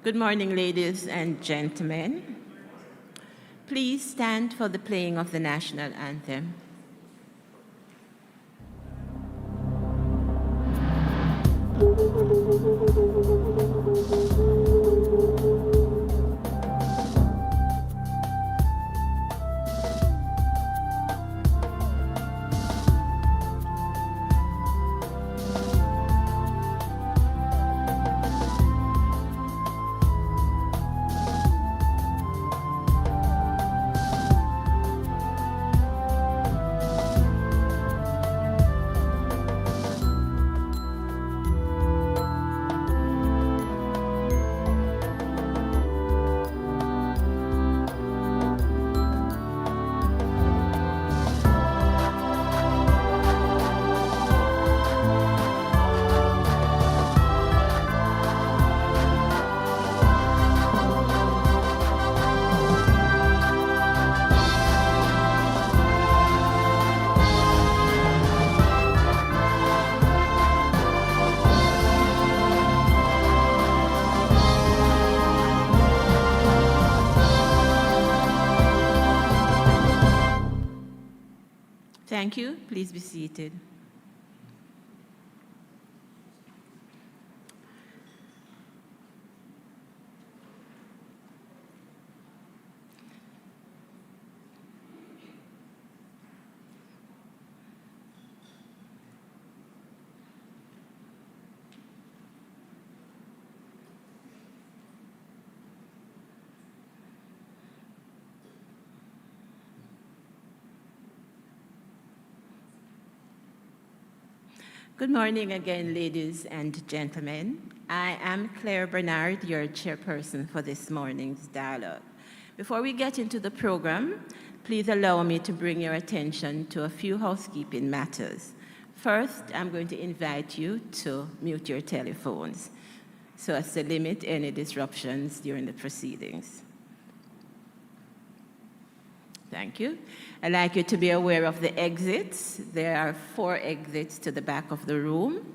Good morning, ladies and gentlemen. Please stand for the playing of the national anthem. Thank you. Please be seated. Good morning again, ladies and gentlemen. I am Claire Bernard, your chairperson for this morning's dialogue. Before we get into the program, please allow me to bring your attention to a few housekeeping matters. First, I'm going to invite you to mute your telephones so as to limit any disruptions during the proceedings. Thank you. I'd like you to be aware of the exits. There are 4 exits to the back of the room,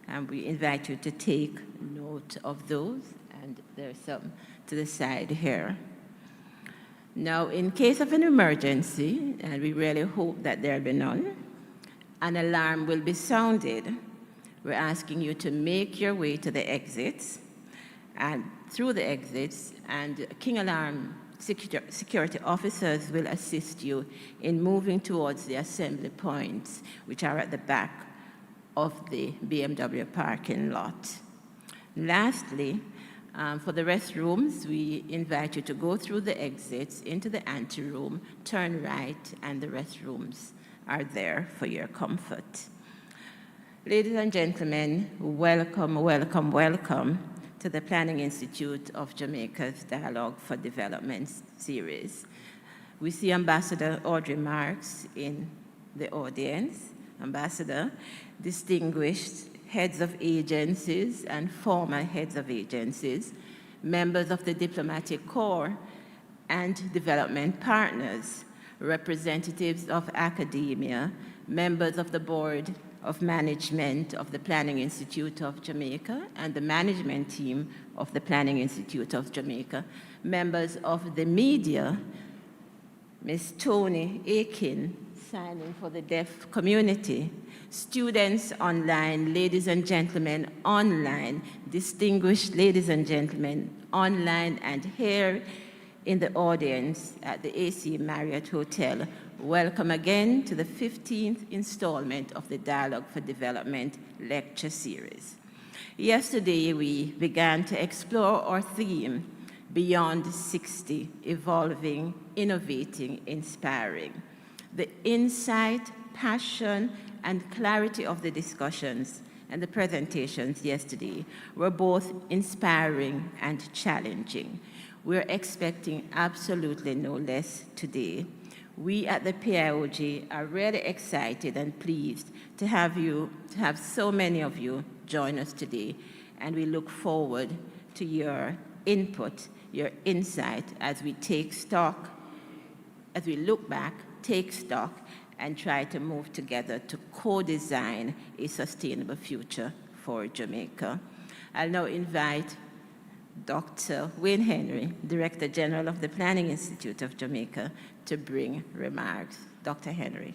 and we invite you to take note of those, and there's some to the side here. Now, in case of an emergency, and we really hope that there will be none, an alarm will be sounded. We're asking you to make your way to the exits, and through the exits, and King Alarm security officers will assist you in moving towards the assembly points, which are at the back of the BMW parking lot. Lastly, for the restrooms, we invite you to go through the exits into the anteroom, turn right, and the restrooms are there for your comfort. Ladies and gentlemen, welcome, welcome, welcome to the Planning Institute of Jamaica's Dialogue for Development series. We see Ambassador Audrey Marks in the audience. Ambassador, distinguished heads of agencies and former heads of agencies, members of the diplomatic corps and development partners, representatives of academia, members of the board of management of the Planning Institute of Jamaica and the management team of the Planning Institute of Jamaica, members of the media, Ms. Tony Aiken, signing for the deaf community, students online, ladies and gentlemen online, distinguished ladies and gentlemen online and here in the audience at the AC Marriott Hotel. Welcome again to the 15th installment of the Dialogue for Development lecture series. Yesterday, we began to explore our theme, Beyond 60, Evolving, Innovating, Inspiring. The insight, passion, and clarity of the discussions and the presentations yesterday were both inspiring and challenging. We're expecting absolutely no less today. We at the PIOJ are really excited and pleased to have so many of you join us today, and we look forward to your input, your insight as we take stock, as we look back, take stock, and try to move together to co-design a sustainable future for Jamaica. I'll now invite Dr. Wayne Henry, Director General of the Planning Institute of Jamaica, to bring remarks. Dr. Henry.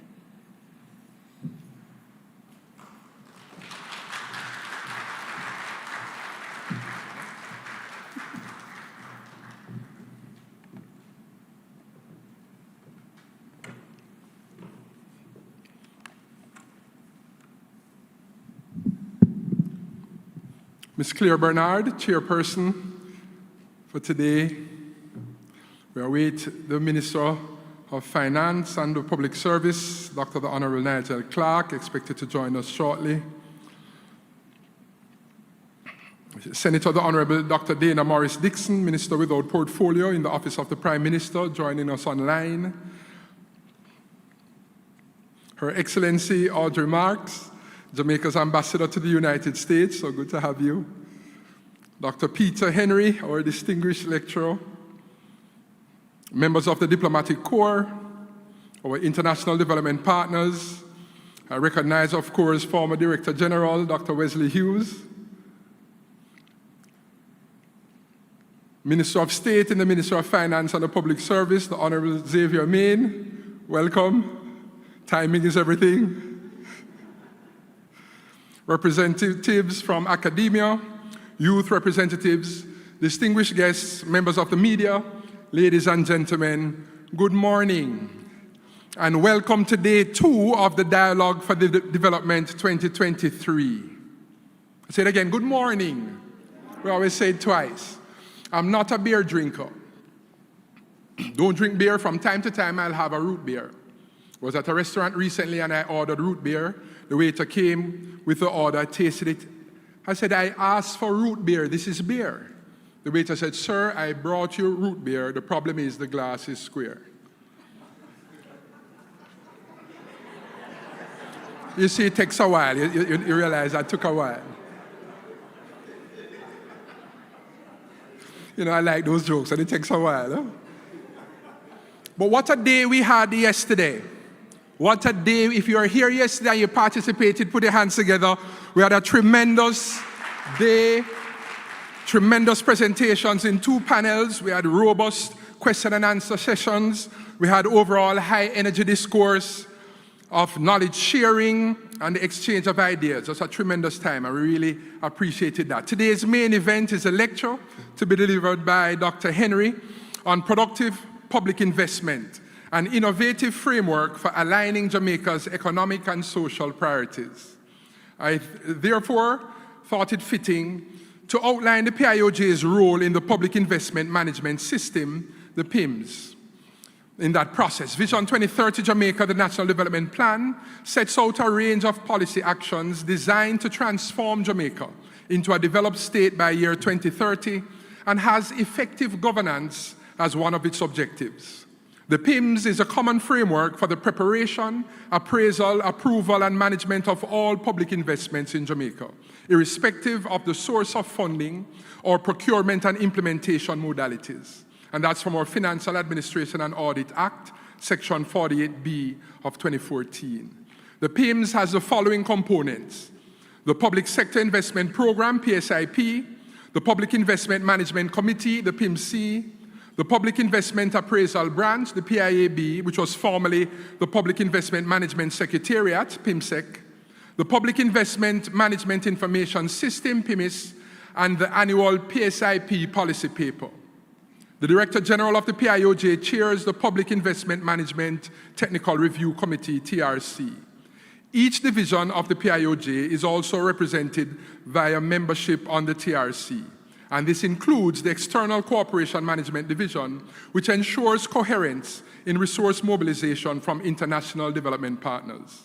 Ms. Claire Bernard, Chairperson for today. We await the Minister of Finance and the Public Service, Dr. the Honorable Nigel Clark, expected to join us shortly. Senator the Honorable Dr. Dana Morris Dixon, Minister without Portfolio in the Office of the Prime Minister, joining us online. Her Excellency Audrey Marks, Jamaica's Ambassador to the United States, so good to have you. Dr. Peter Henry, our distinguished lecturer. Members of the Diplomatic Corps, our international development partners. I recognize, of course, former Director General, Dr. Wesley Hughes. Minister of State in the Ministry of Finance and the Public Service, the Honorable Xavier Main. Welcome. Timing is everything. Representatives from academia, youth representatives, distinguished guests, members of the media, ladies and gentlemen, good morning, and welcome to day 2 of the Dialogue for the Development 2023. I say it again, good morning. We always say it twice. I'm not a beer drinker. Don't drink beer. From time to time, I'll have a root beer. I was at a restaurant recently and I ordered root beer. The waiter came with the order, I tasted it. I said, I asked for root beer, this is beer. The waiter said, sir, I brought you root beer. The problem is the glass is square. You see, it takes a while. You realize that took a while. You know, I like those jokes, and it takes a while. Huh? But what a day we had yesterday. What a day. If you were here yesterday and you participated, put your hands together. We had a tremendous day, tremendous presentations in 2 panels. We had robust question and answer sessions. We had overall high energy discourse of knowledge sharing and the exchange of ideas. It was a tremendous time. I really appreciated that. Today's main event is a lecture to be delivered by Dr. Henry on productive public investment, an innovative framework for aligning Jamaica's economic and social priorities. I therefore thought it fitting to outline the PIOJ's role in the public investment management system, the PIMS. In that process, Vision 2030 Jamaica, the National Development Plan, sets out a range of policy actions designed to transform Jamaica into a developed state by year 2030 and has effective governance as one of its objectives. The PIMS is a common framework for the preparation, appraisal, approval, and management of all public investments in Jamaica, irrespective of the source of funding or procurement and implementation modalities. And that's from our Financial Administration and Audit Act, Section 48B of 2014. The PIMS has the following components: the Public Sector Investment Program, PSIP, the Public Investment Management Committee, the PIMC, the Public Investment Appraisal Branch, the PIAB, which was formerly the Public Investment Management Secretariat, PIMSEC, the Public Investment Management Information System, PIMIS, and the annual PSIP policy paper. The Director General of the PIOJ chairs the Public Investment Management Technical Review Committee, TRC. Each division of the PIOJ is also represented via membership on the TRC. And this includes the External Cooperation Management Division, which ensures coherence in resource mobilization from international development partners.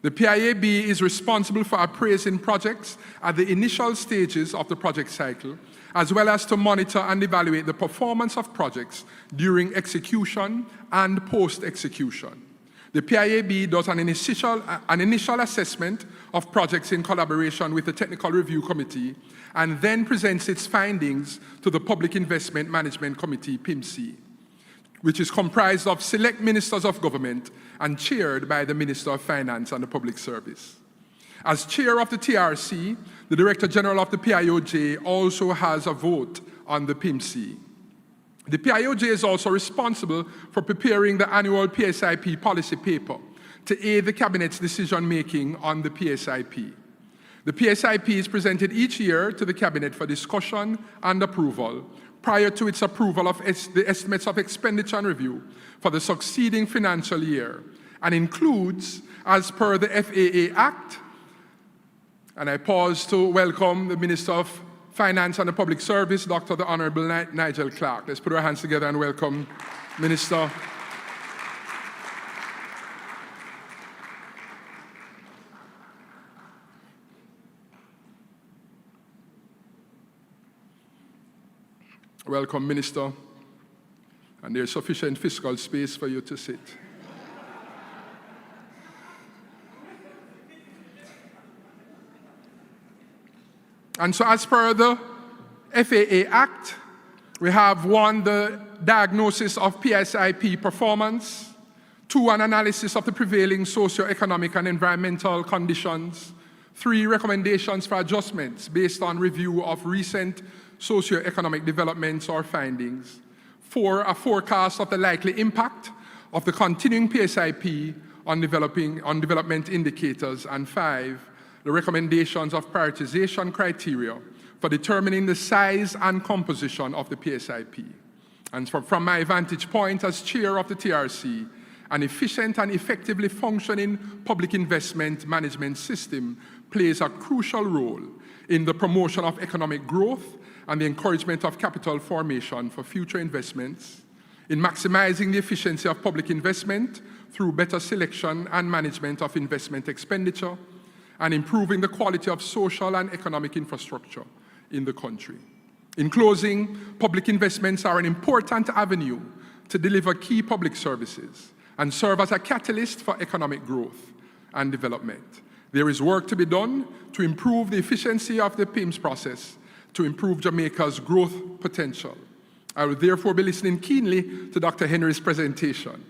The PIAB is responsible for appraising projects at the initial stages of the project cycle, as well as to monitor and evaluate the performance of projects during execution and post-execution. The PIAB does an initial assessment of projects in collaboration with the Technical Review Committee and then presents its findings to the Public Investment Management Committee, PIMC, which is comprised of select ministers of government and chaired by the Minister of Finance and the Public Service. As chair of the TRC, the Director General of the PIOJ also has a vote on the PIMC. The PIOJ is also responsible for preparing the annual PSIP policy paper to aid the Cabinet's decision-making on the PSIP. The PSIP is presented each year to the Cabinet for discussion and approval prior to its approval of the estimates of expenditure and review for the succeeding financial year, and includes, as per the FAA Act, and I pause to welcome the Minister of Finance and the Public Service, Dr. the Honorable Nigel Clark. Let's put our hands together and welcome Minister. Welcome, Minister. And there's sufficient fiscal space for you to sit. And so as per the FAA Act, we have 1, the diagnosis of PSIP performance, 2, an analysis of the prevailing socio-economic and environmental conditions, 3, recommendations for adjustments based on review of recent socio-economic developments or findings, 4, a forecast of the likely impact of the continuing PSIP on development indicators, and 5, the recommendations of prioritization criteria for determining the size and composition of the PSIP. And from my vantage point as chair of the TRC, an efficient and effectively functioning public investment management system plays a crucial role in the promotion of economic growth and the encouragement of capital formation for future investments, in maximizing the efficiency of public investment through better selection and management of investment expenditure, and improving the quality of social and economic infrastructure in the country. In closing, public investments are an important avenue to deliver key public services and serve as a catalyst for economic growth and development. There is work to be done to improve the efficiency of the PIMS process to improve Jamaica's growth potential. I will therefore be listening keenly to Dr. Henry's presentation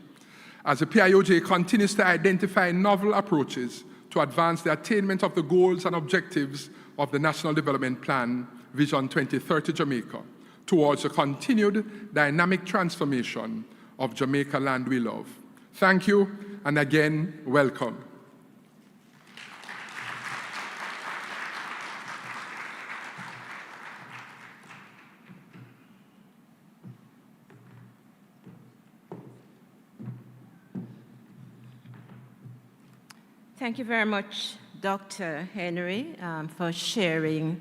as the PIOJ continues to identify novel approaches to advance the attainment of the goals and objectives of the National Development Plan, Vision 2030 Jamaica, towards a continued dynamic transformation of Jamaica land we love. Thank you, and again, welcome. Thank you very much, Dr. Henry, for sharing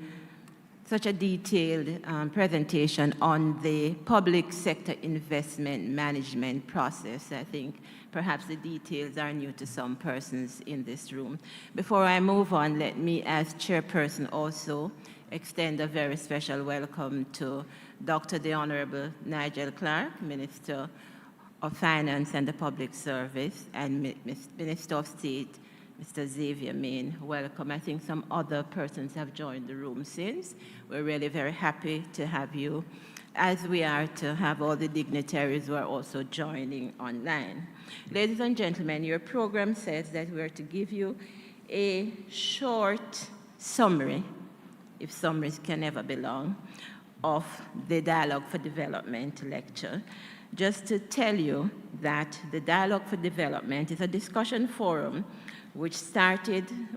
such a detailed presentation on the public sector investment management process. I think perhaps the details are new to some persons in this room. Before I move on, let me, as chairperson, also extend a very special welcome to Dr. the Honorable Nigel Clark, Minister of Finance and the Public Service, and Minister of State, Mr. Xavier Main. Welcome. I think some other persons have joined the room since. We're really very happy to have you, as we are to have all the dignitaries who are also joining online. Ladies and gentlemen, your program says that we are to give you a short summary, if summaries can ever be long, of the Dialogue for Development lecture. Just to tell you that the Dialogue for Development is a discussion forum which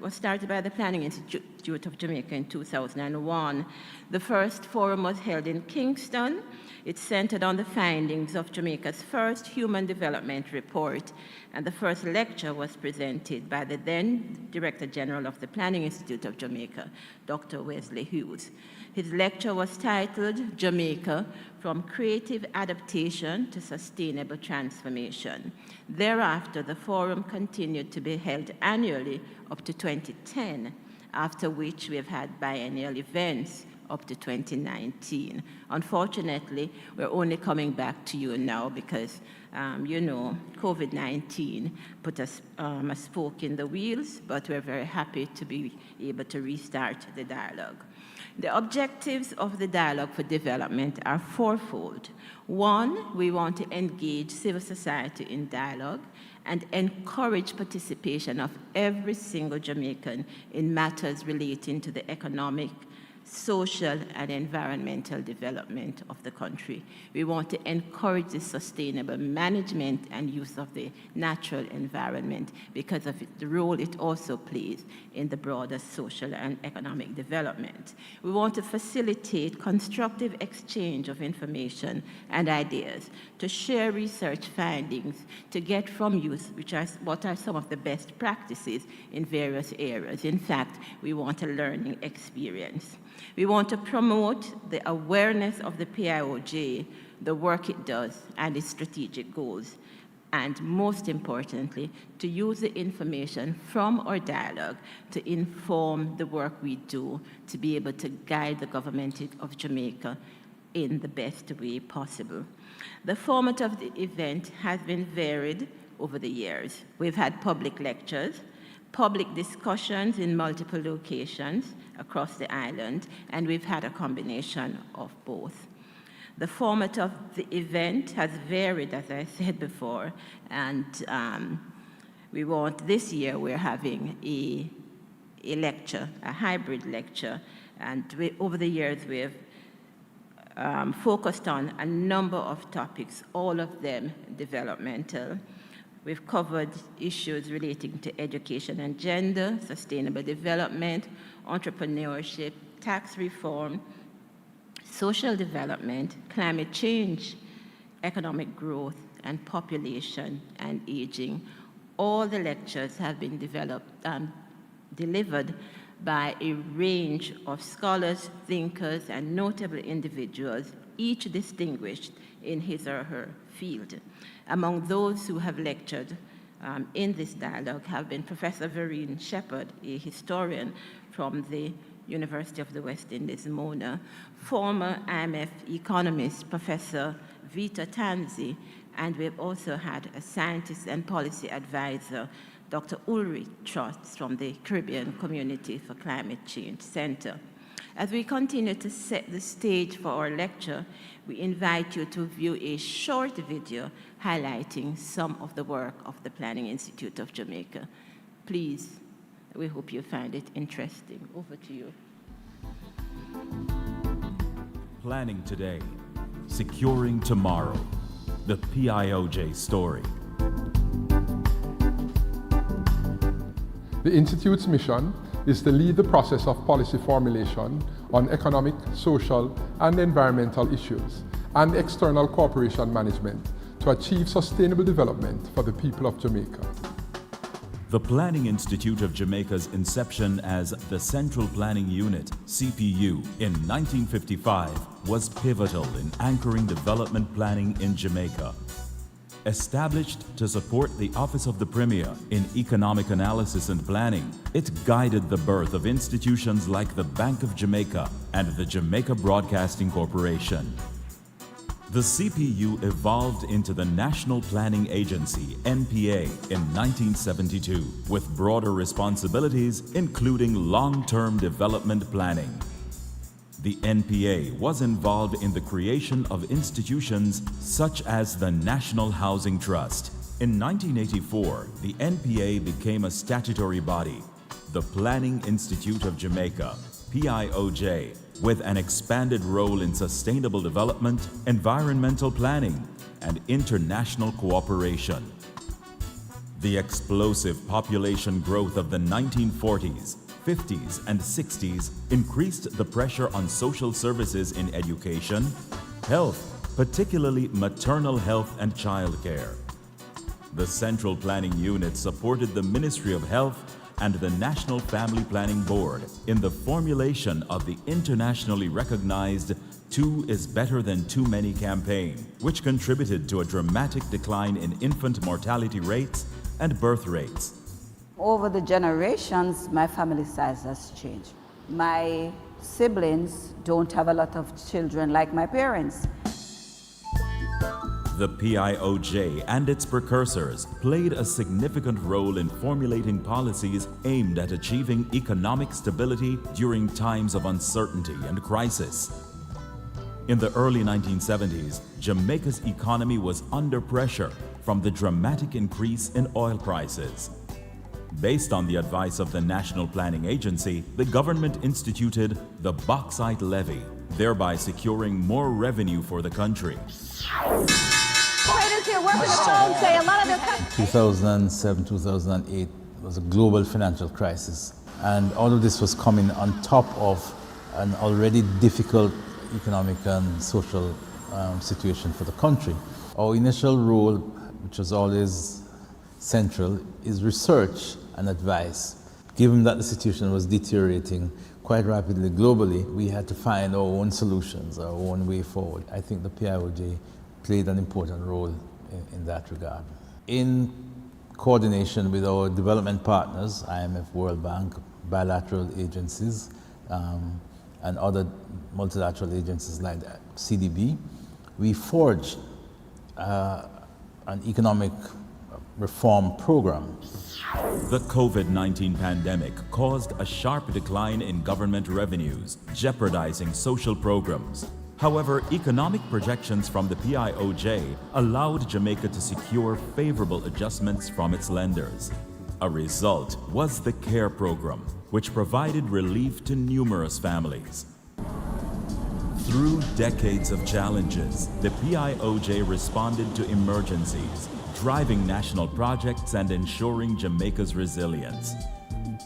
was started by the Planning Institute of Jamaica in 2001. The first forum was held in Kingston. It centered on the findings of Jamaica's first Human Development Report, and the first lecture was presented by the then Director General of the Planning Institute of Jamaica, Dr. Wesley Hughes. His lecture was titled Jamaica, From Creative Adaptation to Sustainable Transformation. Thereafter, the forum continued to be held annually up to 2010, after which we have had biennial events up to 2019. Unfortunately, we're only coming back to you now because, COVID-19 put a spoke in the wheels, but we're very happy to be able to restart the dialogue. The objectives of the Dialogue for Development are fourfold. One, we want to engage civil society in dialogue and encourage participation of every single Jamaican in matters relating to the economic social and environmental development of the country. We want to encourage the sustainable management and use of the natural environment because of the role it also plays in the broader social and economic development. We want to facilitate constructive exchange of information and ideas, to share research findings, to get from youth what are some of the best practices in various areas. In fact, we want a learning experience. We want to promote the awareness of the PIOJ, the work it does, and its strategic goals. And most importantly, to use the information from our dialogue to inform the work we do, to be able to guide the government of Jamaica in the best way possible. The format of the event has been varied over the years. We've had public lectures, public discussions in multiple locations across the island, and we've had a combination of both. The format of the event has varied, as I said before, and this year we're having a lecture, a hybrid lecture, and over the years we've focused on a number of topics, all of them developmental. We've covered issues relating to education and gender, sustainable development, entrepreneurship, tax reform, social development, climate change, economic growth, and population and aging. All the lectures have been delivered by a range of scholars, thinkers, and notable individuals, each distinguished in his or her field. Among those who have lectured in this dialogue have been Professor Vereen Shepherd, a historian from the University of the West Indies, Mona, former IMF economist, Professor Vita Tanzi, and we've also had a scientist and policy advisor, Dr. Ulrich Trotz from the Caribbean Community for Climate Change Center. As we continue to set the stage for our lecture, we invite you to view a short video highlighting some of the work of the Planning Institute of Jamaica. Please, we hope you find it interesting. Over to you. Planning today, securing tomorrow. The PIOJ story. The Institute's mission is to lead the process of policy formulation on economic, social, and environmental issues, and external cooperation management to achieve sustainable development for the people of Jamaica. The Planning Institute of Jamaica's inception as the Central Planning Unit, CPU, in 1955 was pivotal in anchoring development planning in Jamaica. Established to support the Office of the Premier in economic analysis and planning, it guided the birth of institutions like the Bank of Jamaica and the Jamaica Broadcasting Corporation. The CPU evolved into the National Planning Agency, NPA, in 1972, with broader responsibilities including long-term development planning. The NPA was involved in the creation of institutions such as the National Housing Trust. In 1984, the NPA became a statutory body, the Planning Institute of Jamaica, PIOJ, with an expanded role in sustainable development, environmental planning, and international cooperation. The explosive population growth of the 1940s, 50s, and 60s increased the pressure on social services in education, health, particularly maternal health and childcare. The Central Planning Unit supported the Ministry of Health and the National Family Planning Board in the formulation of the internationally recognized Two is Better Than Too Many campaign, which contributed to a dramatic decline in infant mortality rates and birth rates. Over the generations, my family size has changed. My siblings don't have a lot of children like my parents. The PIOJ and its precursors played a significant role in formulating policies aimed at achieving economic stability during times of uncertainty and crisis. In the early 1970s, Jamaica's economy was under pressure from the dramatic increase in oil prices. Based on the advice of the National Planning Agency, the government instituted the bauxite levy, thereby securing more revenue for the country. 2007, 2008 was a global financial crisis, and all of this was coming on top of an already difficult economic and social situation for the country. Our initial role, which was always central, is research and advice. Given that the situation was deteriorating quite rapidly globally, we had to find our own solutions, our own way forward. I think the PIOJ played an important role in that regard. In coordination with our development partners, IMF, World Bank, bilateral agencies, and other multilateral agencies like the CDB, we forged an economic reform program. The COVID-19 pandemic caused a sharp decline in government revenues, jeopardizing social programs. However, economic projections from the PIOJ allowed Jamaica to secure favorable adjustments from its lenders. A result was the CARE program, which provided relief to numerous families. Through decades of challenges, the PIOJ responded to emergencies, driving national projects and ensuring Jamaica's resilience.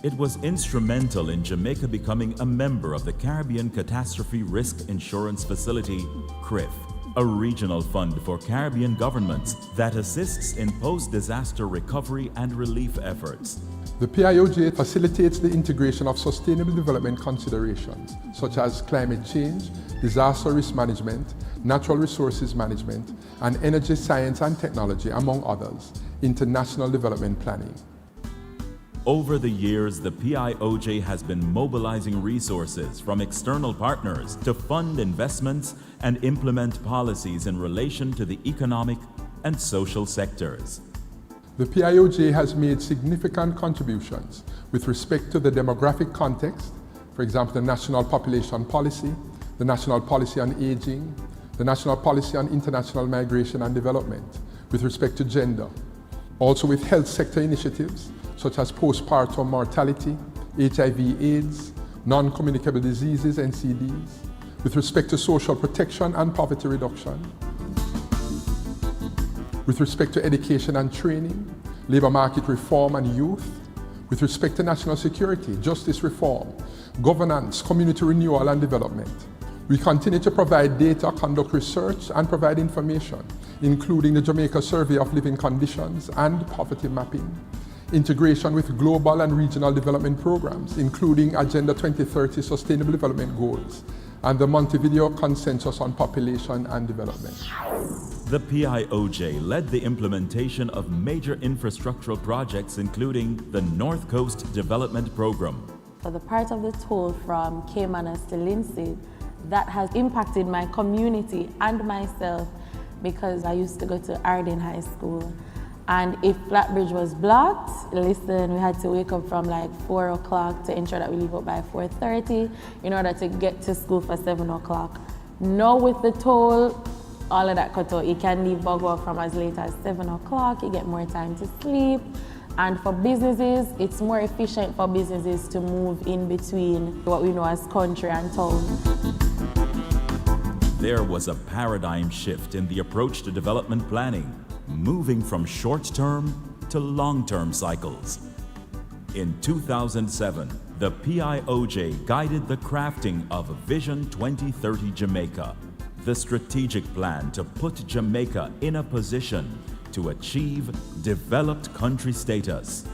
It was instrumental in Jamaica becoming a member of the Caribbean Catastrophe Risk Insurance Facility, CRIF, a regional fund for Caribbean governments that assists in post-disaster recovery and relief efforts. The PIOJ facilitates the integration of sustainable development considerations, such as climate change, disaster risk management, natural resources management, and energy science and technology, among others, into national development planning. Over the years, the PIOJ has been mobilizing resources from external partners to fund investments and implement policies in relation to the economic and social sectors. The PIOJ has made significant contributions with respect to the demographic context, for example, the National Population Policy, the National Policy on Aging, the National Policy on International Migration and Development, with respect to gender. Also with health sector initiatives, such as postpartum mortality, HIV/AIDS, non-communicable diseases, NCDs, with respect to social protection and poverty reduction, with respect to education and training, labor market reform and youth, with respect to national security, justice reform, governance, community renewal and development. We continue to provide data, conduct research, and provide information, including the Jamaica Survey of Living Conditions and poverty mapping, integration with global and regional development programs, including Agenda 2030 Sustainable Development Goals, and the Montevideo Consensus on Population and Development. The PIOJ led the implementation of major infrastructural projects, including the North Coast Development Program. For the part of the toll from Caymanas to Lindsay, that has impacted my community and myself because I used to go to Arden High School. And if Flatbridge was blocked, listen, we had to wake up from like 4 o'clock to ensure that we leave out by 4:30 in order to get to school for 7 o'clock. Now with the toll, all of that cut out. You can leave Bogwa from as late as 7 o'clock, you get more time to sleep. And for businesses, it's more efficient for businesses to move in between what we know as country and town. There was a paradigm shift in the approach to development planning, moving from short-term to long-term cycles. In 2007, the PIOJ guided the crafting of Vision 2030 Jamaica, the strategic plan to put Jamaica in a position to achieve developed country status.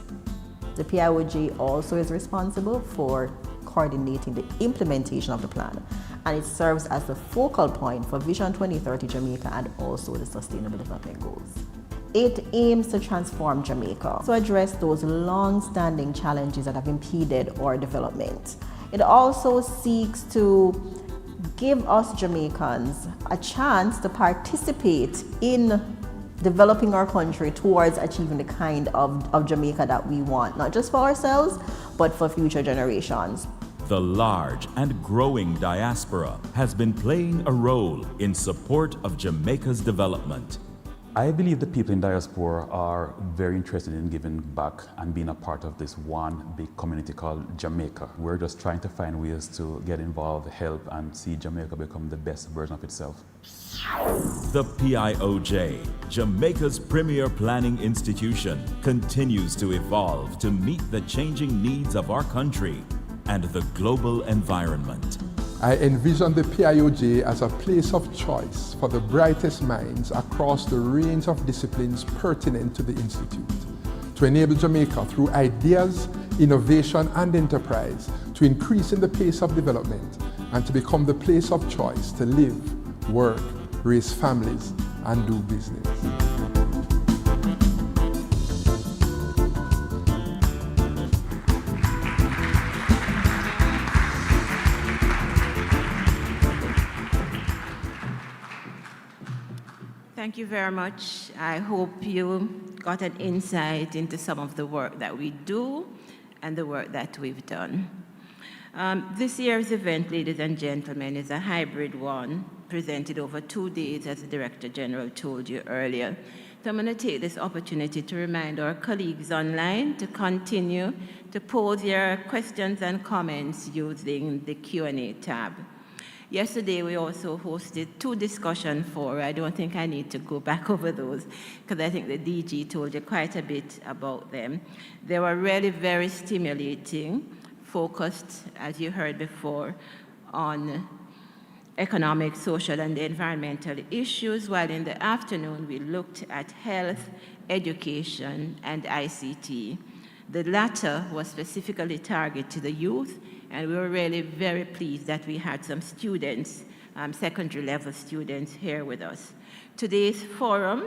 The PIOJ also is responsible for coordinating the implementation of the plan, and it serves as the focal point for Vision 2030 Jamaica and also the Sustainable Development Goals. It aims to transform Jamaica to address those long-standing challenges that have impeded our development. It also seeks to give us Jamaicans a chance to participate in developing our country towards achieving the kind of Jamaica that we want, not just for ourselves, but for future generations. The large and growing diaspora has been playing a role in support of Jamaica's development. I believe the people in diaspora are very interested in giving back and being a part of this one big community called Jamaica. We're just trying to find ways to get involved, help, and see Jamaica become the best version of itself. The PIOJ, Jamaica's premier planning institution, continues to evolve to meet the changing needs of our country and the global environment. I envision the PIOJ as a place of choice for the brightest minds across the range of disciplines pertinent to the Institute, to enable Jamaica through ideas, innovation, and enterprise to increase in the pace of development and to become the place of choice to live, work, raise families, and do business. Thank you very much. I hope you got an insight into some of the work that we do and the work that we've done. This year's event, ladies and gentlemen, is a hybrid one, presented over 2 days, as the Director General told you earlier. So I'm going to take this opportunity to remind our colleagues online to continue to pose your questions and comments using the Q&A tab. Yesterday, we also hosted 2 discussion forums. I don't think I need to go back over those because I think the DG told you quite a bit about them. They were really very stimulating, focused, as you heard before, on economic, social, and environmental issues, while in the afternoon, we looked at health, education, and ICT. The latter was specifically targeted to the youth, and we were really very pleased that we had some students, secondary level students here with us. Today's forum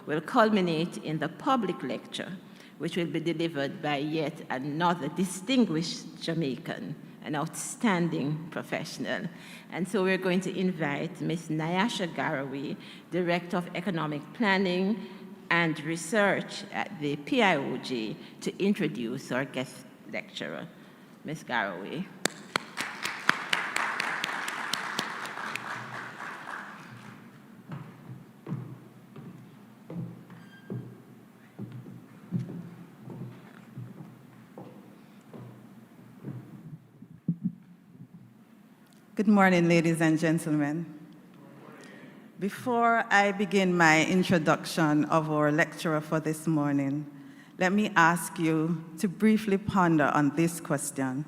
will culminate in the public lecture, which will be delivered by yet another distinguished Jamaican, an outstanding professional. And so we're going to invite Ms. Nyasha Garaway, Director of Economic Planning and Research at the PIOJ, to introduce our guest lecturer. Ms. Garaway. Good morning, ladies and gentlemen. Before I begin my introduction of our lecturer for this morning, let me ask you to briefly ponder on this question.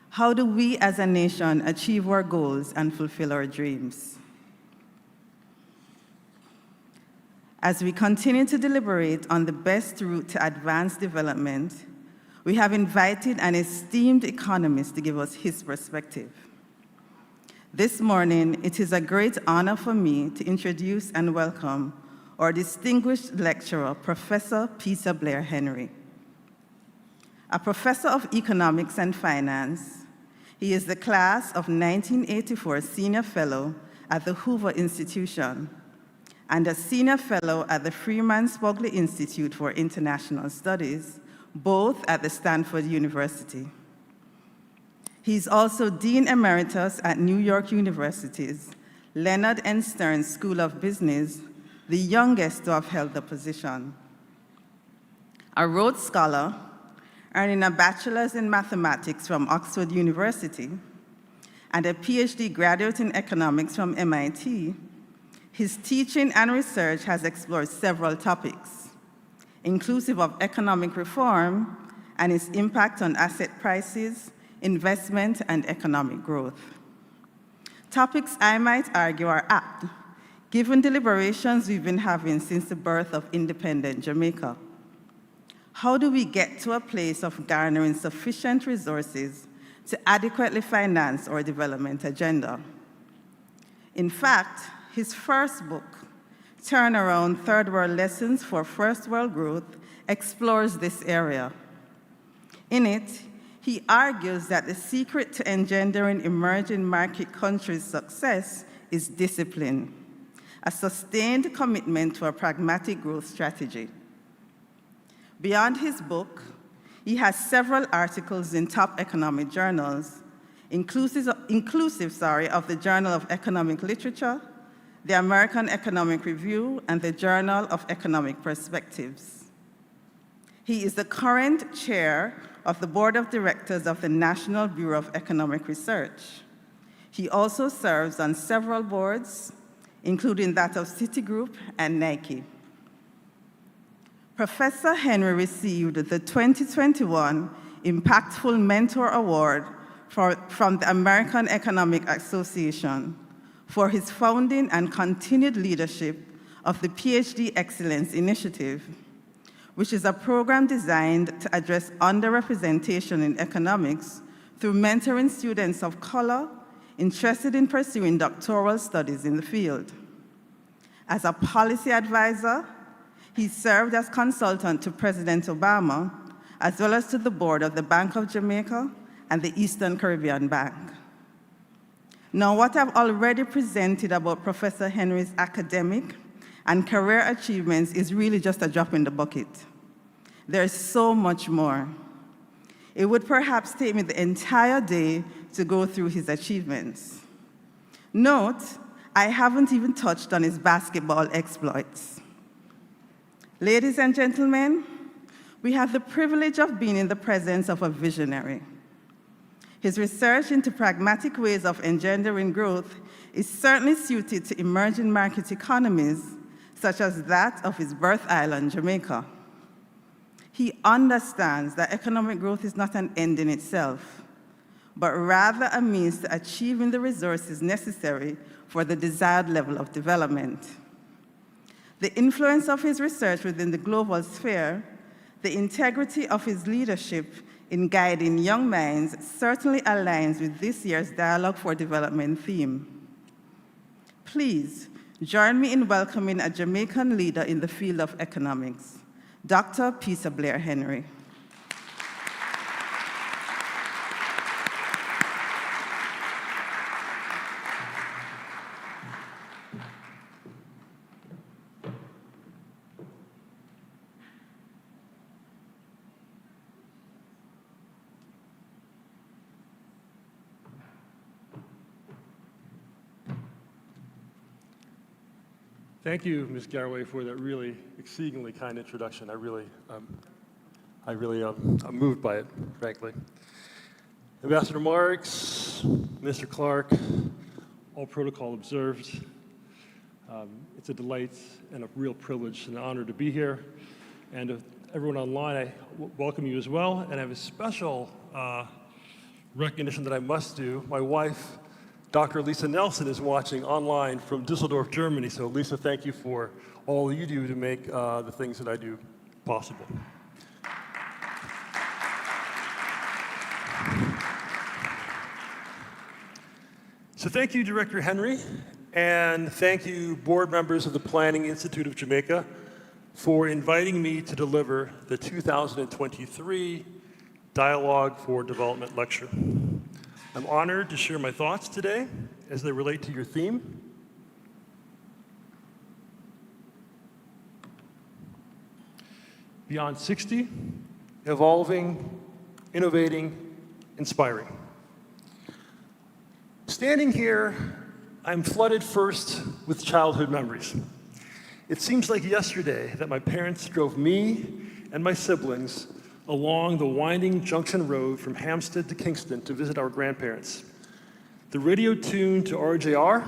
How do we as a nation achieve our goals and fulfill our dreams? As we continue to deliberate on the best route to advance development, we have invited an esteemed economist to give us his perspective. This morning, it is a great honor for me to introduce and welcome our distinguished lecturer, Professor Peter Blair Henry. A professor of economics and finance, he is the class of 1984 Senior Fellow at the Hoover Institution and a Senior Fellow at the Freeman Spogli Institute for International Studies, both at the Stanford University. He's also Dean Emeritus at New York University's Leonard and Stern School of Business, the youngest to have held the position. A Rhodes Scholar, earning a bachelor's in mathematics from Oxford University and a PhD graduate in economics from MIT, his teaching and research has explored several topics, inclusive of economic reform and its impact on asset prices, investment, and economic growth. Topics I might argue are apt, given deliberations we've been having since the birth of independent Jamaica. How do we get to a place of garnering sufficient resources to adequately finance our development agenda? In fact, his first book, Turnaround Third World Lessons for First World Growth, explores this area. In it, he argues that the secret to engendering emerging market countries' success is discipline, a sustained commitment to a pragmatic growth strategy. Beyond his book, he has several articles in top economic journals, inclusive of the Journal of Economic Literature, the American Economic Review, and the Journal of Economic Perspectives. He is the current chair of the Board of Directors of the National Bureau of Economic Research. He also serves on several boards, including that of Citigroup and Nike. Professor Henry received the 2021 Impactful Mentor Award from the American Economic Association for his founding and continued leadership of the PhD Excellence Initiative, which is a program designed to address underrepresentation in economics through mentoring students of color interested in pursuing doctoral studies in the field. As a policy advisor, he served as consultant to President Obama, as well as to the board of the Bank of Jamaica and the Eastern Caribbean Bank. Now, what I've already presented about Professor Henry's academic and career achievements is really just a drop in the bucket. There's so much more. It would perhaps take me the entire day to go through his achievements. Note, I haven't even touched on his basketball exploits. Ladies and gentlemen, we have the privilege of being in the presence of a visionary. His research into pragmatic ways of engendering growth is certainly suited to emerging market economies, such as that of his birth island, Jamaica. He understands that economic growth is not an end in itself, but rather a means to achieving the resources necessary for the desired level of development. The influence of his research within the global sphere, the integrity of his leadership in guiding young minds certainly aligns with this year's Dialogue for Development theme. Please join me in welcoming a Jamaican leader in the field of economics, Dr. Peter Blair Henry. Thank you, Ms. Garraway, for that really exceedingly kind introduction. I'm moved by it, frankly. Ambassador Marks, Mr. Clark, all protocol observed. It's a delight and a real privilege and an honor to be here. And everyone online, I welcome you as well. And I have a special recognition that I must do. My wife, Dr. Lisa Nelson, is watching online from Düsseldorf, Germany. So Lisa, thank you for all you do to make the things that I do possible. So thank you, Director Henry, and thank you, board members of the Planning Institute of Jamaica, for inviting me to deliver the 2023 Dialogue for Development Lecture. I'm honored to share my thoughts today as they relate to your theme. Beyond 60, evolving, innovating, inspiring. Standing here, I'm flooded first with childhood memories. It seems like yesterday that my parents drove me and my siblings along the winding Junction Road from Hampstead to Kingston to visit our grandparents. The radio tuned to RJR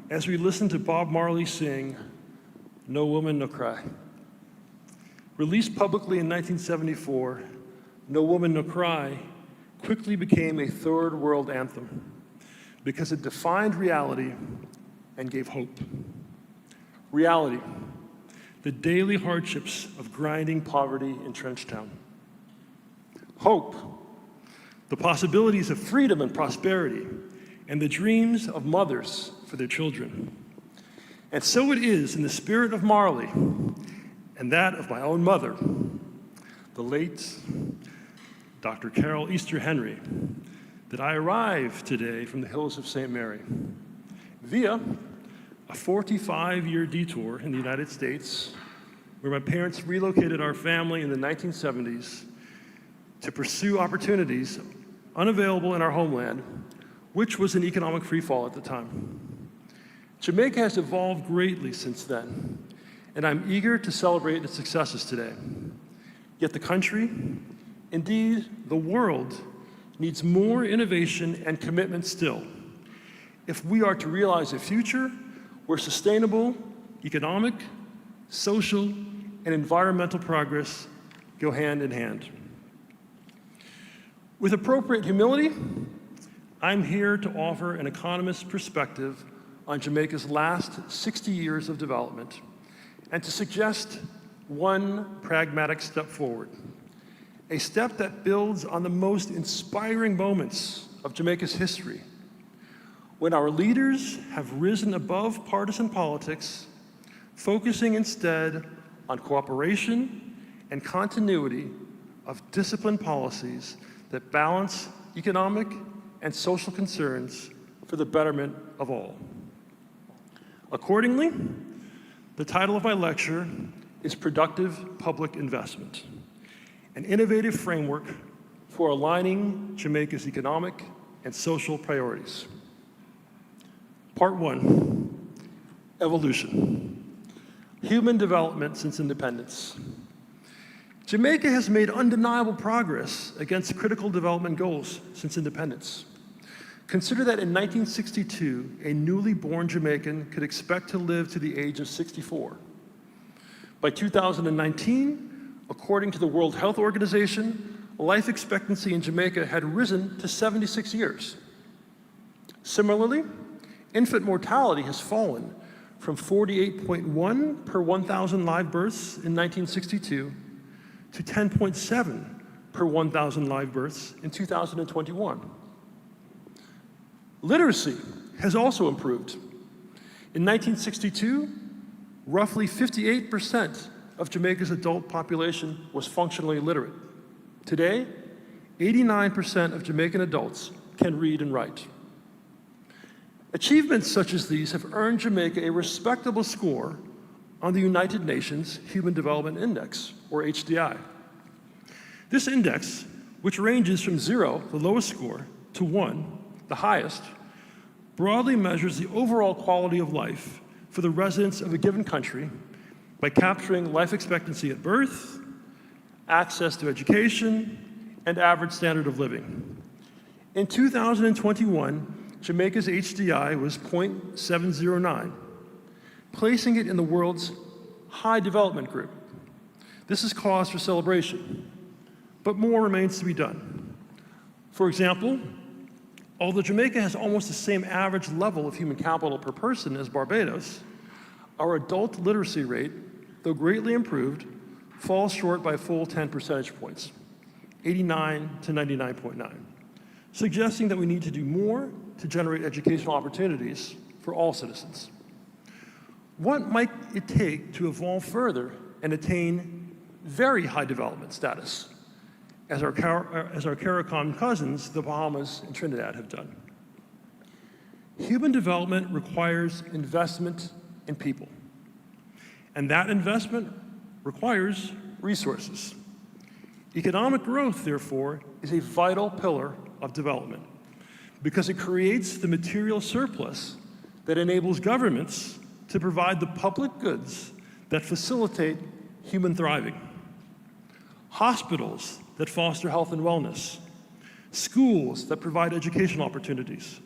as we listened to Bob Marley sing, "No Woman, No Cry." Released publicly in 1974, "No Woman, No Cry" quickly became a third world anthem because it defined reality and gave hope. Reality, the daily hardships of grinding poverty in Trenchtown. Hope, the possibilities of freedom and prosperity, and the dreams of mothers for their children. And so it is in the spirit of Marley and that of my own mother, the late Dr. Carol Easter Henry, that I arrived today from the hills of St. Mary via a 45-year detour in the United States, where my parents relocated our family in the 1970s to pursue opportunities unavailable in our homeland, which was in economic freefall at the time. Jamaica has evolved greatly since then, and I'm eager to celebrate its successes today. Yet the country, indeed the world, needs more innovation and commitment still if we are to realize a future where sustainable economic, social, and environmental progress go hand in hand. With appropriate humility, I'm here to offer an economist's perspective on Jamaica's last 60 years of development and to suggest one pragmatic step forward, a step that builds on the most inspiring moments of Jamaica's history, when our leaders have risen above partisan politics, focusing instead on cooperation and continuity of disciplined policies that balance economic and social concerns for the betterment of all. Accordingly, the title of my lecture is Productive Public Investment, an innovative framework for aligning Jamaica's economic and social priorities. Part 1, Evolution. Human development since independence. Jamaica has made undeniable progress against critical development goals since independence. Consider that in 1962, a newly born Jamaican could expect to live to the age of 64. By 2019, according to the World Health Organization, life expectancy in Jamaica had risen to 76 years. Similarly, infant mortality has fallen from 48.1 per 1,000 live births in 1962 to 10.7 per 1,000 live births in 2021. Literacy has also improved. In 1962, roughly 58% of Jamaica's adult population was functionally literate. Today, 89% of Jamaican adults can read and write. Achievements such as these have earned Jamaica a respectable score on the United Nations Human Development Index, or HDI. This index, which ranges from 0, the lowest score, to 1, the highest, broadly measures the overall quality of life for the residents of a given country by capturing life expectancy at birth, access to education, and average standard of living. In 2021, Jamaica's HDI was 0.709, placing it in the world's high development group. This is cause for celebration, but more remains to be done. For example, although Jamaica has almost the same average level of human capital per person as Barbados, our adult literacy rate, though greatly improved, falls short by a full 10 percentage points, 89 to 99.9, suggesting that we need to do more to generate educational opportunities for all citizens. What might it take to evolve further and attain very high development status, as our CARICOM cousins, the Bahamas and Trinidad, have done? Human development requires investment in people, and that investment requires resources. Economic growth, therefore, is a vital pillar of development because it creates the material surplus that enables governments to provide the public goods that facilitate human thriving. Hospitals that foster health and wellness, schools that provide educational opportunities,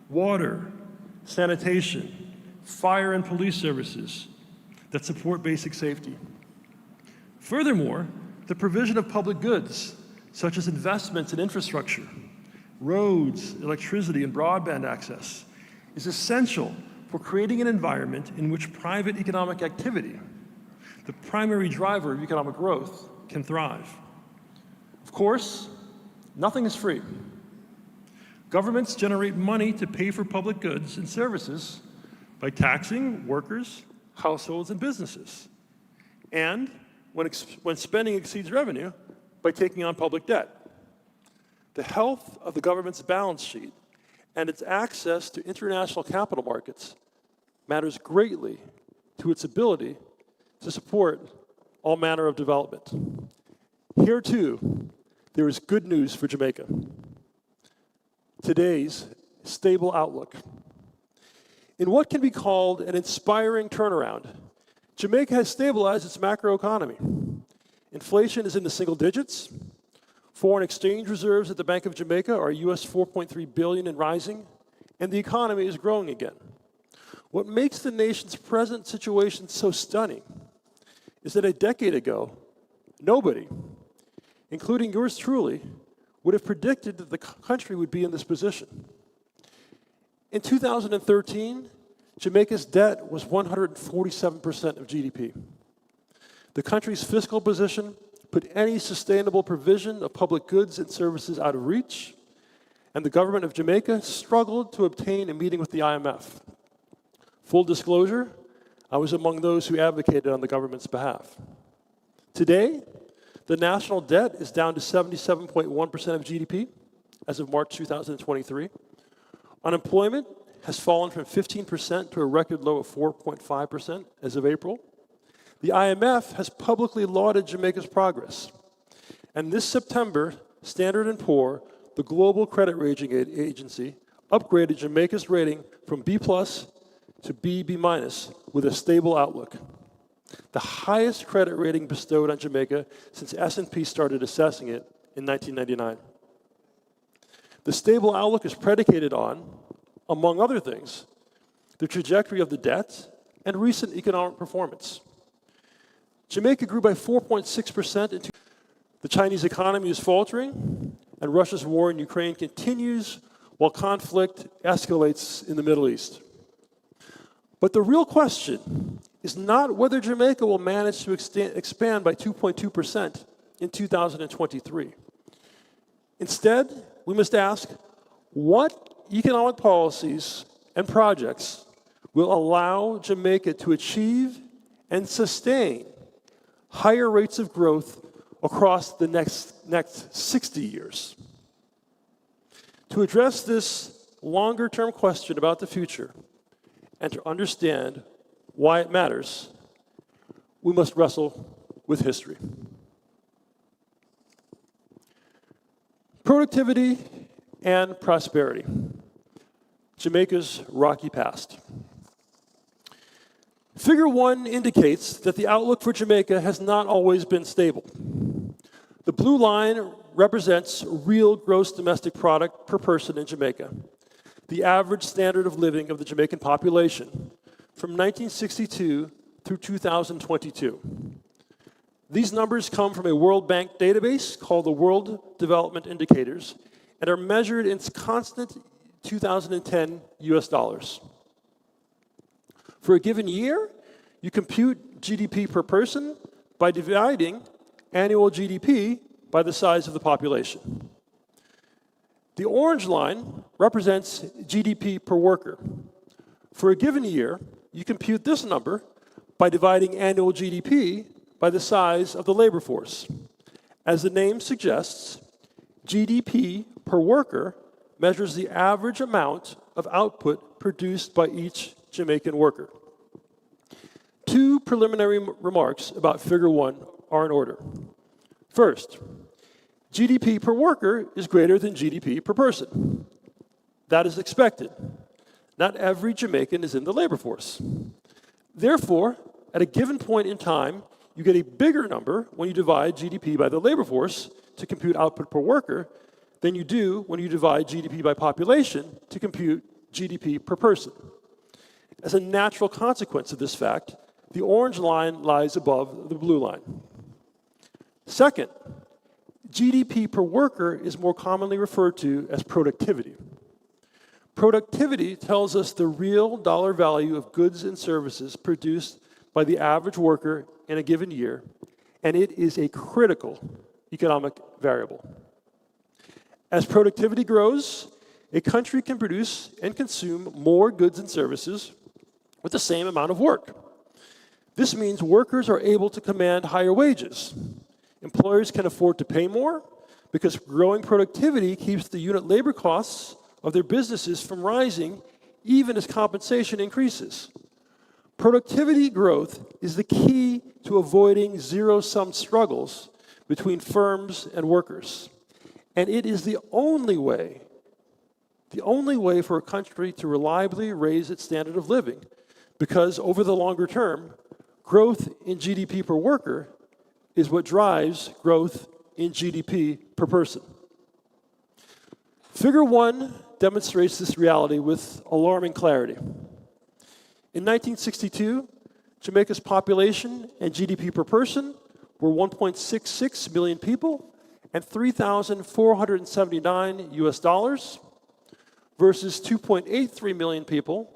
water, sanitation, fire and police services that support basic safety. Furthermore, the provision of public goods, such as investments in infrastructure, roads, electricity, and broadband access, is essential for creating an environment in which private economic activity, the primary driver of economic growth, can thrive. Of course, nothing is free. Governments generate money to pay for public goods and services by taxing workers, households, and businesses, and when spending exceeds revenue, by taking on public debt. The health of the government's balance sheet and its access to international capital markets matters greatly to its ability to support all manner of development. Here, too, there is good news for Jamaica. Today's stable outlook. In what can be called an inspiring turnaround, Jamaica has stabilized its macroeconomy. Inflation is in the single digits. Foreign exchange reserves at the Bank of Jamaica are US $4.3 billion and rising, and the economy is growing again. What makes the nation's present situation so stunning is that a decade ago, nobody, including yours truly, would have predicted that the country would be in this position. In 2013, Jamaica's debt was 147% of GDP. The country's fiscal position put any sustainable provision of public goods and services out of reach, and the government of Jamaica struggled to obtain a meeting with the IMF. Full disclosure, I was among those who advocated on the government's behalf. Today, the national debt is down to 77.1% of GDP as of March 2023. Unemployment has fallen from 15% to a record low of 4.5% as of April. The IMF has publicly lauded Jamaica's progress. And this September, Standard & Poor's, the global credit rating agency, upgraded Jamaica's rating from B+ to B with a stable outlook. The highest credit rating bestowed on Jamaica since S&P started assessing it in 1999. The stable outlook is predicated on, among other things, the trajectory of the debt and recent economic performance. Jamaica grew by 4.6%. The Chinese economy is faltering, and Russia's war in Ukraine continues while conflict escalates in the Middle East. But the real question is not whether Jamaica will manage to expand by 2.2% in 2023. Instead, we must ask, what economic policies and projects will allow Jamaica to achieve and sustain higher rates of growth across the next 60 years? To address this longer-term question about the future and to understand why it matters, we must wrestle with history. Productivity and prosperity, Jamaica's rocky past. Figure 1 indicates that the outlook for Jamaica has not always been stable. The blue line represents real gross domestic product per person in Jamaica, the average standard of living of the Jamaican population from 1962 through 2022. These numbers come from a World Bank database called the World Development Indicators and are measured in constant 2010 US dollars. For a given year, you compute GDP per person by dividing annual GDP by the size of the population. The orange line represents GDP per worker. For a given year, you compute this number by dividing annual GDP by the size of the labor force. As the name suggests, GDP per worker measures the average amount of output produced by each Jamaican worker. Two preliminary remarks about Figure 1 are in order. First, GDP per worker is greater than GDP per person. That is expected. Not every Jamaican is in the labor force. Therefore, at a given point in time, you get a bigger number when you divide GDP by the labor force to compute output per worker than you do when you divide GDP by population to compute GDP per person. As a natural consequence of this fact, the orange line lies above the blue line. Second, GDP per worker is more commonly referred to as productivity. Productivity tells us the real dollar value of goods and services produced by the average worker in a given year, and it is a critical economic variable. As productivity grows, a country can produce and consume more goods and services with the same amount of work. This means workers are able to command higher wages. Employers can afford to pay more because growing productivity keeps the unit labor costs of their businesses from rising even as compensation increases. Productivity growth is the key to avoiding zero-sum struggles between firms and workers. And it is the only way the only way for a country to reliably raise its standard of living, because over the longer term, growth in GDP per worker is what drives growth in GDP per person. Figure 1 demonstrates this reality with alarming clarity. In 1962, Jamaica's population and GDP per person were 1.66 million people and $3,479 US versus 2.83 million people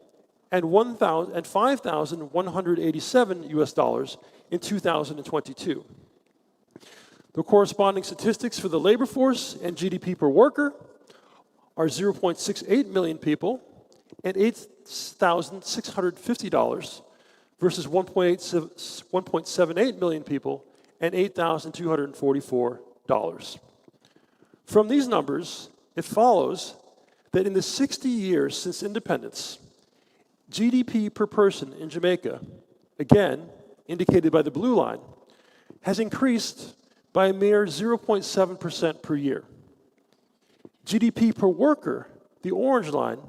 and $5,187 US in 2022. The corresponding statistics for the labor force and GDP per worker are 0.68 million people and $8,650 versus 1.78 million people and $8,244. From these numbers, it follows that in the 60 years since independence, GDP per person in Jamaica, again indicated by the blue line, has increased by a mere 0.7% per year. GDP per worker, the orange line,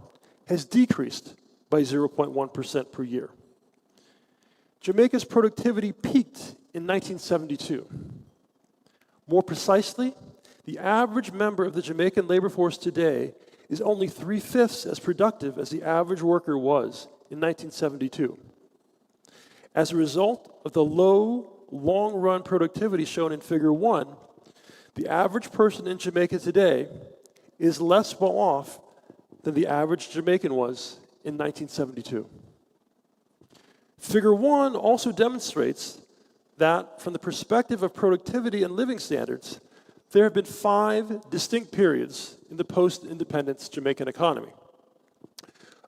has decreased by 0.1% per year. Jamaica's productivity peaked in 1972. More precisely, the average member of the Jamaican labor force today is only 3/5 as productive as the average worker was in 1972. As a result of the low, long-run productivity shown in Figure 1, the average person in Jamaica today is less well off than the average Jamaican was in 1972. Figure 1 also demonstrates that, from the perspective of productivity and living standards, there have been 5 distinct periods in the post-independence Jamaican economy.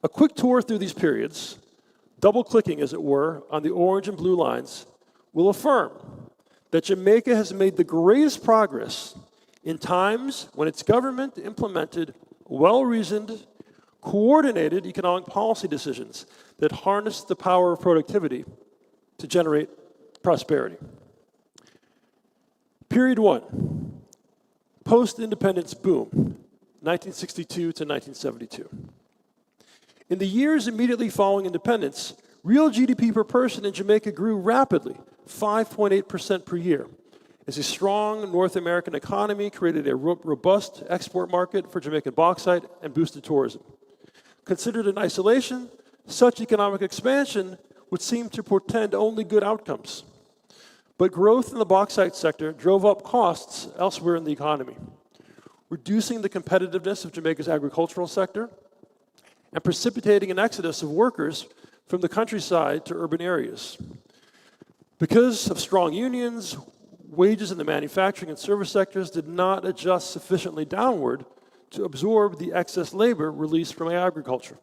A quick tour through these periods, double-clicking, as it were, on the orange and blue lines, will affirm that Jamaica has made the greatest progress in times when its government implemented well-reasoned, coordinated economic policy decisions that harnessed the power of productivity to generate prosperity. Period 1, post-independence boom, 1962 to 1972. In the years immediately following independence, real GDP per person in Jamaica grew rapidly, 5.8% per year, as a strong North American economy created a robust export market for Jamaican bauxite and boosted tourism. Considered in isolation, such economic expansion would seem to portend only good outcomes. But growth in the bauxite sector drove up costs elsewhere in the economy, reducing the competitiveness of Jamaica's agricultural sector and precipitating an exodus of workers from the countryside to urban areas. Because of strong unions, wages in the manufacturing and service sectors did not adjust sufficiently downward to absorb the excess labor released from agriculture.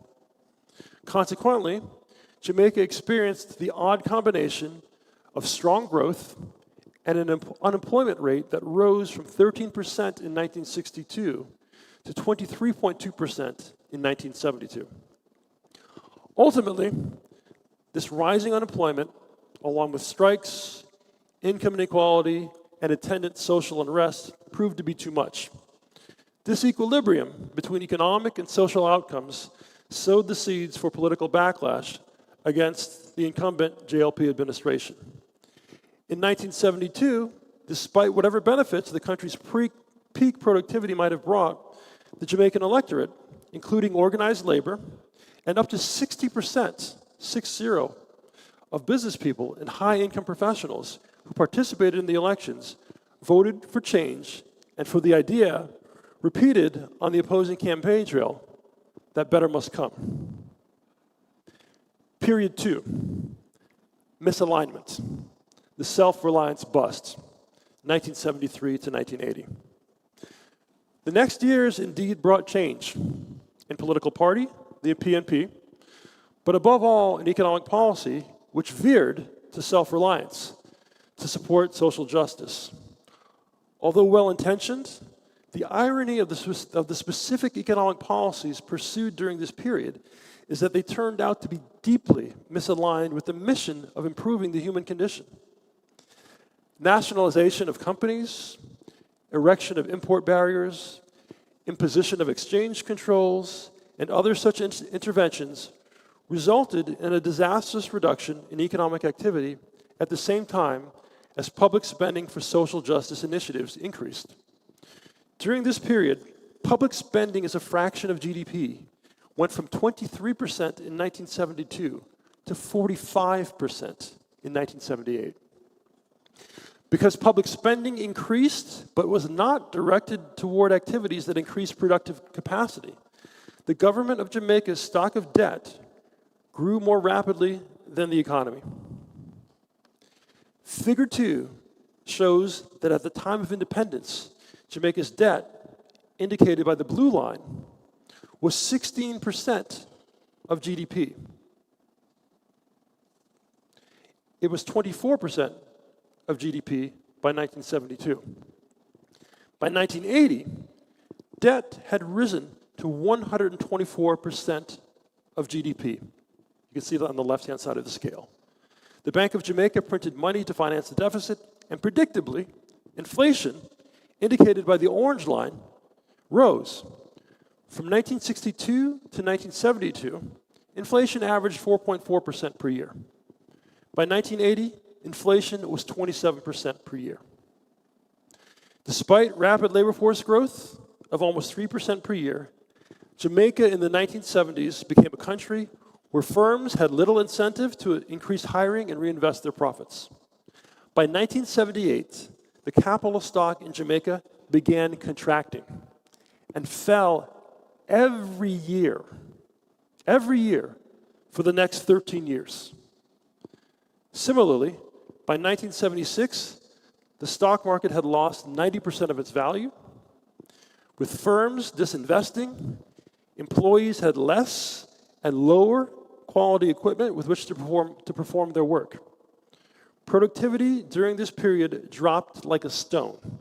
Consequently, Jamaica experienced the odd combination of strong growth and an unemployment rate that rose from 13% in 1962 to 23.2% in 1972. Ultimately, this rising unemployment, along with strikes, income inequality, and attendant social unrest, proved to be too much. This equilibrium between economic and social outcomes sowed the seeds for political backlash against the incumbent JLP administration. In 1972, despite whatever benefits the country's peak productivity might have brought, the Jamaican electorate, including organized labor, and up to 60%, 6-0, of business people and high-income professionals who participated in the elections voted for change and for the idea, repeated on the opposing campaign trail, that better must come. Period 2, misalignment, the self-reliance bust, 1973 to 1980. The next years indeed brought change in political party, the PNP, but above all in economic policy, which veered to self-reliance to support social justice. Although well-intentioned, the irony of the specific economic policies pursued during this period is that they turned out to be deeply misaligned with the mission of improving the human condition. Nationalization of companies, erection of import barriers, imposition of exchange controls, and other such interventions resulted in a disastrous reduction in economic activity at the same time as public spending for social justice initiatives increased. During this period, public spending as a fraction of GDP went from 23% in 1972 to 45% in 1978. Because public spending increased but was not directed toward activities that increased productive capacity, the government of Jamaica's stock of debt grew more rapidly than the economy. Figure 2 shows that at the time of independence, Jamaica's debt, indicated by the blue line, was 16% of GDP. It was 24% of GDP by 1972. By 1980, debt had risen to 124% of GDP. You can see that on the left-hand side of the scale. The Bank of Jamaica printed money to finance the deficit, and predictably, inflation, indicated by the orange line, rose. From 1962 to 1972, inflation averaged 4.4% per year. By 1980, inflation was 27% per year. Despite rapid labor force growth of almost 3% per year, Jamaica in the 1970s became a country where firms had little incentive to increase hiring and reinvest their profits. By 1978, the capital stock in Jamaica began contracting and fell every year for the next 13 years. Similarly, by 1976, the stock market had lost 90% of its value. With firms disinvesting, employees had less and lower quality equipment with which to perform their work. Productivity during this period dropped like a stone,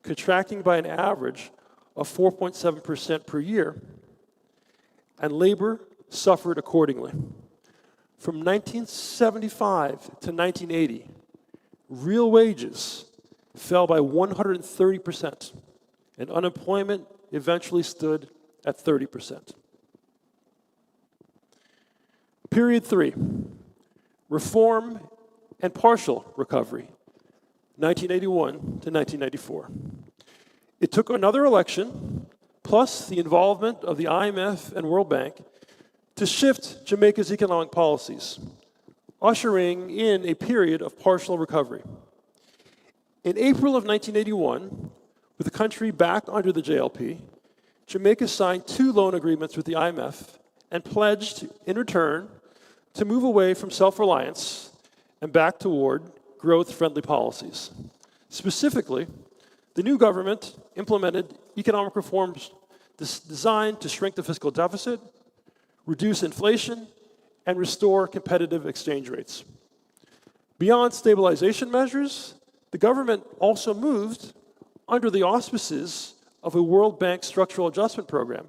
contracting by an average of 4.7% per year, and labor suffered accordingly. From 1975 to 1980, real wages fell by 130%, and unemployment eventually stood at 30%. Period 3, reform and partial recovery, 1981 to 1994. It took another election, plus the involvement of the IMF and World Bank, to shift Jamaica's economic policies, ushering in a period of partial recovery. In April of 1981, with the country back under the JLP, Jamaica signed 2 loan agreements with the IMF and pledged, in return, to move away from self-reliance and back toward growth-friendly policies. Specifically, the new government implemented economic reforms designed to shrink the fiscal deficit, reduce inflation, and restore competitive exchange rates. Beyond stabilization measures, the government also moved under the auspices of a World Bank structural adjustment program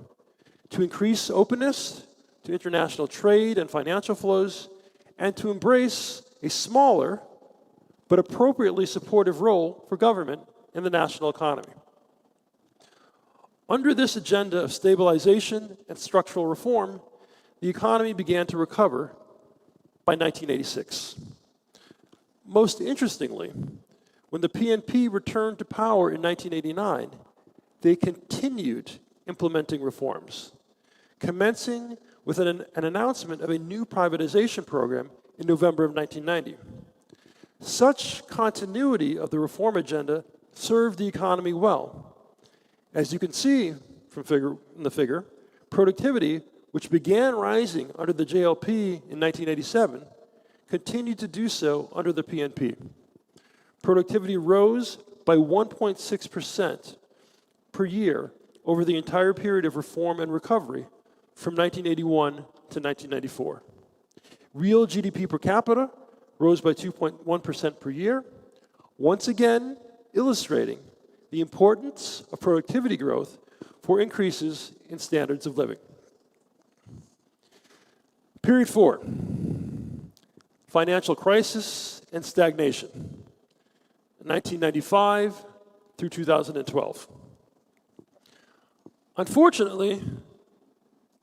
to increase openness to international trade and financial flows, and to embrace a smaller but appropriately supportive role for government in the national economy. Under this agenda of stabilization and structural reform, the economy began to recover by 1986. Most interestingly, when the PNP returned to power in 1989, they continued implementing reforms, commencing with an announcement of a new privatization program in November of 1990. Such continuity of the reform agenda served the economy well. As you can see from the figure, productivity, which began rising under the JLP in 1987, continued to do so under the PNP. Productivity rose by 1.6% per year over the entire period of reform and recovery from 1981 to 1994. Real GDP per capita rose by 2.1% per year, once again illustrating the importance of productivity growth for increases in standards of living. Period 4, financial crisis and stagnation, 1995 through 2012. Unfortunately,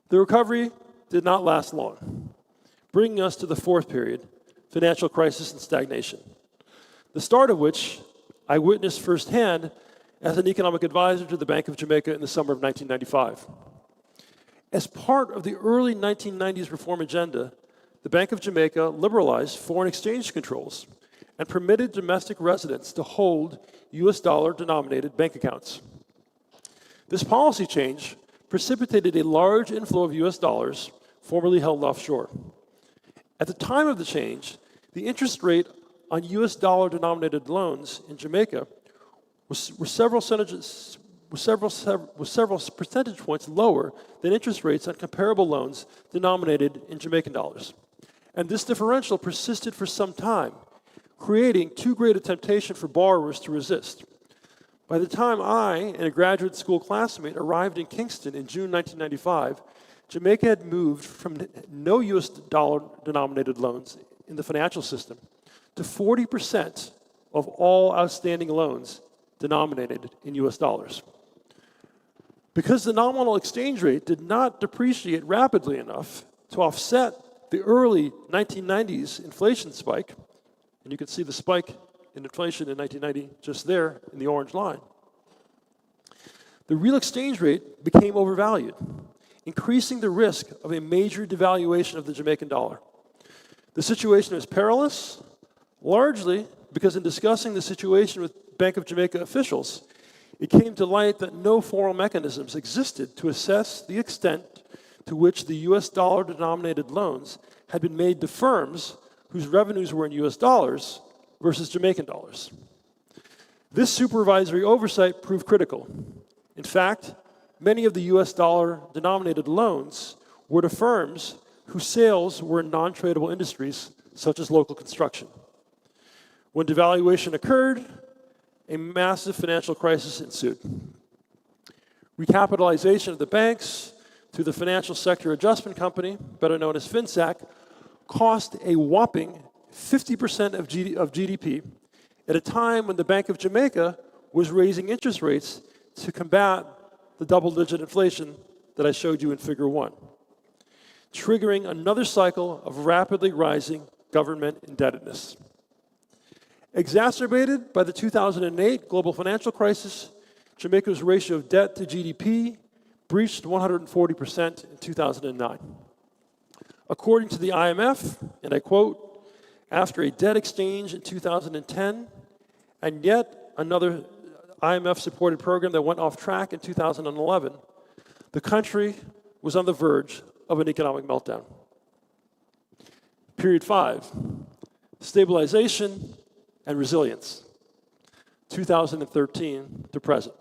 the recovery did not last long, bringing us to the fourth period, financial crisis and stagnation, the start of which I witnessed firsthand as an economic advisor to the Bank of Jamaica in the summer of 1995. As part of the early 1990s reform agenda, the Bank of Jamaica liberalized foreign exchange controls and permitted domestic residents to hold US dollar-denominated bank accounts. This policy change precipitated a large inflow of US dollars formerly held offshore. At the time of the change, the interest rate on US dollar-denominated loans in Jamaica was several percentage points lower than interest rates on comparable loans denominated in Jamaican dollars. And this differential persisted for some time, creating too great a temptation for borrowers to resist. By the time I and a graduate school classmate arrived in Kingston in June 1995, Jamaica had moved from no US dollar-denominated loans in the financial system to 40% of all outstanding loans denominated in US dollars. Because the nominal exchange rate did not depreciate rapidly enough to offset the early 1990s inflation spike, and you can see the spike in inflation in 1990 just there in the orange line, the real exchange rate became overvalued, increasing the risk of a major devaluation of the Jamaican dollar. The situation was perilous, largely because in discussing the situation with Bank of Jamaica officials, it came to light that no formal mechanisms existed to assess the extent to which the US dollar-denominated loans had been made to firms whose revenues were in US dollars versus Jamaican dollars. This supervisory oversight proved critical. In fact, many of the US dollar-denominated loans were to firms whose sales were in non-tradable industries, such as local construction. When devaluation occurred, a massive financial crisis ensued. Recapitalization of the banks through the Financial Sector Adjustment Company, better known as FinSAC, cost a whopping 50% of GDP at a time when the Bank of Jamaica was raising interest rates to combat the double-digit inflation that I showed you in Figure 1, triggering another cycle of rapidly rising government indebtedness. Exacerbated by the 2008 global financial crisis, Jamaica's ratio of debt to GDP breached 140% in 2009. According to the IMF, and I quote, after a debt exchange in 2010 and yet another IMF-supported program that went off track in 2011, the country was on the verge of an economic meltdown. Period 5, stabilization and resilience, 2013 to present.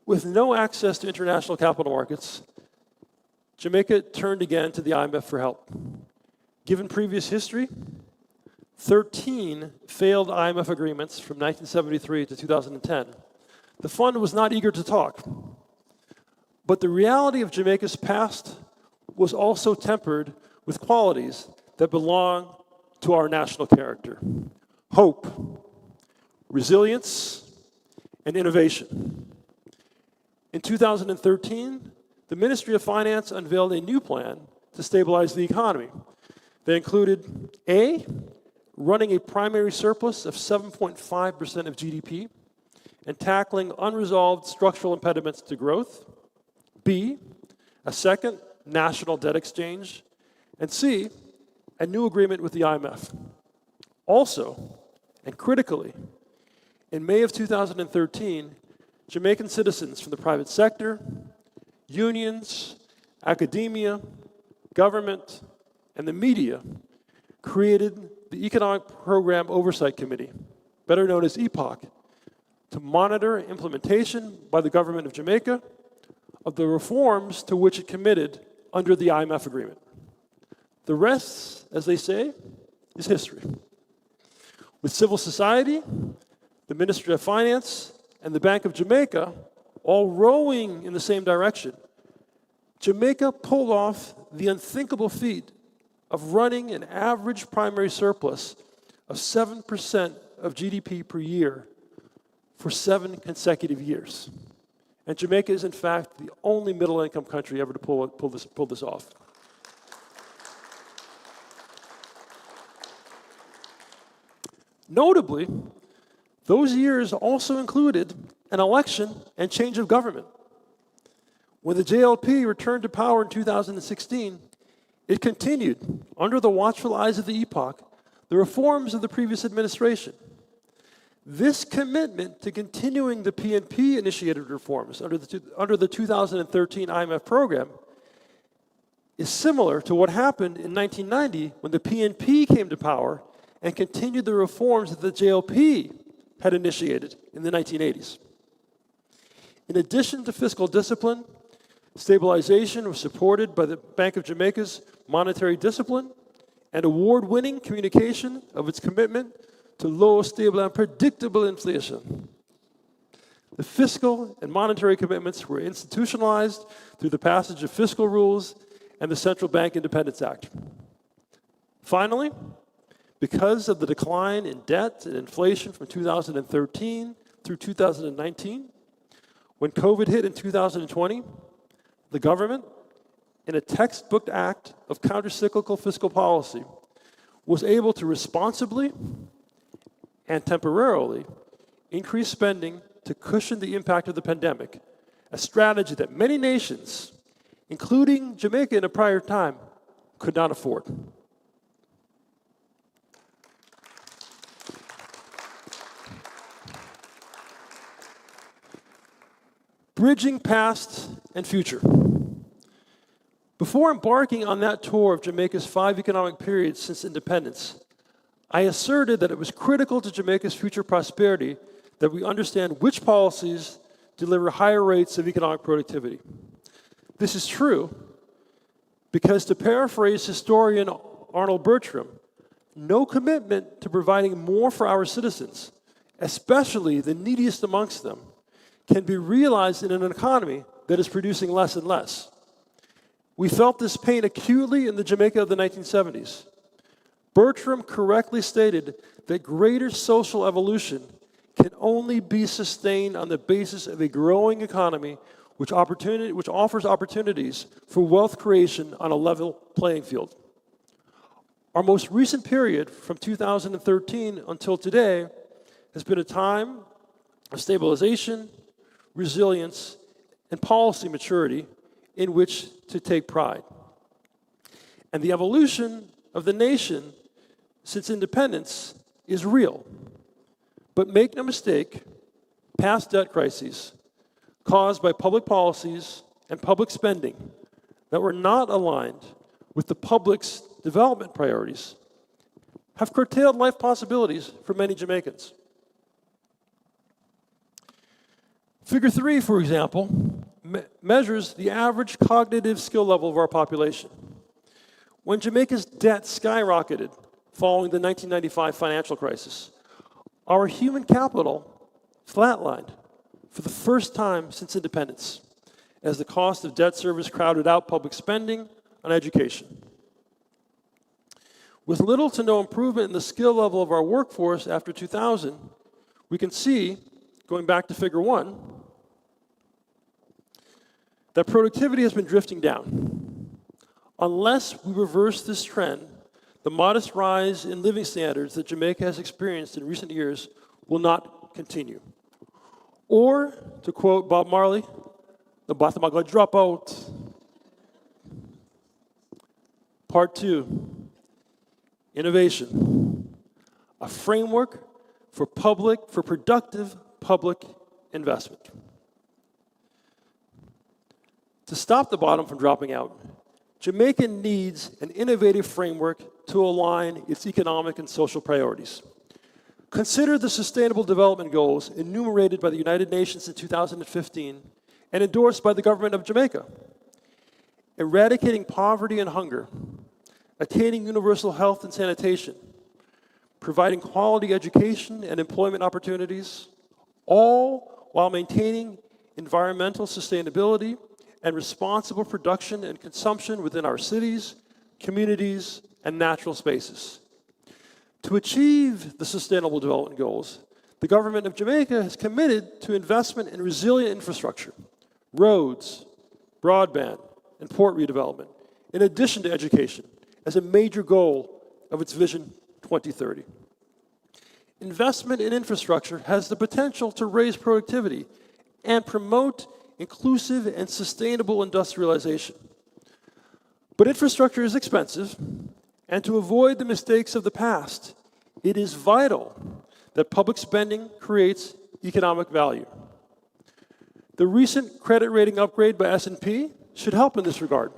With no access to international capital markets, Jamaica turned again to the IMF for help. Given previous history, 13 failed IMF agreements from 1973 to 2010. The fund was not eager to talk. But the reality of Jamaica's past was also tempered with qualities that belong to our national character: hope, resilience, and innovation. In 2013, the Ministry of Finance unveiled a new plan to stabilize the economy. They included A, running a primary surplus of 7.5% of GDP and tackling unresolved structural impediments to growth. B, a second national debt exchange. And C, a new agreement with the IMF. Also, and critically, in May of 2013, Jamaican citizens from the private sector, unions, academia, government, and the media created the Economic Program Oversight Committee, better known as EPOC, to monitor implementation by the government of Jamaica of the reforms to which it committed under the IMF agreement. The rest, as they say, is history. With civil society, the Ministry of Finance, and the Bank of Jamaica all rowing in the same direction, Jamaica pulled off the unthinkable feat of running an average primary surplus of 7% of GDP per year for 7 consecutive years. And Jamaica is, in fact, the only middle-income country ever to pull this off. Notably, those years also included an election and change of government. When the JLP returned to power in 2016, it continued, under the watchful eyes of the epoch, the reforms of the previous administration. This commitment to continuing the PNP-initiated reforms under the 2013 IMF program is similar to what happened in 1990 when the PNP came to power and continued the reforms that the JLP had initiated in the 1980s. In addition to fiscal discipline, stabilization was supported by the Bank of Jamaica's monetary discipline and award-winning communication of its commitment to low, stable, and predictable inflation. The fiscal and monetary commitments were institutionalized through the passage of fiscal rules and the Central Bank Independence Act. Finally, because of the decline in debt and inflation from 2013 through 2019, when COVID hit in 2020, the government, in a textbook act of countercyclical fiscal policy, was able to responsibly and temporarily increase spending to cushion the impact of the pandemic, a strategy that many nations, including Jamaica in a prior time, could not afford. Bridging past and future. Before embarking on that tour of Jamaica's 5 economic periods since independence, I asserted that it was critical to Jamaica's future prosperity that we understand which policies deliver higher rates of economic productivity. This is true because, to paraphrase historian Arnold Bertram, no commitment to providing more for our citizens, especially the neediest amongst them, can be realized in an economy that is producing less and less. We felt this pain acutely in the Jamaica of the 1970s. Bertram correctly stated that greater social evolution can only be sustained on the basis of a growing economy which offers opportunities for wealth creation on a level playing field. Our most recent period, from 2013 until today, has been a time of stabilization, resilience, and policy maturity in which to take pride. And the evolution of the nation since independence is real. But make no mistake, past debt crises caused by public policies and public spending that were not aligned with the public's development priorities have curtailed life possibilities for many Jamaicans. Figure 3, for example, measures the average cognitive skill level of our population. When Jamaica's debt skyrocketed following the 1995 financial crisis, our human capital flatlined for the first time since independence, as the cost of debt service crowded out public spending on education. With little to no improvement in the skill level of our workforce after 2000, we can see, going back to figure 1, that productivity has been drifting down. Unless we reverse this trend, the modest rise in living standards that Jamaica has experienced in recent years will not continue. Or, to quote Bob Marley, the bottom are going to drop out. Part 2, innovation. A framework for productive public investment. To stop the bottom from dropping out, Jamaica needs an innovative framework to align its economic and social priorities. Consider the Sustainable Development Goals enumerated by the United Nations in 2015 and endorsed by the government of Jamaica. Eradicating poverty and hunger, attaining universal health and sanitation, providing quality education and employment opportunities, all while maintaining environmental sustainability and responsible production and consumption within our cities, communities, and natural spaces. To achieve the Sustainable Development Goals, the government of Jamaica has committed to investment in resilient infrastructure, roads, broadband, and port redevelopment, in addition to education, as a major goal of its Vision 2030. Investment in infrastructure has the potential to raise productivity and promote inclusive and sustainable industrialization. But infrastructure is expensive, and to avoid the mistakes of the past, it is vital that public spending creates economic value. The recent credit rating upgrade by S&P should help in this regard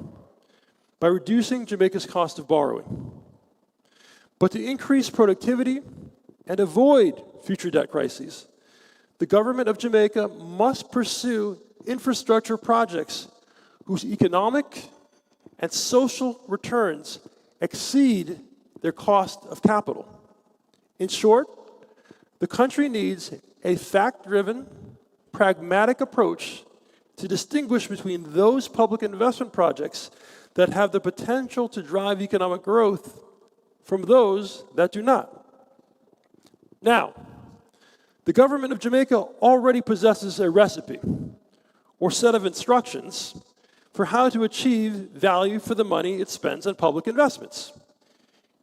by reducing Jamaica's cost of borrowing. But to increase productivity and avoid future debt crises, the government of Jamaica must pursue infrastructure projects whose economic and social returns exceed their cost of capital. In short, the country needs a fact-driven, pragmatic approach to distinguish between those public investment projects that have the potential to drive economic growth from those that do not. Now, the government of Jamaica already possesses a recipe or set of instructions for how to achieve value for the money it spends on public investments.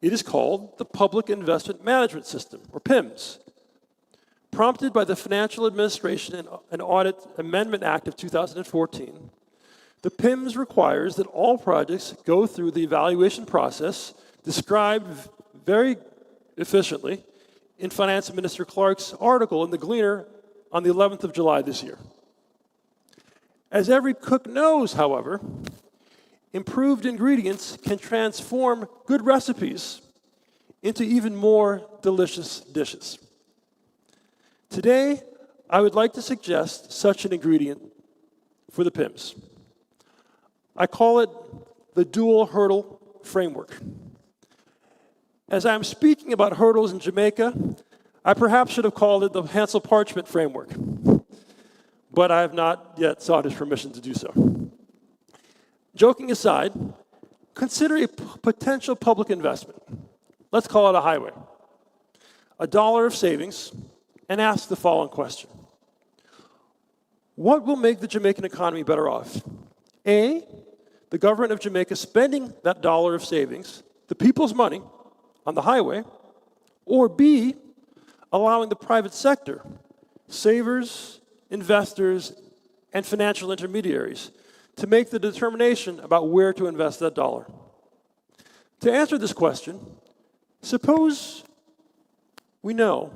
It is called the Public Investment Management System, or PIMS. Prompted by the Financial Administration and Audit Amendment Act of 2014, the PIMS requires that all projects go through the evaluation process described very efficiently in Finance Minister Clark's article in the Gleaner on the 11th of July this year. As every cook knows, however, improved ingredients can transform good recipes into even more delicious dishes. Today, I would like to suggest such an ingredient for the PIMS. I call it the dual hurdle framework. As I'm speaking about hurdles in Jamaica, I perhaps should have called it the Hansel Parchment framework, but I have not yet sought his permission to do so. Joking aside, consider a potential public investment. Let's call it a highway. $1 of savings, and ask the following question. What will make the Jamaican economy better off? A, the government of Jamaica spending that $1 of savings, the people's money, on the highway, or B, allowing the private sector, savers, investors, and financial intermediaries to make the determination about where to invest that $1. To answer this question, suppose we knew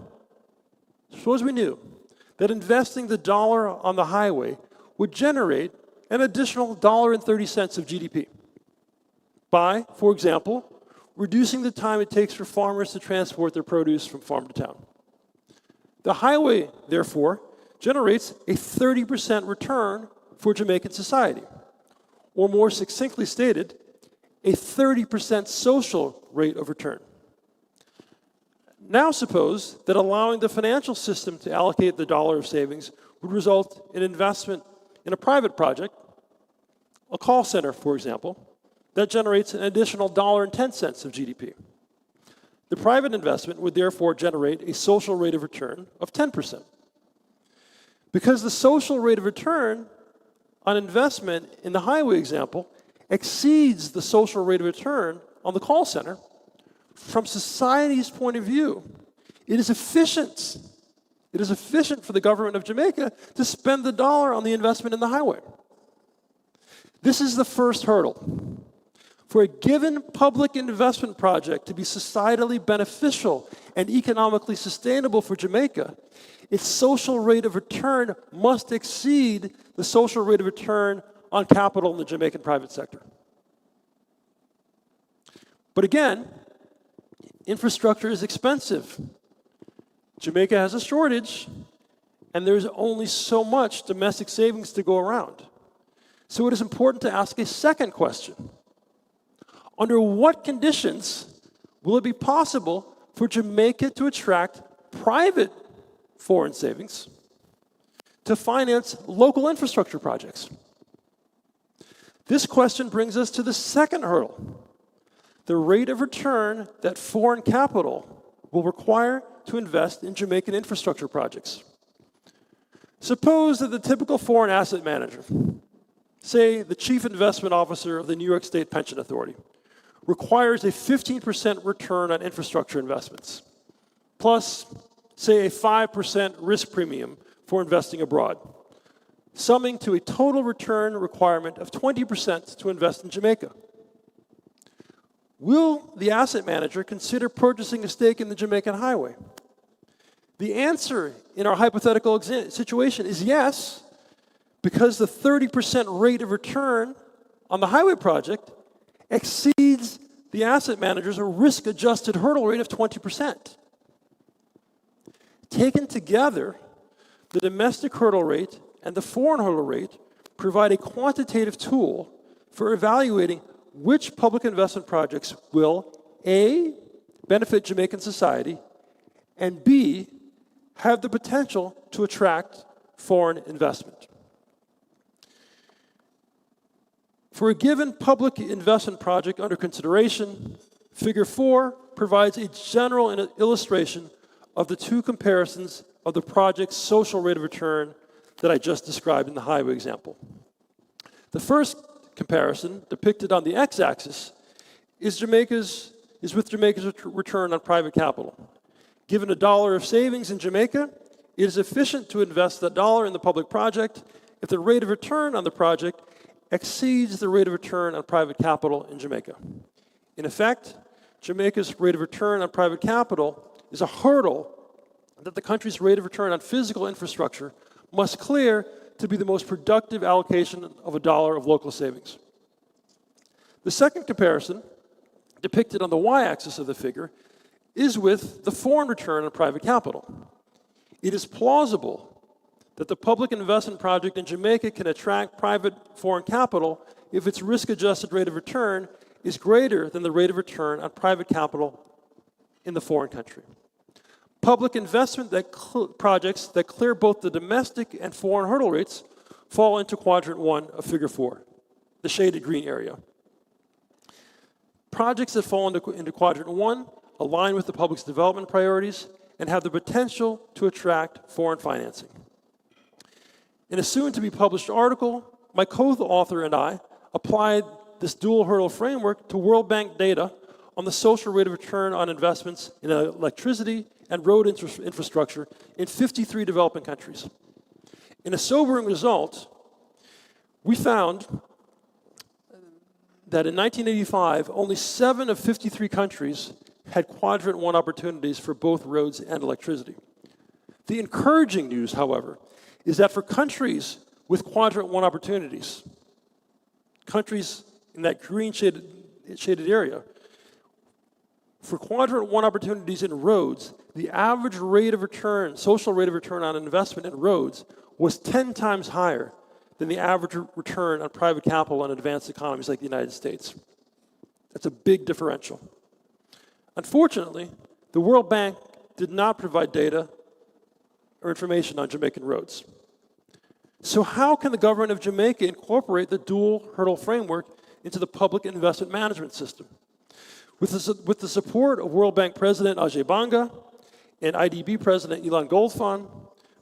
that investing the $1 on the highway would generate an additional $1.30 of GDP by, for example, reducing the time it takes for farmers to transport their produce from farm to town. The highway, therefore, generates a 30% return for Jamaican society, or more succinctly stated, a 30% social rate of return. Now suppose that allowing the financial system to allocate the $1 of savings would result in investment in a private project, a call center, for example, that generates an additional $1.10 of GDP. The private investment would therefore generate a social rate of return of 10%. Because the social rate of return on investment in the highway example exceeds the social rate of return on the call center, from society's point of view, it is efficient. It is efficient for the government of Jamaica to spend the $1 on the investment in the highway. This is the first hurdle. For a given public investment project to be societally beneficial and economically sustainable for Jamaica, its social rate of return must exceed the social rate of return on capital in the Jamaican private sector. But again, infrastructure is expensive. Jamaica has a shortage, and there's only so much domestic savings to go around. So it is important to ask a second question. Under what conditions will it be possible for Jamaica to attract private foreign savings to finance local infrastructure projects? This question brings us to the second hurdle, the rate of return that foreign capital will require to invest in Jamaican infrastructure projects. Suppose that the typical foreign asset manager, say the chief investment officer of the New York State Pension Authority, requires a 15% return on infrastructure investments, plus, say, a 5% risk premium for investing abroad, summing to a total return requirement of 20% to invest in Jamaica. Will the asset manager consider purchasing a stake in the Jamaican highway? The answer in our hypothetical situation is yes, because the 30% rate of return on the highway project exceeds the asset manager's risk-adjusted hurdle rate of 20%. Taken together, the domestic hurdle rate and the foreign hurdle rate provide a quantitative tool for evaluating which public investment projects will, A, benefit Jamaican society, and B, have the potential to attract foreign investment. For a given public investment project under consideration, Figure 4 provides a general illustration of the two comparisons of the project's social rate of return that I just described in the highway example. The first comparison, depicted on the x-axis, is with Jamaica's return on private capital. Given $1 of savings in Jamaica, it is efficient to invest that dollar in the public project if the rate of return on the project exceeds the rate of return on private capital in Jamaica. In effect, Jamaica's rate of return on private capital is a hurdle that the country's rate of return on physical infrastructure must clear to be the most productive allocation of $1 of local savings. The second comparison, depicted on the y-axis of the figure, is with the foreign return on private capital. It is plausible that the public investment project in Jamaica can attract private foreign capital if its risk-adjusted rate of return is greater than the rate of return on private capital in the foreign country. Public investment projects that clear both the domestic and foreign hurdle rates fall into quadrant 1 of Figure 4, the shaded green area. Projects that fall into quadrant 1 align with the public's development priorities and have the potential to attract foreign financing. In a soon-to-be-published article, my co-author and I applied this dual hurdle framework to World Bank data on the social rate of return on investments in electricity and road infrastructure in 53 developing countries. In a sobering result, we found that in 1985, only 7 of 53 countries had quadrant 1 opportunities for both roads and electricity. The encouraging news, however, is that for countries with quadrant 1 opportunities, countries in that green shaded area, for quadrant 1 opportunities in roads, the average rate of return, social rate of return on investment in roads was 10 times higher than the average return on private capital in advanced economies like the United States. That's a big differential. Unfortunately, the World Bank did not provide data or information on Jamaican roads. So how can the government of Jamaica incorporate the dual hurdle framework into the public investment management system? With the support of World Bank President Ajay Banga and IDB President Ilan Goldfan,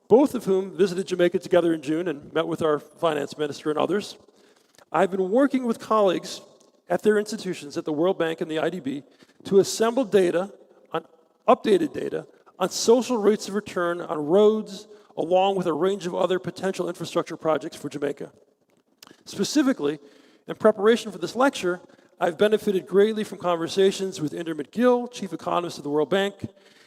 both of whom visited Jamaica together in June and met with our finance minister and others, I've been working with colleagues at their institutions at the World Bank and the IDB to assemble data, updated data, on social rates of return on roads, along with a range of other potential infrastructure projects for Jamaica. Specifically, in preparation for this lecture, I've benefited greatly from conversations with Inder McGill, Chief Economist of the World Bank,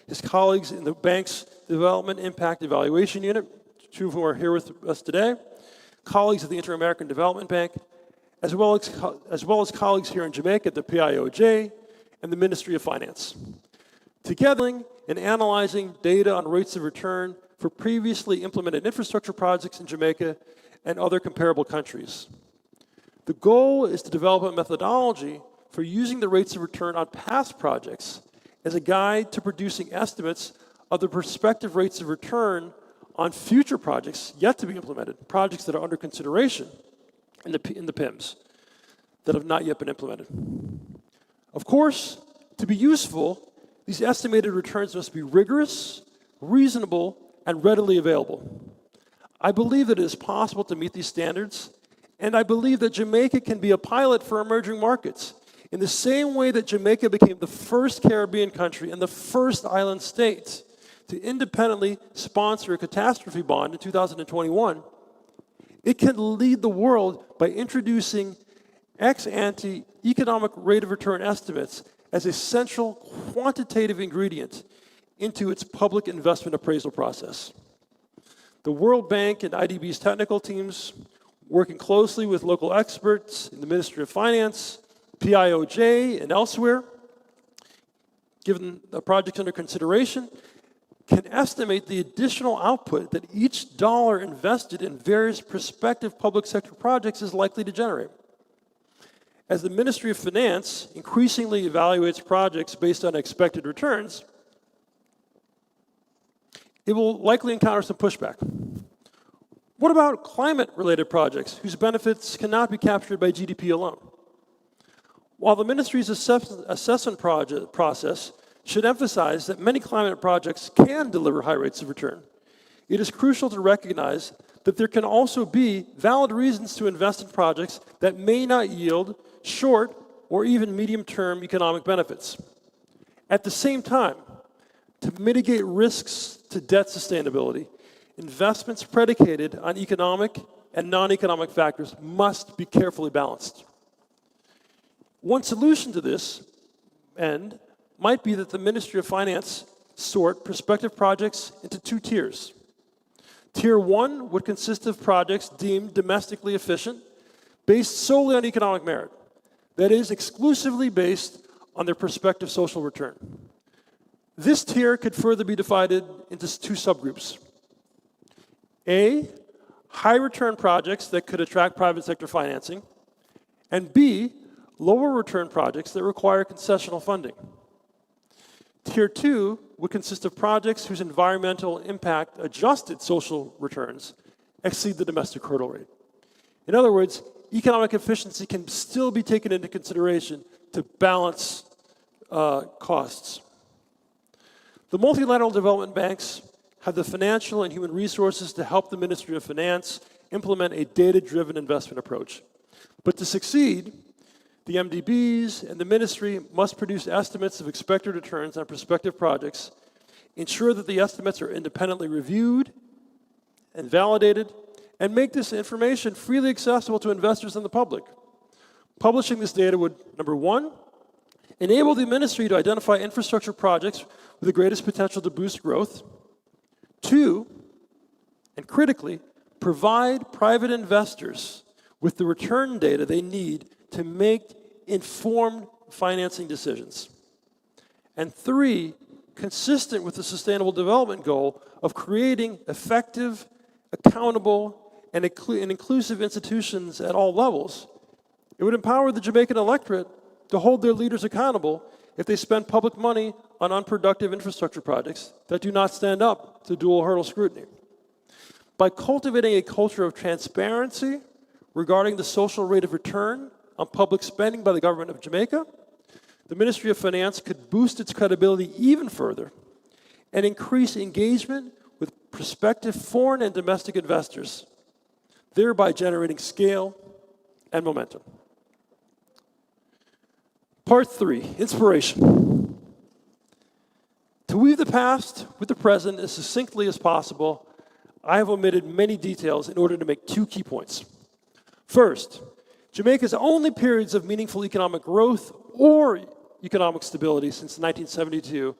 his colleagues in the bank's Development Impact Evaluation Unit, two of whom are here with us today, colleagues at the Inter-American Development Bank, as well as colleagues here in Jamaica at the PIOJ and the Ministry of Finance. Together, in analyzing data on rates of return for previously implemented infrastructure projects in Jamaica and other comparable countries. The goal is to develop a methodology for using the rates of return on past projects as a guide to producing estimates of the prospective rates of return on future projects yet to be implemented, projects that are under consideration in the PIMs that have not yet been implemented. Of course, to be useful, these estimated returns must be rigorous, reasonable, and readily available. I believe that it is possible to meet these standards, and I believe that Jamaica can be a pilot for emerging markets. In the same way that Jamaica became the first Caribbean country and the first island state to independently sponsor a catastrophe bond in 2021, it can lead the world by introducing ex-ante economic rate of return estimates as a central quantitative ingredient into its public investment appraisal process. The World Bank and IDB's technical teams, working closely with local experts in the Ministry of Finance, PIOJ, and elsewhere, given the projects under consideration, can estimate the additional output that each dollar invested in various prospective public sector projects is likely to generate. As the Ministry of Finance increasingly evaluates projects based on expected returns, it will likely encounter some pushback. What about climate-related projects whose benefits cannot be captured by GDP alone? While the ministry's assessment process should emphasize that many climate projects can deliver high rates of return, it is crucial to recognize that there can also be valid reasons to invest in projects that may not yield short or even medium-term economic benefits. At the same time, to mitigate risks to debt sustainability, investments predicated on economic and non-economic factors must be carefully balanced. One solution to this end might be that the Ministry of Finance sort prospective projects into two tiers. Tier 1 would consist of projects deemed domestically efficient, based solely on economic merit, that is, exclusively based on their prospective social return. This tier could further be divided into two subgroups. A, high return projects that could attract private sector financing, and B, lower return projects that require concessional funding. Tier 2 would consist of projects whose environmental impact adjusted social returns exceed the domestic hurdle rate. In other words, economic efficiency can still be taken into consideration to balance costs. The multilateral development banks have the financial and human resources to help the Ministry of Finance implement a data-driven investment approach. But to succeed, the MDBs and the ministry must produce estimates of expected returns on prospective projects, ensure that the estimates are independently reviewed and validated, and make this information freely accessible to investors and the public. Publishing this data would, number one, enable the ministry to identify infrastructure projects with the greatest potential to boost growth. Two, and critically, provide private investors with the return data they need to make informed financing decisions. And three, consistent with the Sustainable Development Goal of creating effective, accountable, and inclusive institutions at all levels, it would empower the Jamaican electorate to hold their leaders accountable if they spend public money on unproductive infrastructure projects that do not stand up to dual hurdle scrutiny. By cultivating a culture of transparency regarding the social rate of return on public spending by the government of Jamaica, the Ministry of Finance could boost its credibility even further and increase engagement with prospective foreign and domestic investors, thereby generating scale and momentum. Part 3, inspiration. To weave the past with the present as succinctly as possible, I have omitted many details in order to make two key points. First, Jamaica's only periods of meaningful economic growth or economic stability since 1972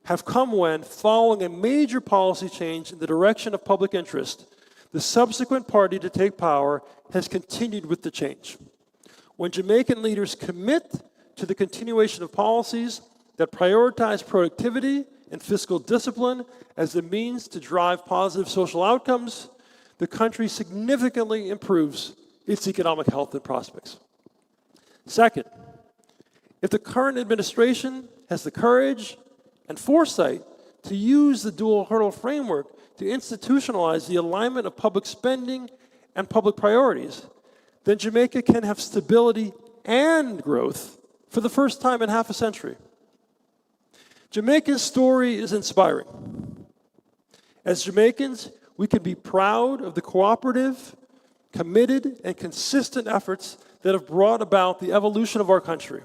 have come when, following a major policy change in the direction of public interest, the subsequent party to take power has continued with the change. When Jamaican leaders commit to the continuation of policies that prioritize productivity and fiscal discipline as the means to drive positive social outcomes, the country significantly improves its economic health and prospects. Second, if the current administration has the courage and foresight to use the dual hurdle framework to institutionalize the alignment of public spending and public priorities, then Jamaica can have stability and growth for the first time in half a century. Jamaica's story is inspiring. As Jamaicans, we can be proud of the cooperative, committed, and consistent efforts that have brought about the evolution of our country,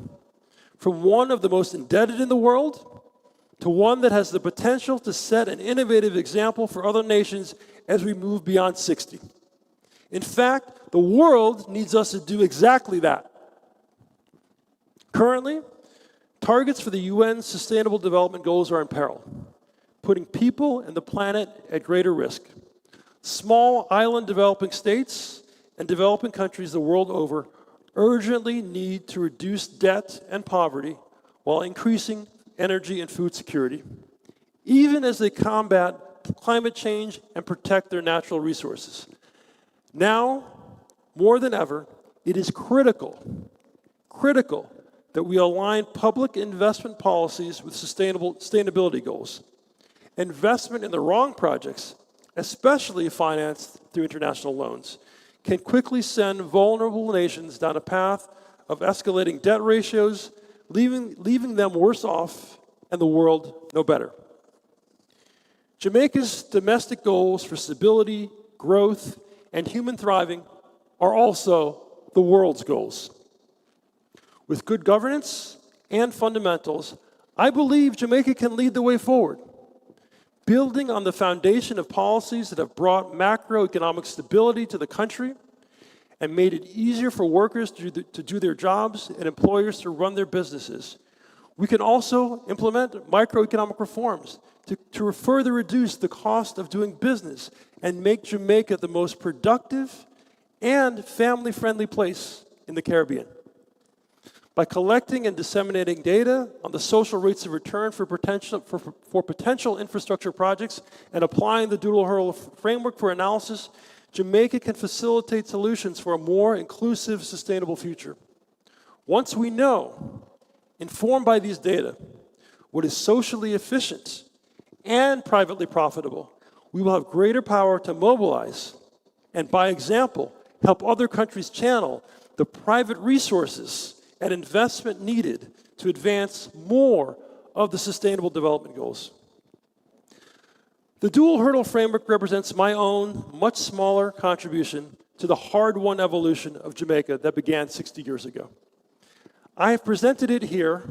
from one of the most indebted in the world to one that has the potential to set an innovative example for other nations as we move beyond 60. In fact, the world needs us to do exactly that. Currently, targets for the UN's Sustainable Development Goals are in peril, putting people and the planet at greater risk. Small island developing states and developing countries the world over urgently need to reduce debt and poverty while increasing energy and food security, even as they combat climate change and protect their natural resources. Now, more than ever, it is critical that we align public investment policies with sustainability goals. Investment in the wrong projects, especially financed through international loans, can quickly send vulnerable nations down a path of escalating debt ratios, leaving them worse off and the world no better. Jamaica's domestic goals for stability, growth, and human thriving are also the world's goals. With good governance and fundamentals, I believe Jamaica can lead the way forward, building on the foundation of policies that have brought macroeconomic stability to the country and made it easier for workers to do their jobs and employers to run their businesses. We can also implement microeconomic reforms to further reduce the cost of doing business and make Jamaica the most productive and family-friendly place in the Caribbean. By collecting and disseminating data on the social rates of return for potential infrastructure projects and applying the Doodle Hurdle framework for analysis, Jamaica can facilitate solutions for a more inclusive, sustainable future. Once we know, informed by these data, what is socially efficient and privately profitable, we will have greater power to mobilize and, by example, help other countries channel the private resources and investment needed to advance more of the Sustainable Development Goals. The Dual Hurdle Framework represents my own, much smaller contribution to the hard-won evolution of Jamaica that began 60 years ago. I have presented it here,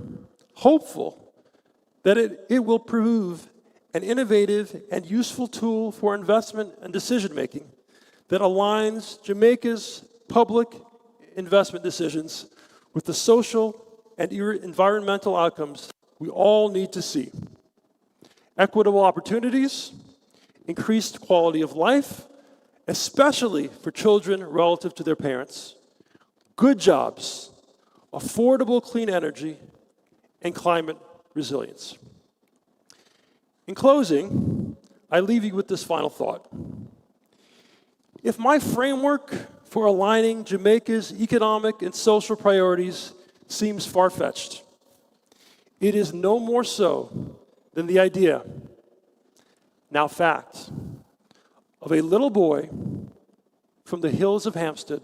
hopeful that it will prove an innovative and useful tool for investment and decision-making that aligns Jamaica's public investment decisions with the social and environmental outcomes we all need to see. Equitable opportunities, increased quality of life, especially for children relative to their parents, good jobs, affordable clean energy, and climate resilience. In closing, I leave you with this final thought. If my framework for aligning Jamaica's economic and social priorities seems far-fetched, it is no more so than the idea, now fact, of a little boy from the hills of Hampstead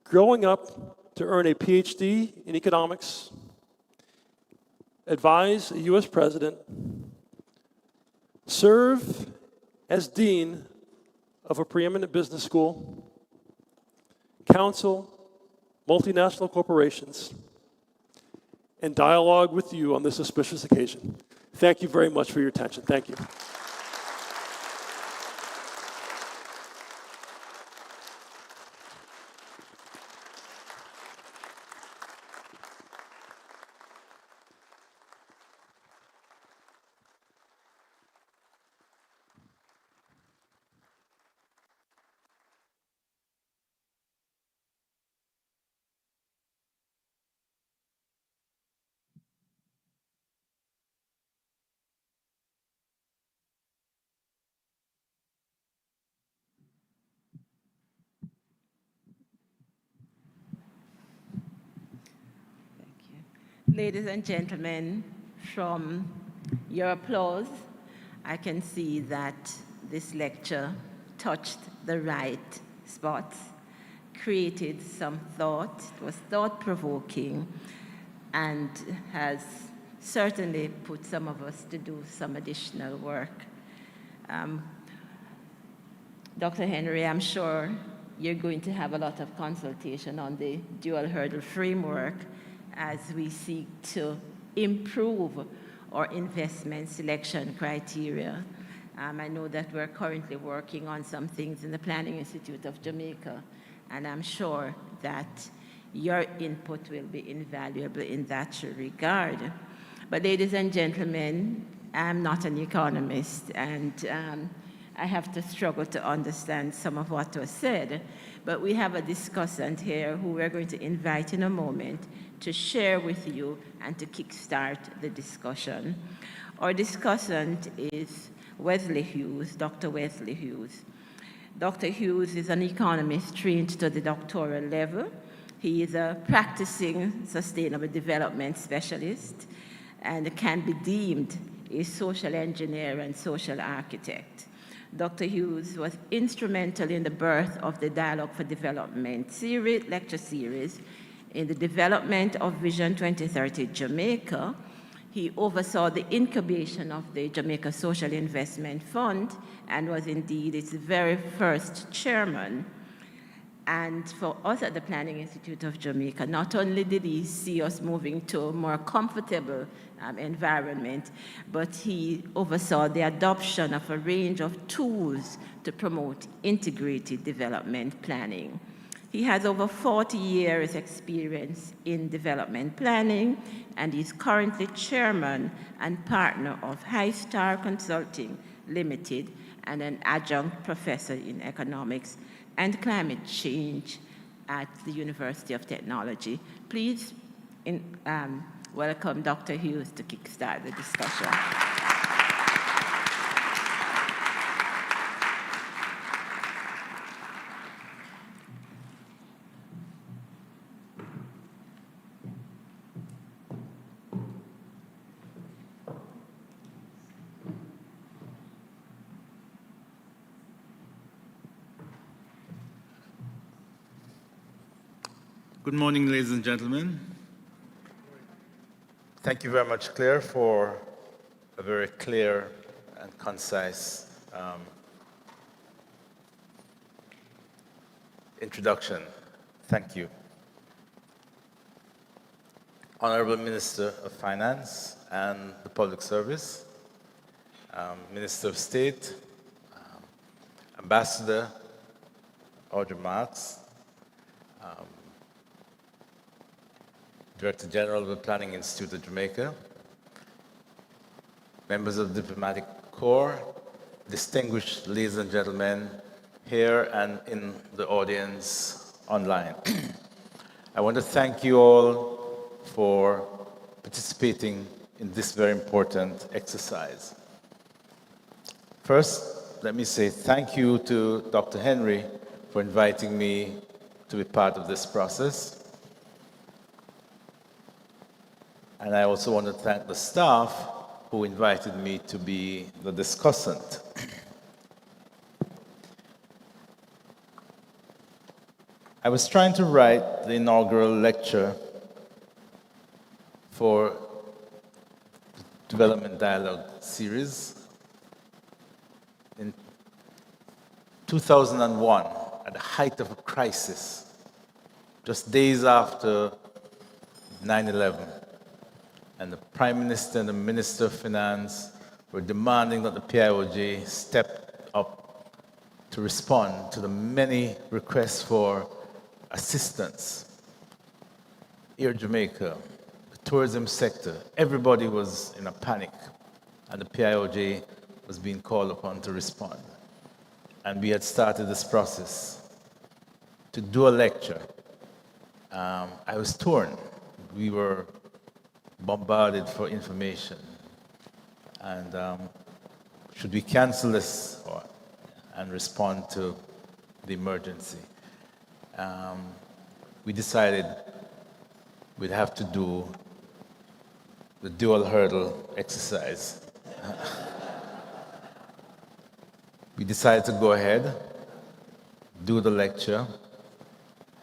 growing up to earn a PhD in economics, advise a US president, serve as dean of a preeminent business school, counsel multinational corporations, and dialogue with you on this auspicious occasion. Thank you very much for your attention. Thank you. Ladies and gentlemen, from your applause, I can see that this lecture touched the right spots, created some thought, it was thought-provoking, and has certainly put some of us to do some additional work. Dr. Henry, I'm sure you're going to have a lot of consultation on the dual hurdle framework as we seek to improve our investment selection criteria. I know that we're currently working on some things in the Planning Institute of Jamaica, and I'm sure that your input will be invaluable in that regard. But ladies and gentlemen, I'm not an economist, and I have to struggle to understand some of what was said. But we have a discussant here who we're going to invite in a moment to share with you and to kickstart the discussion. Our discussant is Wesley Hughes, Dr. Wesley Hughes. Dr. Hughes is an economist trained to the doctoral level. He is a practicing sustainable development specialist and can be deemed a social engineer and social architect. Dr. Hughes was instrumental in the birth of the Dialogue for Development lecture series in the development of Vision 2030 Jamaica. He oversaw the incubation of the Jamaica Social Investment Fund and was indeed its very first chairman. And for us at the Planning Institute of Jamaica, not only did he see us moving to a more comfortable environment, but he oversaw the adoption of a range of tools to promote integrated development planning. He has over 40 years' experience in development planning, and he's currently chairman and partner of High Star Consulting Limited and an adjunct professor in economics and climate change at the University of Technology. Please welcome Dr. Hughes to kickstart the discussion. Good morning, ladies and gentlemen. Thank you very much, Claire, for a very clear and concise introduction. Thank you. Honorable Minister of Finance and the Public Service, Minister of State, Ambassador Audrey Marks, Director General of the Planning Institute of Jamaica, members of the Diplomatic Corps, distinguished ladies and gentlemen here and in the audience online. I want to thank you all for participating in this very important exercise. First, let me say thank you to Dr. Henry for inviting me to be part of this process. And I also want to thank the staff who invited me to be the discussant. I was trying to write the inaugural lecture for the Development Dialogue series in 2001, at the height of a crisis, just days after 9/11. And the Prime Minister and the Minister of Finance were demanding that the PIOJ step up to respond to the many requests for assistance. Air Jamaica, the tourism sector, everybody was in a panic, and the PIOJ was being called upon to respond. And we had started this process to do a lecture. I was torn. We were bombarded for information. And should we cancel this and respond to the emergency? We decided we'd have to do the dual hurdle exercise. We decided to go ahead, do the lecture,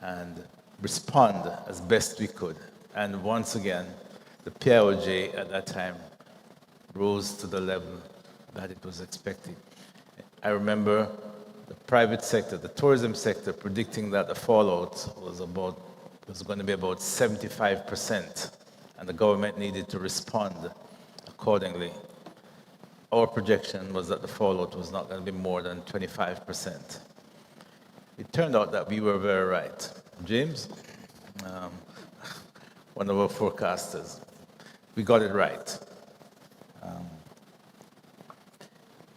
and respond as best we could. And once again, the PIOJ at that time rose to the level that it was expected. I remember the private sector, the tourism sector, predicting that the fallout was going to be about 75%, and the government needed to respond accordingly. Our projection was that the fallout was not going to be more than 25%. It turned out that we were very right. James, one of our forecasters, we got it right.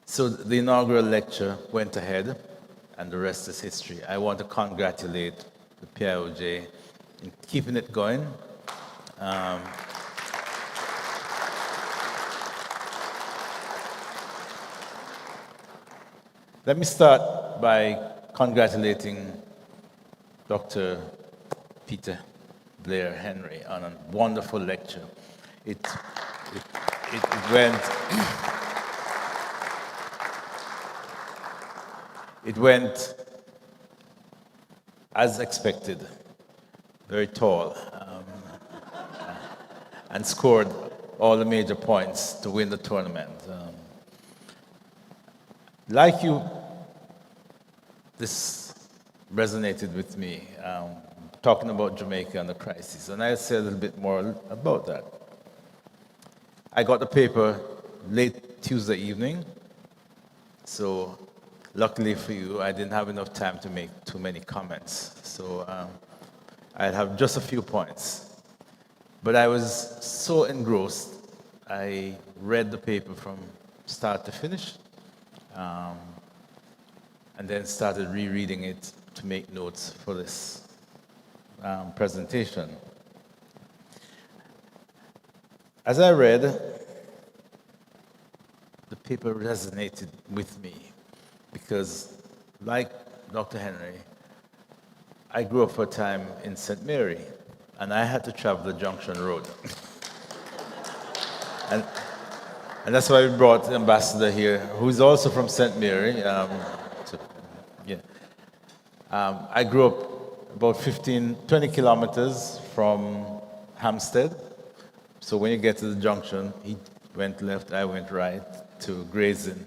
So the inaugural lecture went ahead, and the rest is history. I want to congratulate the PIOJ in keeping it going. Let me start by congratulating Dr. Peter Blair Henry on a wonderful lecture. It went as expected, very tall, and scored all the major points to win the tournament. Like you, this resonated with me, talking about Jamaica and the crisis, and I'll say a little bit more about that. I got the paper late Tuesday evening, so luckily for you, I didn't have enough time to make too many comments, so I'll have just a few points. But I was so engrossed, I read the paper from start to finish, and then started rereading it to make notes for this presentation. As I read, the paper resonated with me because, like Dr. Henry, I grew up for a time in St. Mary, and I had to travel the Junction Road. and that's why we brought the ambassador here, who is also from St. Mary. I grew up about 20 kilometers from Hampstead. So when you get to the junction, he went left, I went right to grazing.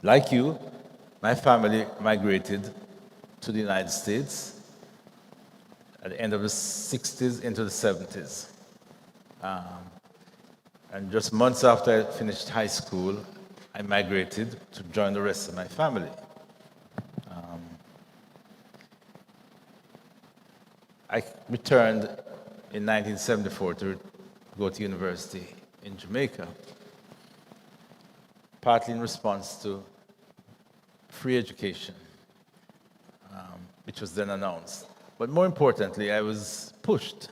Like you, my family migrated to the United States at the end of the 60s into the 70s. And just months after I finished high school, I migrated to join the rest of my family. I returned in 1974 to go to university in Jamaica, partly in response to free education, which was then announced. But more importantly, I was pushed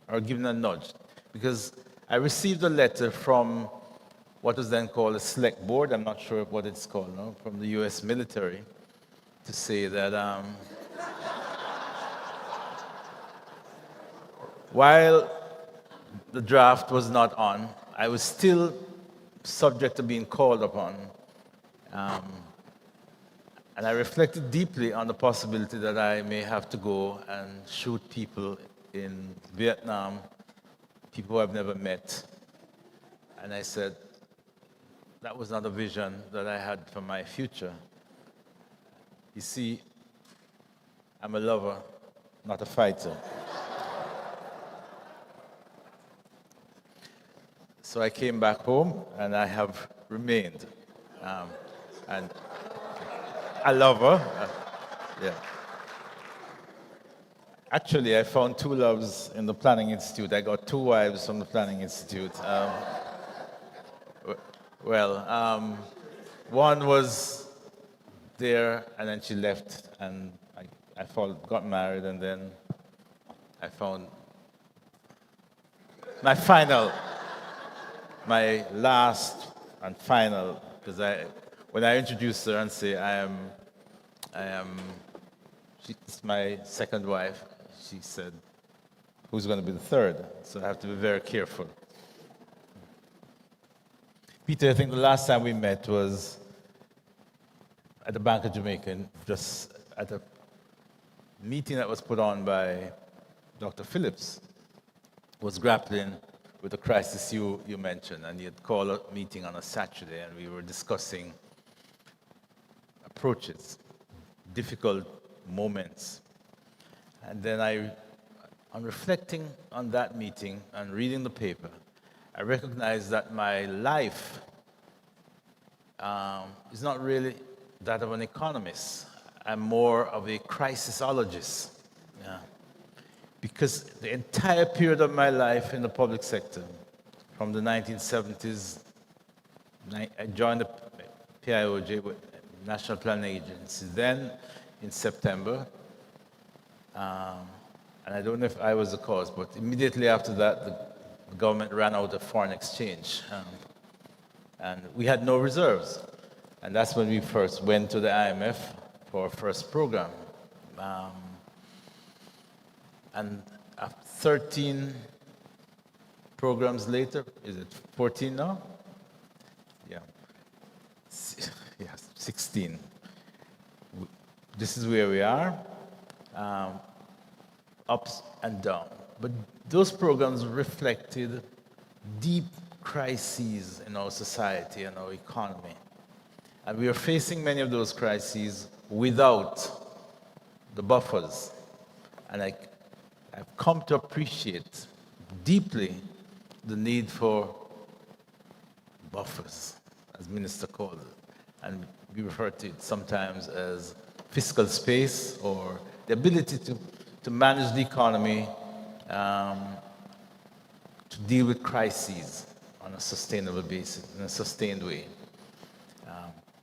or given a nudge because I received a letter from what was then called a select board, I'm not sure what it's called now, from the US military, to say that while the draft was not on, I was still subject to being called upon. And I reflected deeply on the possibility that I may have to go and shoot people in Vietnam, people who I've never met. And I said, that was not a vision that I had for my future. You see, I'm a lover, not a fighter. So I came back home, and I have remained. And a lover, yeah. Actually, I found two loves in the Planning Institute. I got two wives from the Planning Institute. One was there, and then she left, and I got married, and then I found my last and final, because when I introduced her and say she's my second wife, she said, who's going to be the third? So I have to be very careful. Peter, I think the last time we met was at the Bank of Jamaica, just at a meeting that was put on by Dr. Phillips, was grappling with the crisis you mentioned, and you had called a meeting on a Saturday, and we were discussing approaches, difficult moments. And then on reflecting on that meeting and reading the paper, I recognized that my life is not really that of an economist. I'm more of a crisisologist. Yeah. Because the entire period of my life in the public sector, from the 1970s, I joined the PIOJ, with National Planning Agency, then in September. And I don't know if I was the cause, but immediately after that, the government ran out of foreign exchange. And we had no reserves. And that's when we first went to the IMF for our first program. And 13 programs later, is it 14 now? Yeah. Yes, 16. This is where we are, ups and down. But those programs reflected deep crises in our society and our economy. And we are facing many of those crises without the buffers. And I've come to appreciate deeply the need for buffers, as Minister called it. And we refer to it sometimes as fiscal space, or the ability to manage the economy, to deal with crises on a sustainable basis, in a sustained way.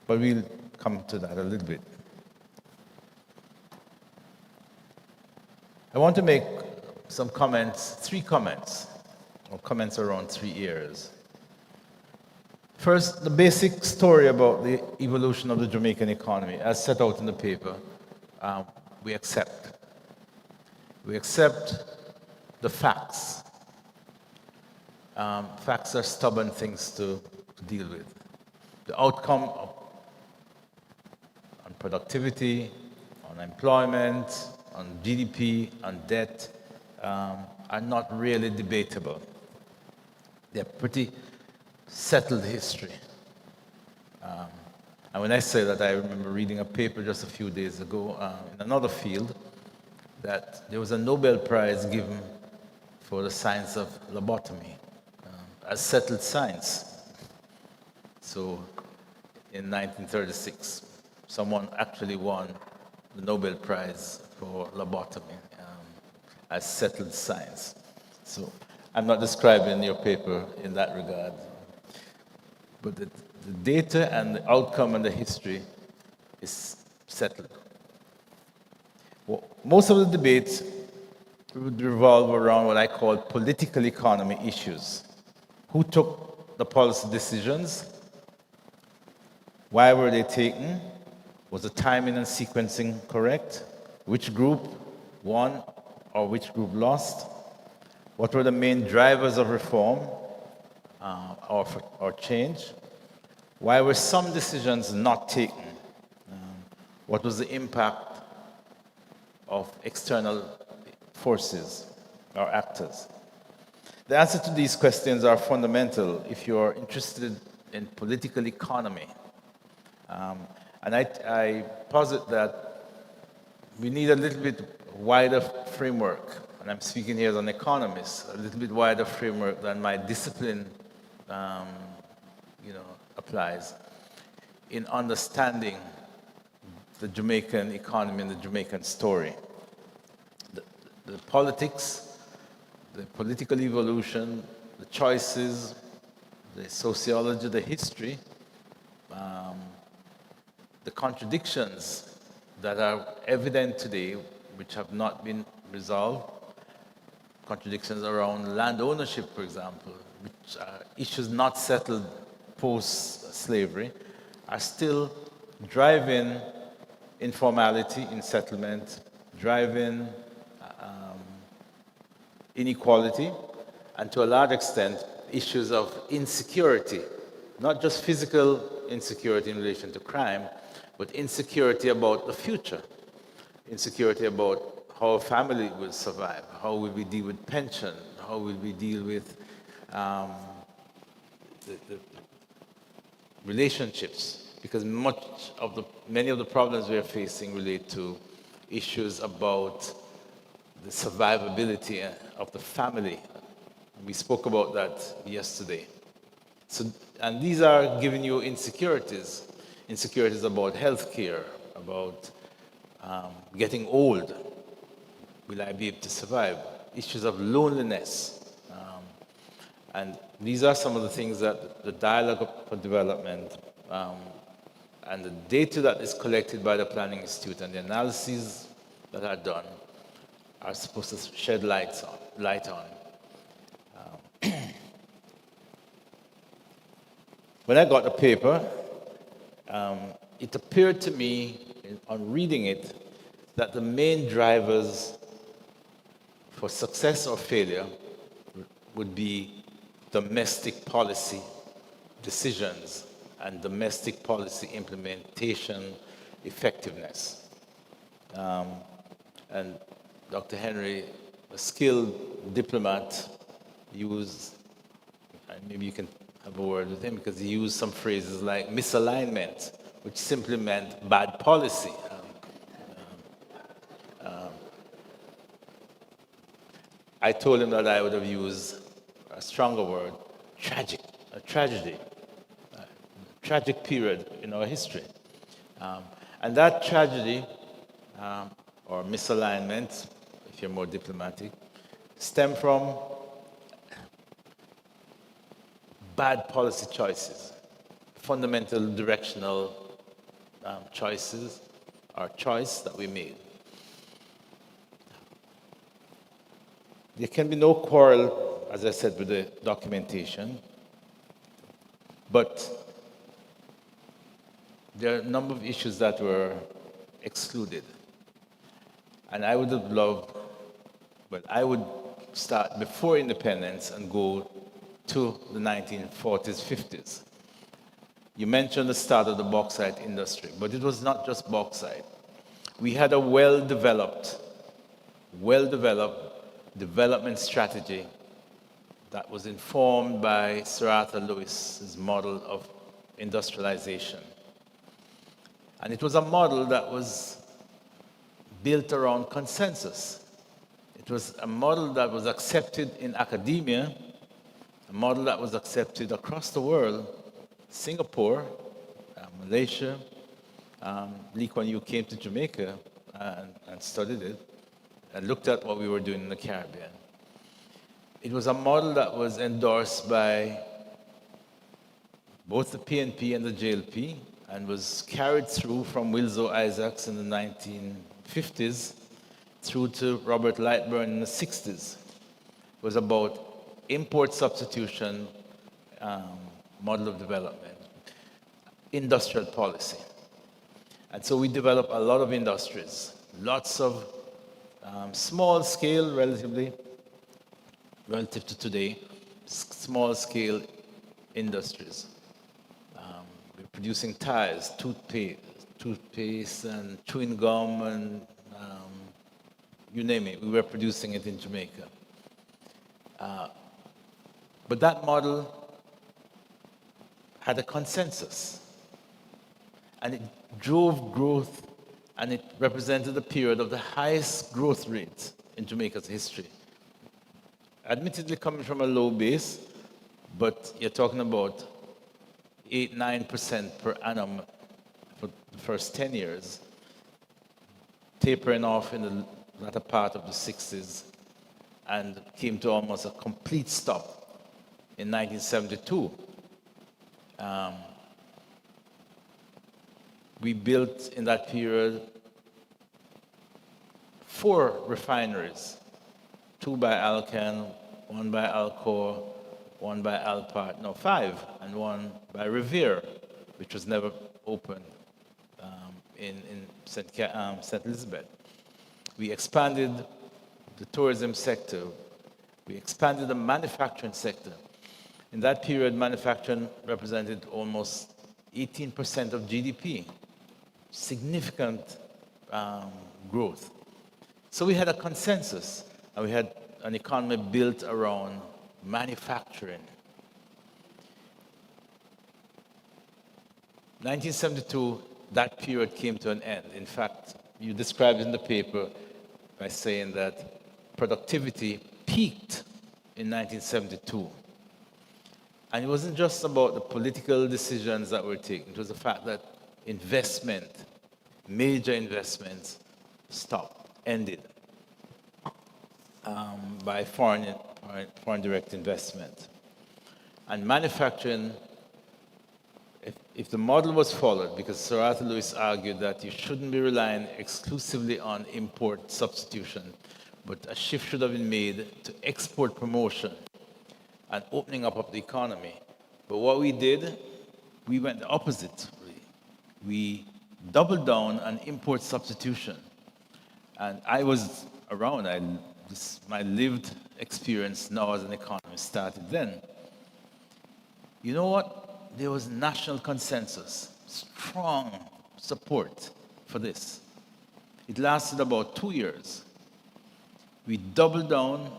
But we'll come to that a little bit. I want to make some comments, 3 comments, or comments around 3 areas. First, the basic story about the evolution of the Jamaican economy, as set out in the paper, we accept. We accept the facts. Facts are stubborn things to deal with. The outcome on productivity, on employment, on GDP, on debt, are not really debatable. They're pretty settled history. And when I say that, I remember reading a paper just a few days ago in another field that there was a Nobel Prize given for the science of lobotomy as settled science. So in 1936, someone actually won the Nobel Prize for lobotomy as settled science. So I'm not describing your paper in that regard. But the data and the outcome and the history is settled. Well, most of the debates would revolve around what I call political economy issues. Who took the policy decisions? Why were they taken? Was the timing and sequencing correct? Which group won or which group lost? What were the main drivers of reform or change? Why were some decisions not taken? What was the impact of external forces or actors? The answer to these questions are fundamental if you are interested in political economy. And I posit that we need a little bit wider framework, and I'm speaking here as an economist, a little bit wider framework than my discipline applies in understanding the Jamaican economy and the Jamaican story. The politics, the political evolution, the choices, the sociology, the history, the contradictions that are evident today, which have not been resolved, contradictions around land ownership, for example, which are issues not settled post-slavery, are still driving informality in settlement, driving inequality, and to a large extent, issues of insecurity, not just physical insecurity in relation to crime, but insecurity about the future, insecurity about how a family will survive, how will we deal with pension, how will we deal with the relationships, because many of the problems we are facing relate to issues about the survivability of the family. We spoke about that yesterday. So, and these are giving you insecurities about healthcare, about getting old. Will I be able to survive? Issues of loneliness. And these are some of the things that the dialogue for development and the data that is collected by the Planning Institute and the analyses that are done are supposed to shed light on. When I got the paper, it appeared to me, on reading it, that the main drivers for success or failure would be domestic policy decisions and domestic policy implementation effectiveness. And Dr. Henry, a skilled diplomat, used, and maybe you can have a word with him, because he used some phrases like misalignment, which simply meant bad policy. I told him that I would have used a stronger word, a tragedy, a tragic period in our history. And that tragedy, or misalignment, if you're more diplomatic, stem from bad policy choices, fundamental directional choices, or choice that we made. There can be no quarrel, as I said, with the documentation, but there are a number of issues that were excluded. And I would have loved, but I would start before independence and go to the 1940s, 50s. You mentioned the start of the bauxite industry, but it was not just bauxite. We had a well-developed development strategy that was informed by Sir Arthur Lewis's model of industrialization. And it was a model that was built around consensus. It was a model that was accepted in academia, a model that was accepted across the world. Singapore, Malaysia, Lee Kuan Yew came to Jamaica and studied it and looked at what we were doing in the Caribbean. It was a model that was endorsed by both the PNP and the JLP and was carried through from Wilzo Isaacs in the 1950s through to Robert Lightburn in the 60s. It was about import substitution, model of development, industrial policy. And so we developed a lot of industries, lots of small scale, relative to today, small scale industries. We're producing tires, toothpaste and chewing gum, and you name it. We were producing it in Jamaica. But that model had a consensus, and it drove growth, and it represented a period of the highest growth rate in Jamaica's history. Admittedly coming from a low base, but you're talking about 8-9% per annum for the first 10 years, tapering off in the latter part of the 60s, and came to almost a complete stop in 1972. We built in that period 4 refineries, 2 by Alcan, 1 by Alcor, 1 by Alpart, no, 5, and 1 by Revere, which was never opened in St. Elizabeth. We expanded the tourism sector. We expanded the manufacturing sector. In that period, manufacturing represented almost 18% of GDP, significant growth. So we had a consensus, and we had an economy built around manufacturing. 1972, that period came to an end. In fact, you described in the paper by saying that productivity peaked in 1972. And it wasn't just about the political decisions that were taken. It was the fact that investment, major investments, stopped, ended by foreign direct investment. And manufacturing, if the model was followed, because Sir Arthur Lewis argued that you shouldn't be relying exclusively on import substitution, but a shift should have been made to export promotion and opening up of the economy. But what we did, we went the opposite. We doubled down on import substitution. And I was around. My lived experience now as an economist started then. You know what? There was national consensus, strong support for this. It lasted about 2 years. We doubled down.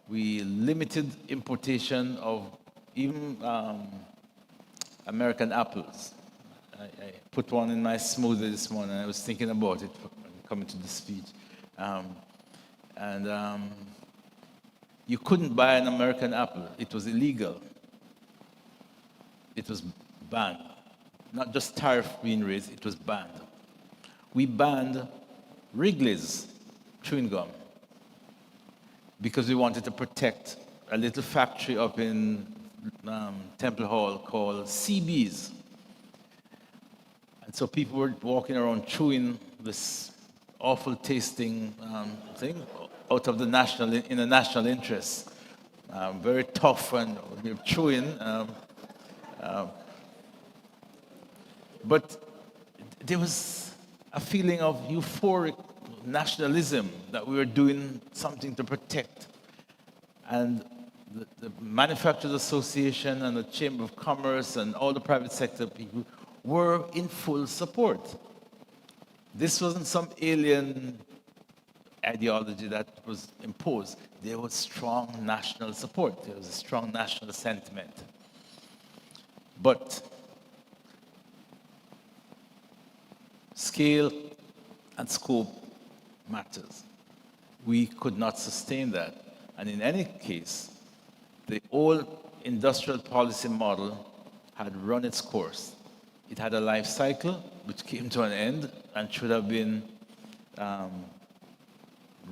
We limited importation of even American apples. I put one in my smoothie this morning. I was thinking about it coming to the speech. You couldn't buy an American apple. It was illegal. It was banned. Not just tariff being raised, it was banned. We banned Wrigley's chewing gum because we wanted to protect a little factory up in Temple Hall called CB's. And so people were walking around chewing this awful tasting thing out of the in the national interest. Very tough and we were chewing. But there was a feeling of euphoric nationalism that we were doing something to protect. And the Manufacturers Association and the Chamber of Commerce and all the private sector people were in full support. This wasn't some alien ideology that was imposed. There was strong national support. There was a strong national sentiment. But scale and scope matters. We could not sustain that. And in any case, the old industrial policy model had run its course. It had a life cycle which came to an end and should have been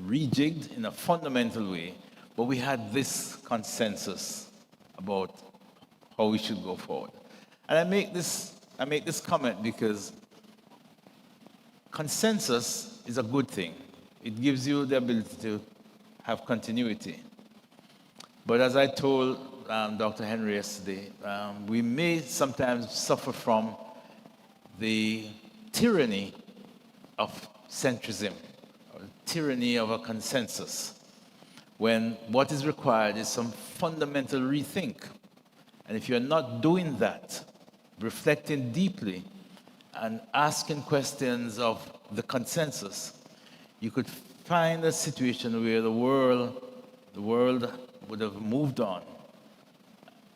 rejigged in a fundamental way. But we had this consensus about how we should go forward. And I make this comment because consensus is a good thing. It gives you the ability to have continuity. But as I told Dr. Henry yesterday, we may sometimes suffer from the tyranny of centrism, or tyranny of a consensus, when what is required is some fundamental rethink. And if you're not doing that, reflecting deeply and asking questions of the consensus, you could find a situation where the world would have moved on,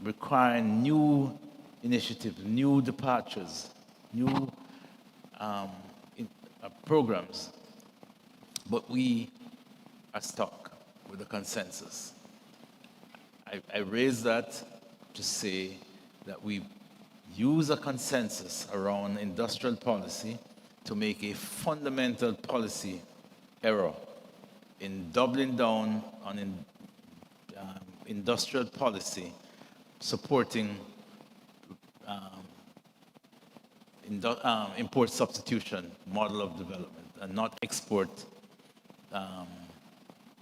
requiring new initiatives, new departures, new programs. But we are stuck with the consensus. I raise that to say that we use a consensus around industrial policy to make a fundamental policy error in doubling down on industrial policy, supporting import substitution model of development and not export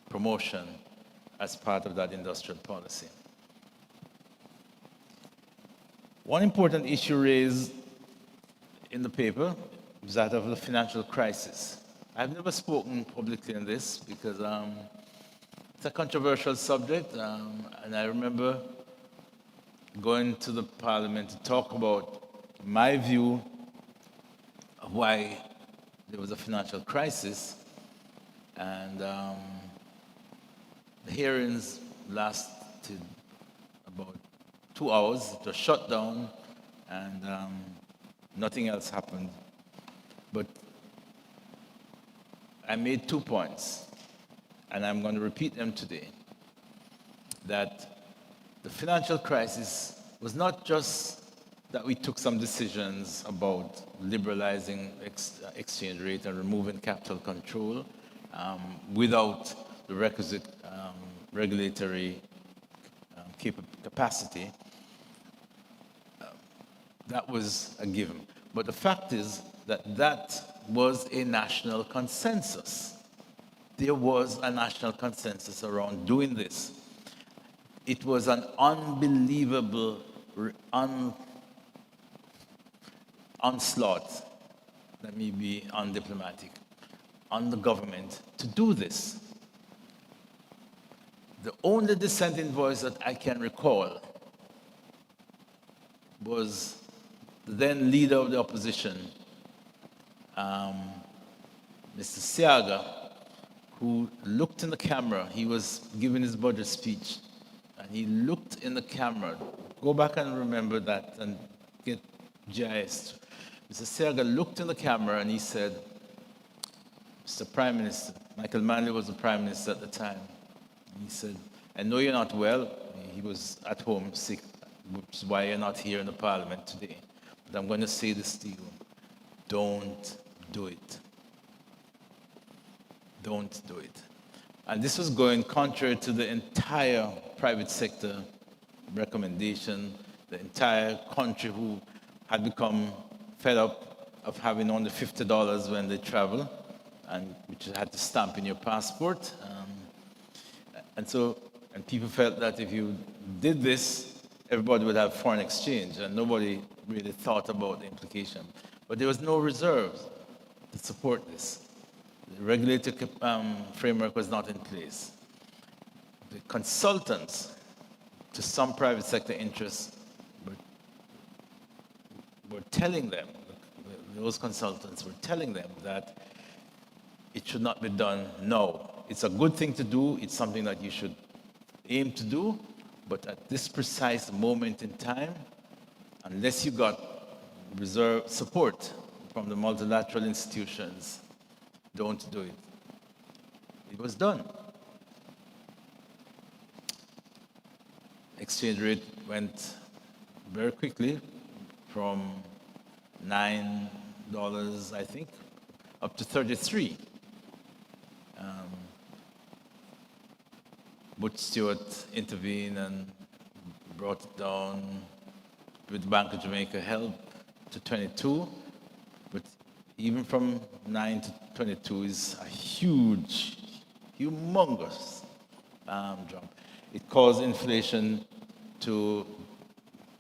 promotion as part of that industrial policy. One important issue raised in the paper is that of the financial crisis. I've never spoken publicly on this because it's a controversial subject, and I remember going to the parliament to talk about my view of why there was a financial crisis, and the hearings lasted 2 hours, it was shut down, and nothing else happened. But I made 2 points, and I'm going to repeat them today. That the financial crisis was not just that we took some decisions about liberalizing exchange rate and removing capital control without the requisite regulatory capacity. That was a given. But the fact is that that was a national consensus. There was a national consensus around doing this. It was an unbelievable onslaught, let me be undiplomatic, on the government to do this. The only dissenting voice that I can recall was the then leader of the opposition, Mr. Siaga, who looked in the camera. He was giving his budget speech, and he looked in the camera. Go back and remember that and get GIS. Mr. Siaga looked in the camera and he said, Mr. Prime Minister, Michael Manley was the Prime Minister at the time. He said, I know you're not well. He was at home sick, which is why you're not here in the Parliament today. But I'm going to say this to you. Don't do it. Don't do it. And this was going contrary to the entire private sector recommendation, the entire country who had become fed up of having only $50 when they travel, and which you had to stamp in your passport. And people felt that if you did this, everybody would have foreign exchange, and nobody really thought about the implication. But there was no reserves to support this. The regulatory framework was not in place. The consultants to some private sector interests were telling them, those consultants were telling them that it should not be done now. It's a good thing to do, it's something that you should aim to do, but at this precise moment in time, unless you got reserve support from the multilateral institutions, don't do it. It was done. Exchange rate went very quickly from $9, I think, up to 33. Butch Stewart intervened and brought it down with the Bank of Jamaica help to 22. But even from 9 to 22 is a huge, humongous jump. It caused inflation to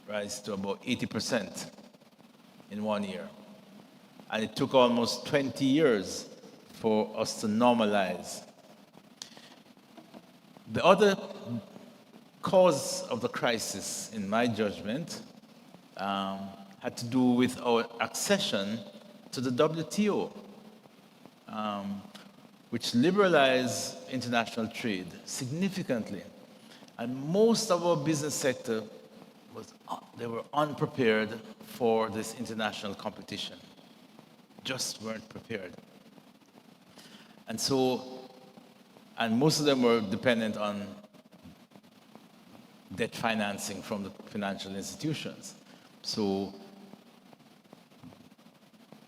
rise to about 80% in 1 year. And it took almost 20 years for us to normalize. The other cause of the crisis, in my judgment, had to do with our accession to the WTO, which liberalized international trade significantly. And most of our business sector they were unprepared for this international competition, just weren't prepared. And most of them were dependent on debt financing from the financial institutions. So,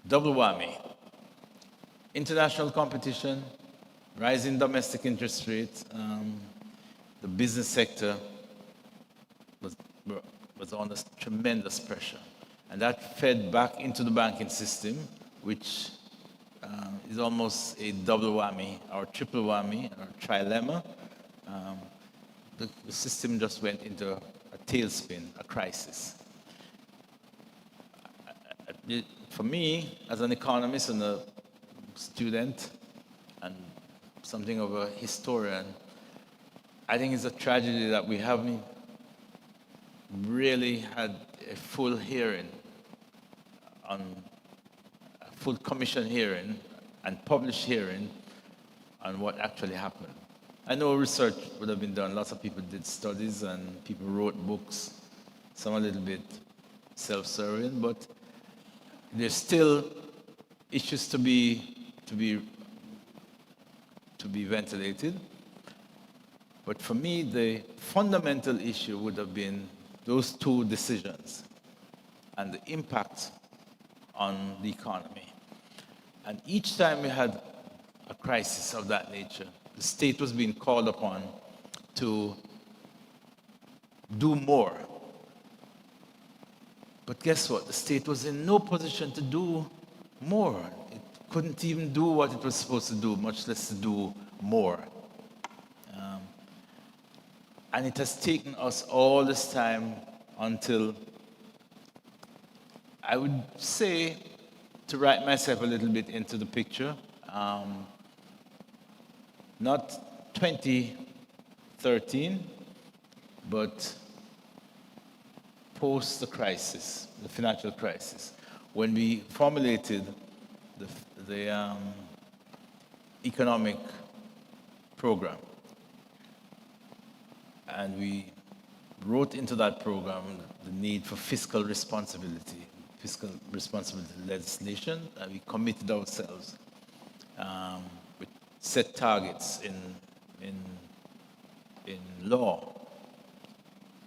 double whammy. International competition, rising domestic interest rates, the business sector was under tremendous pressure. And that fed back into the banking system, which is almost a double whammy, or triple whammy, or trilemma. The system just went into a tailspin, a crisis. For me, as an economist and a student, and something of a historian, I think it's a tragedy that we haven't really had a full hearing, a full commission hearing and published hearing on what actually happened. I know research would have been done. Lots of people did studies and people wrote books. some a little bit self-serving, but there's still issues to be ventilated. But for me, the fundamental issue would have been those two decisions and the impact on the economy. And each time we had a crisis of that nature, the state was being called upon to do more. But guess what? The state was in no position to do more. It couldn't even do what it was supposed to do, much less to do more. And it has taken us all this time until, I would say, to write myself a little bit into the picture, not 2013, but post the crisis, the financial crisis, when we formulated the economic program. And we wrote into that program the need for fiscal responsibility legislation, and we committed ourselves with set targets in law,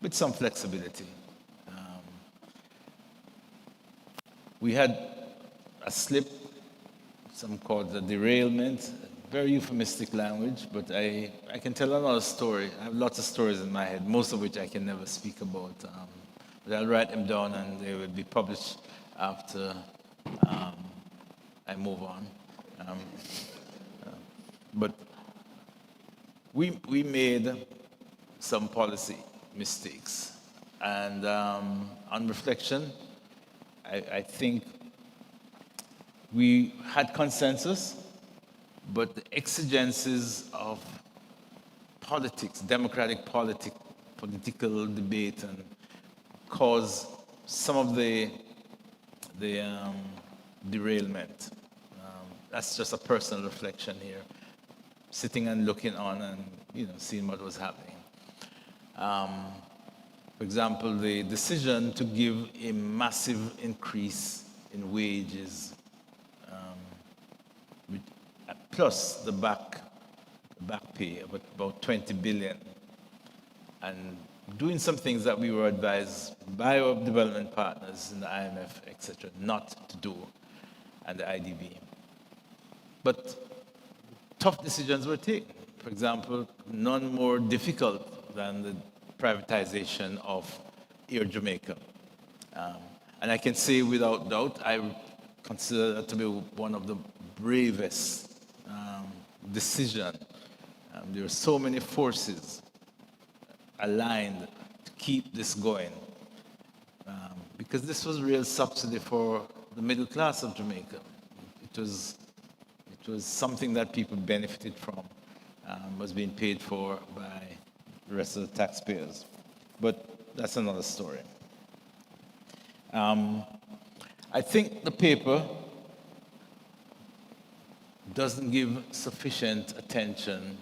with some flexibility. We had a slip, some called the derailment, very euphemistic language, but I can tell another story. I have lots of stories in my head, most of which I can never speak about. But I'll write them down and they will be published after I move on. But we made some policy mistakes. And on reflection, I think we had consensus, but the exigencies of politics, democratic political debate, and caused some of the derailment. That's just a personal reflection here, sitting and looking on and seeing what was happening. For example, the decision to give a massive increase in wages, plus the back pay of about 20 billion, and doing some things that we were advised by our development partners in the IMF, etc., not to do, and the IDB. But tough decisions were taken. For example, none more difficult than the privatization of Air Jamaica. And I can say without doubt, I consider that to be one of the bravest decisions. There are so many forces aligned to keep this going. Because this was real subsidy for the middle class of Jamaica. It was something that people benefited from, was being paid for by the rest of the taxpayers. But that's another story. I think the paper doesn't give sufficient attention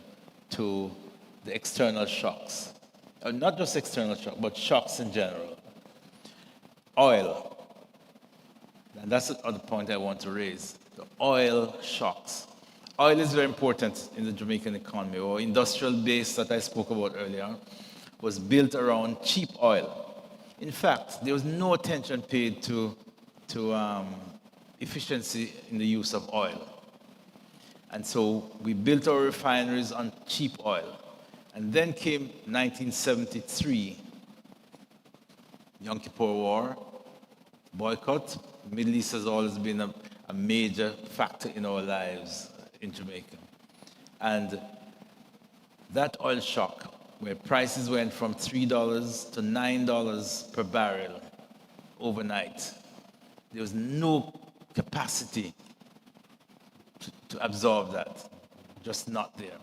to the external shocks. Not just external shocks, but shocks in general. Oil. And that's the other point I want to raise. The oil shocks. Oil is very important in the Jamaican economy. Our industrial base that I spoke about earlier was built around cheap oil. In fact, there was no attention paid to efficiency in the use of oil. And so we built our refineries on cheap oil. And then came 1973, Yom Kippur War, boycott. The Middle East has always been a major factor in our lives in Jamaica. And that oil shock, where prices went from $3 to $9 per barrel overnight, there was no capacity to absorb that, just not there.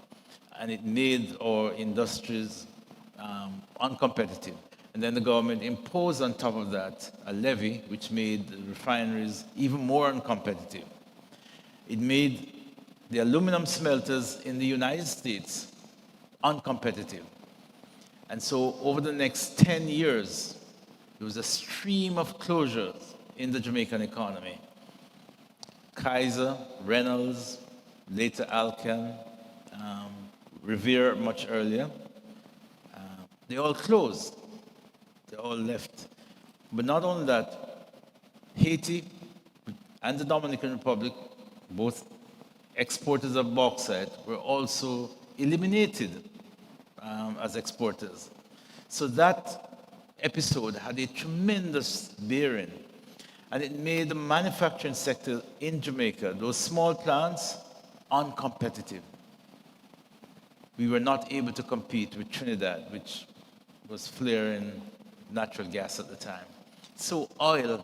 And it made our industries uncompetitive. And then the government imposed on top of that a levy which made the refineries even more uncompetitive. It made the aluminum smelters in the United States uncompetitive. And so over the next 10 years, there was a stream of closures in the Jamaican economy. Kaiser, Reynolds, later Alcan, Revere much earlier. They all closed. They all left. But not only that, Haiti and the Dominican Republic, both exporters of bauxite, were also eliminated as exporters. So that episode had a tremendous bearing, and it made the manufacturing sector in Jamaica, those small plants, uncompetitive. We were not able to compete with Trinidad, which was flaring natural gas at the time. So oil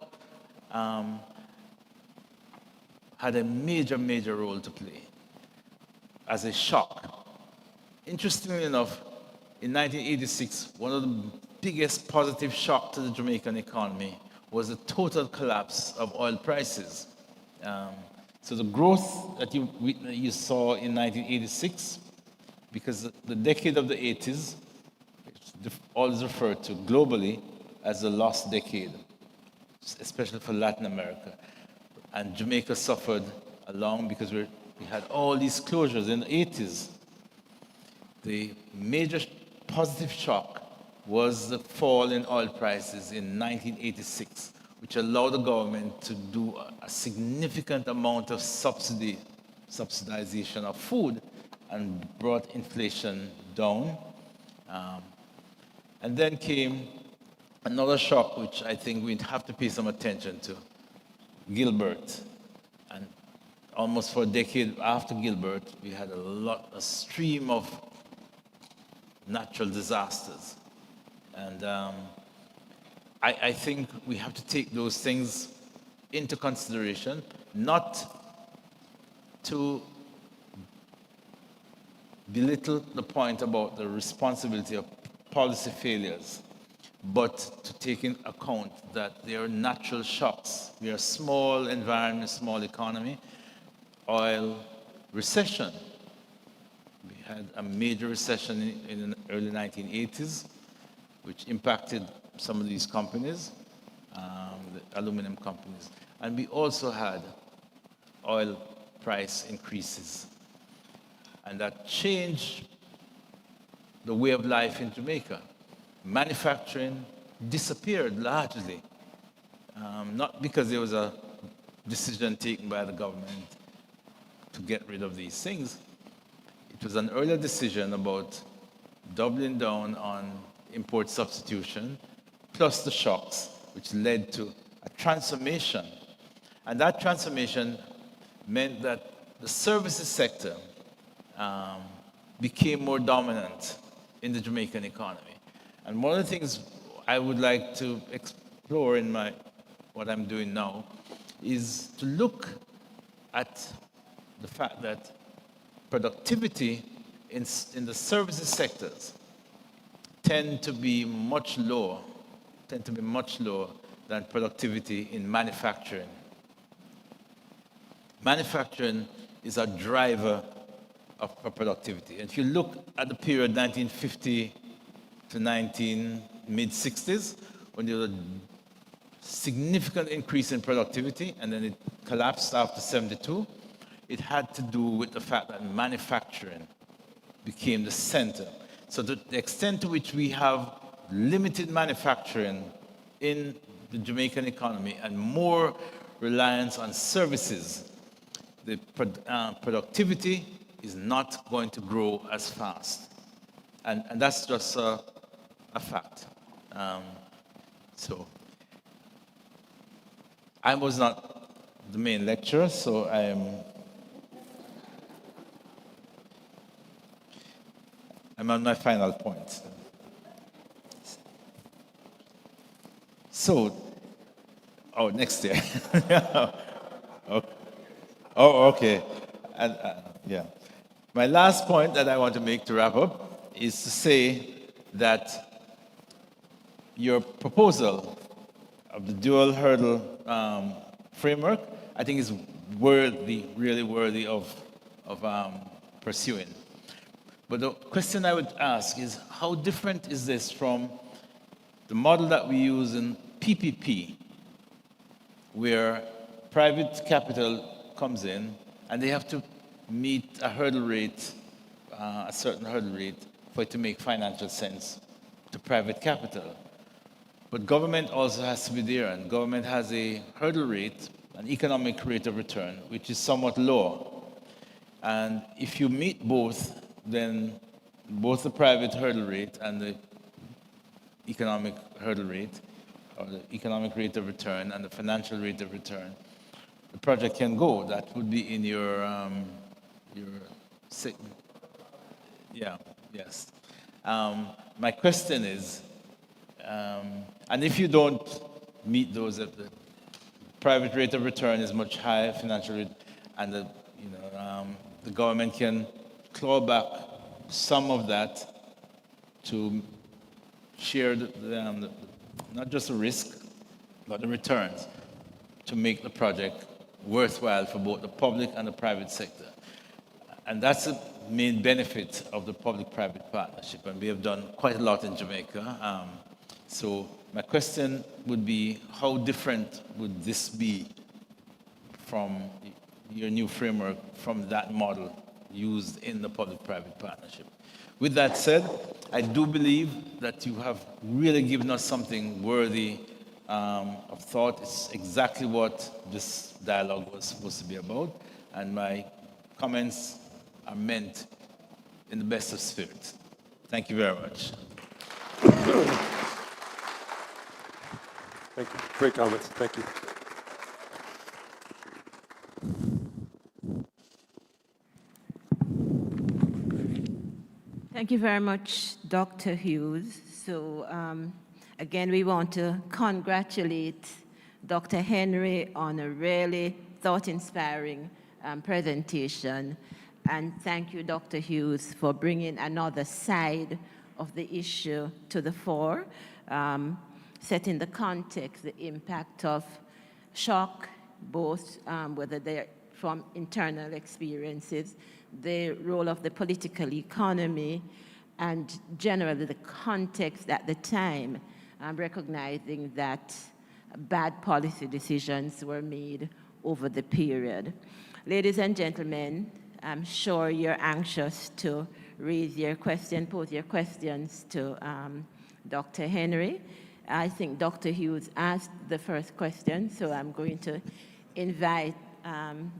had a major, major role to play as a shock. Interestingly enough, in 1986, one of the biggest positive shocks to the Jamaican economy was the total collapse of oil prices. So the growth that you saw in 1986, because the decade of the 80s, it's always referred to globally as the lost decade, especially for Latin America. And Jamaica suffered along because we had all these closures in the 80s. The major positive shock was the fall in oil prices in 1986, which allowed the government to do a significant amount of subsidization of food and brought inflation down. And then came another shock, which I think we'd have to pay some attention to, Gilbert. And almost for a decade after Gilbert, we had a stream of natural disasters. And I think we have to take those things into consideration, not to belittle the point about the responsibility of policy failures, but to take into account that there are natural shocks. We are a small environment, small economy. Oil, recession. We had a major recession in the early 1980s, which impacted some of these companies, the aluminum companies. And we also had oil price increases. And that changed the way of life in Jamaica. Manufacturing disappeared largely, not because there was a decision taken by the government to get rid of these things. It was an earlier decision about doubling down on import substitution, plus the shocks, which led to a transformation. And that transformation meant that the services sector became more dominant in the Jamaican economy. And one of the things I would like to explore in what I'm doing now is to look at the fact that productivity in the services sectors tend to be much lower than productivity in manufacturing. Manufacturing is a driver of productivity. And if you look at the period 1950 to mid-60s, when there was a significant increase in productivity, and then it collapsed after 72, it had to do with the fact that manufacturing became the center. So the extent to which we have limited manufacturing in the Jamaican economy and more reliance on services, the productivity is not going to grow as fast. And that's just a fact. So I was not the main lecturer, so I'm on my final point. So, next year. Okay. And, yeah. My last point that I want to make to wrap up is to say that your proposal of the dual hurdle framework, I think is really worthy of pursuing. But the question I would ask is, how different is this from the model that we use in PPP, where private capital comes in and they have to meet a hurdle rate, a certain hurdle rate for it to make financial sense to private capital. But government also has to be there, and government has a hurdle rate, an economic rate of return, which is somewhat lower. And if you meet both, then both the private hurdle rate and the economic hurdle rate, or the economic rate of return and the financial rate of return, the project can go. That would be in your yes. My question is, and if you don't meet those, if the private rate of return is much higher, financial rate, and the government can claw back some of that to share not just the risk, but the returns, to make the project worthwhile for both the public and the private sector. And that's the main benefit of the public-private partnership, and we have done quite a lot in Jamaica. So my question would be, how different would this be from your new framework, from that model used in the public-private partnership? With that said, I do believe that you have really given us something worthy of thought. It's exactly what this dialogue was supposed to be about, and my comments are meant in the best of spirits. Thank you very much. Thank you. Great comments. Thank you. Thank you very much, Dr. Hughes. So again, we want to congratulate Dr. Henry on a really thought-inspiring presentation. And thank you, Dr. Hughes, for bringing another side of the issue to the fore, setting the context, the impact of shock, both whether they're from internal experiences, the role of the political economy, and generally the context at the time, recognizing that bad policy decisions were made over the period. Ladies and gentlemen, I'm sure you're anxious to raise your question, pose your questions to Dr. Henry. I think Dr. Hughes asked the first question, so I'm going to invite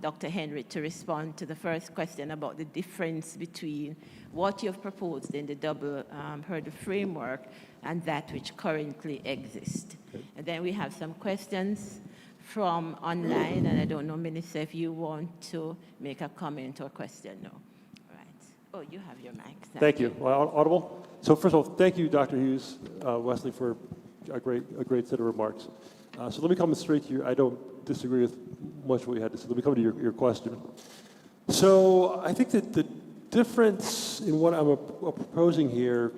Dr. Henry to respond to the first question about the difference between what you've proposed in the double hurdle framework and that which currently exists. Okay. And then we have some questions from online, and I don't know, Minister, if you want to make a comment or question. No. All right. Oh, you have your mic. Thank you. Well, audible? So first of all, thank you, Dr. Hughes, Wesley, for a great set of remarks. So let me come straight to you. I don't disagree with much of what you had to say. Let me come to your question. So I think that the difference in what I'm proposing here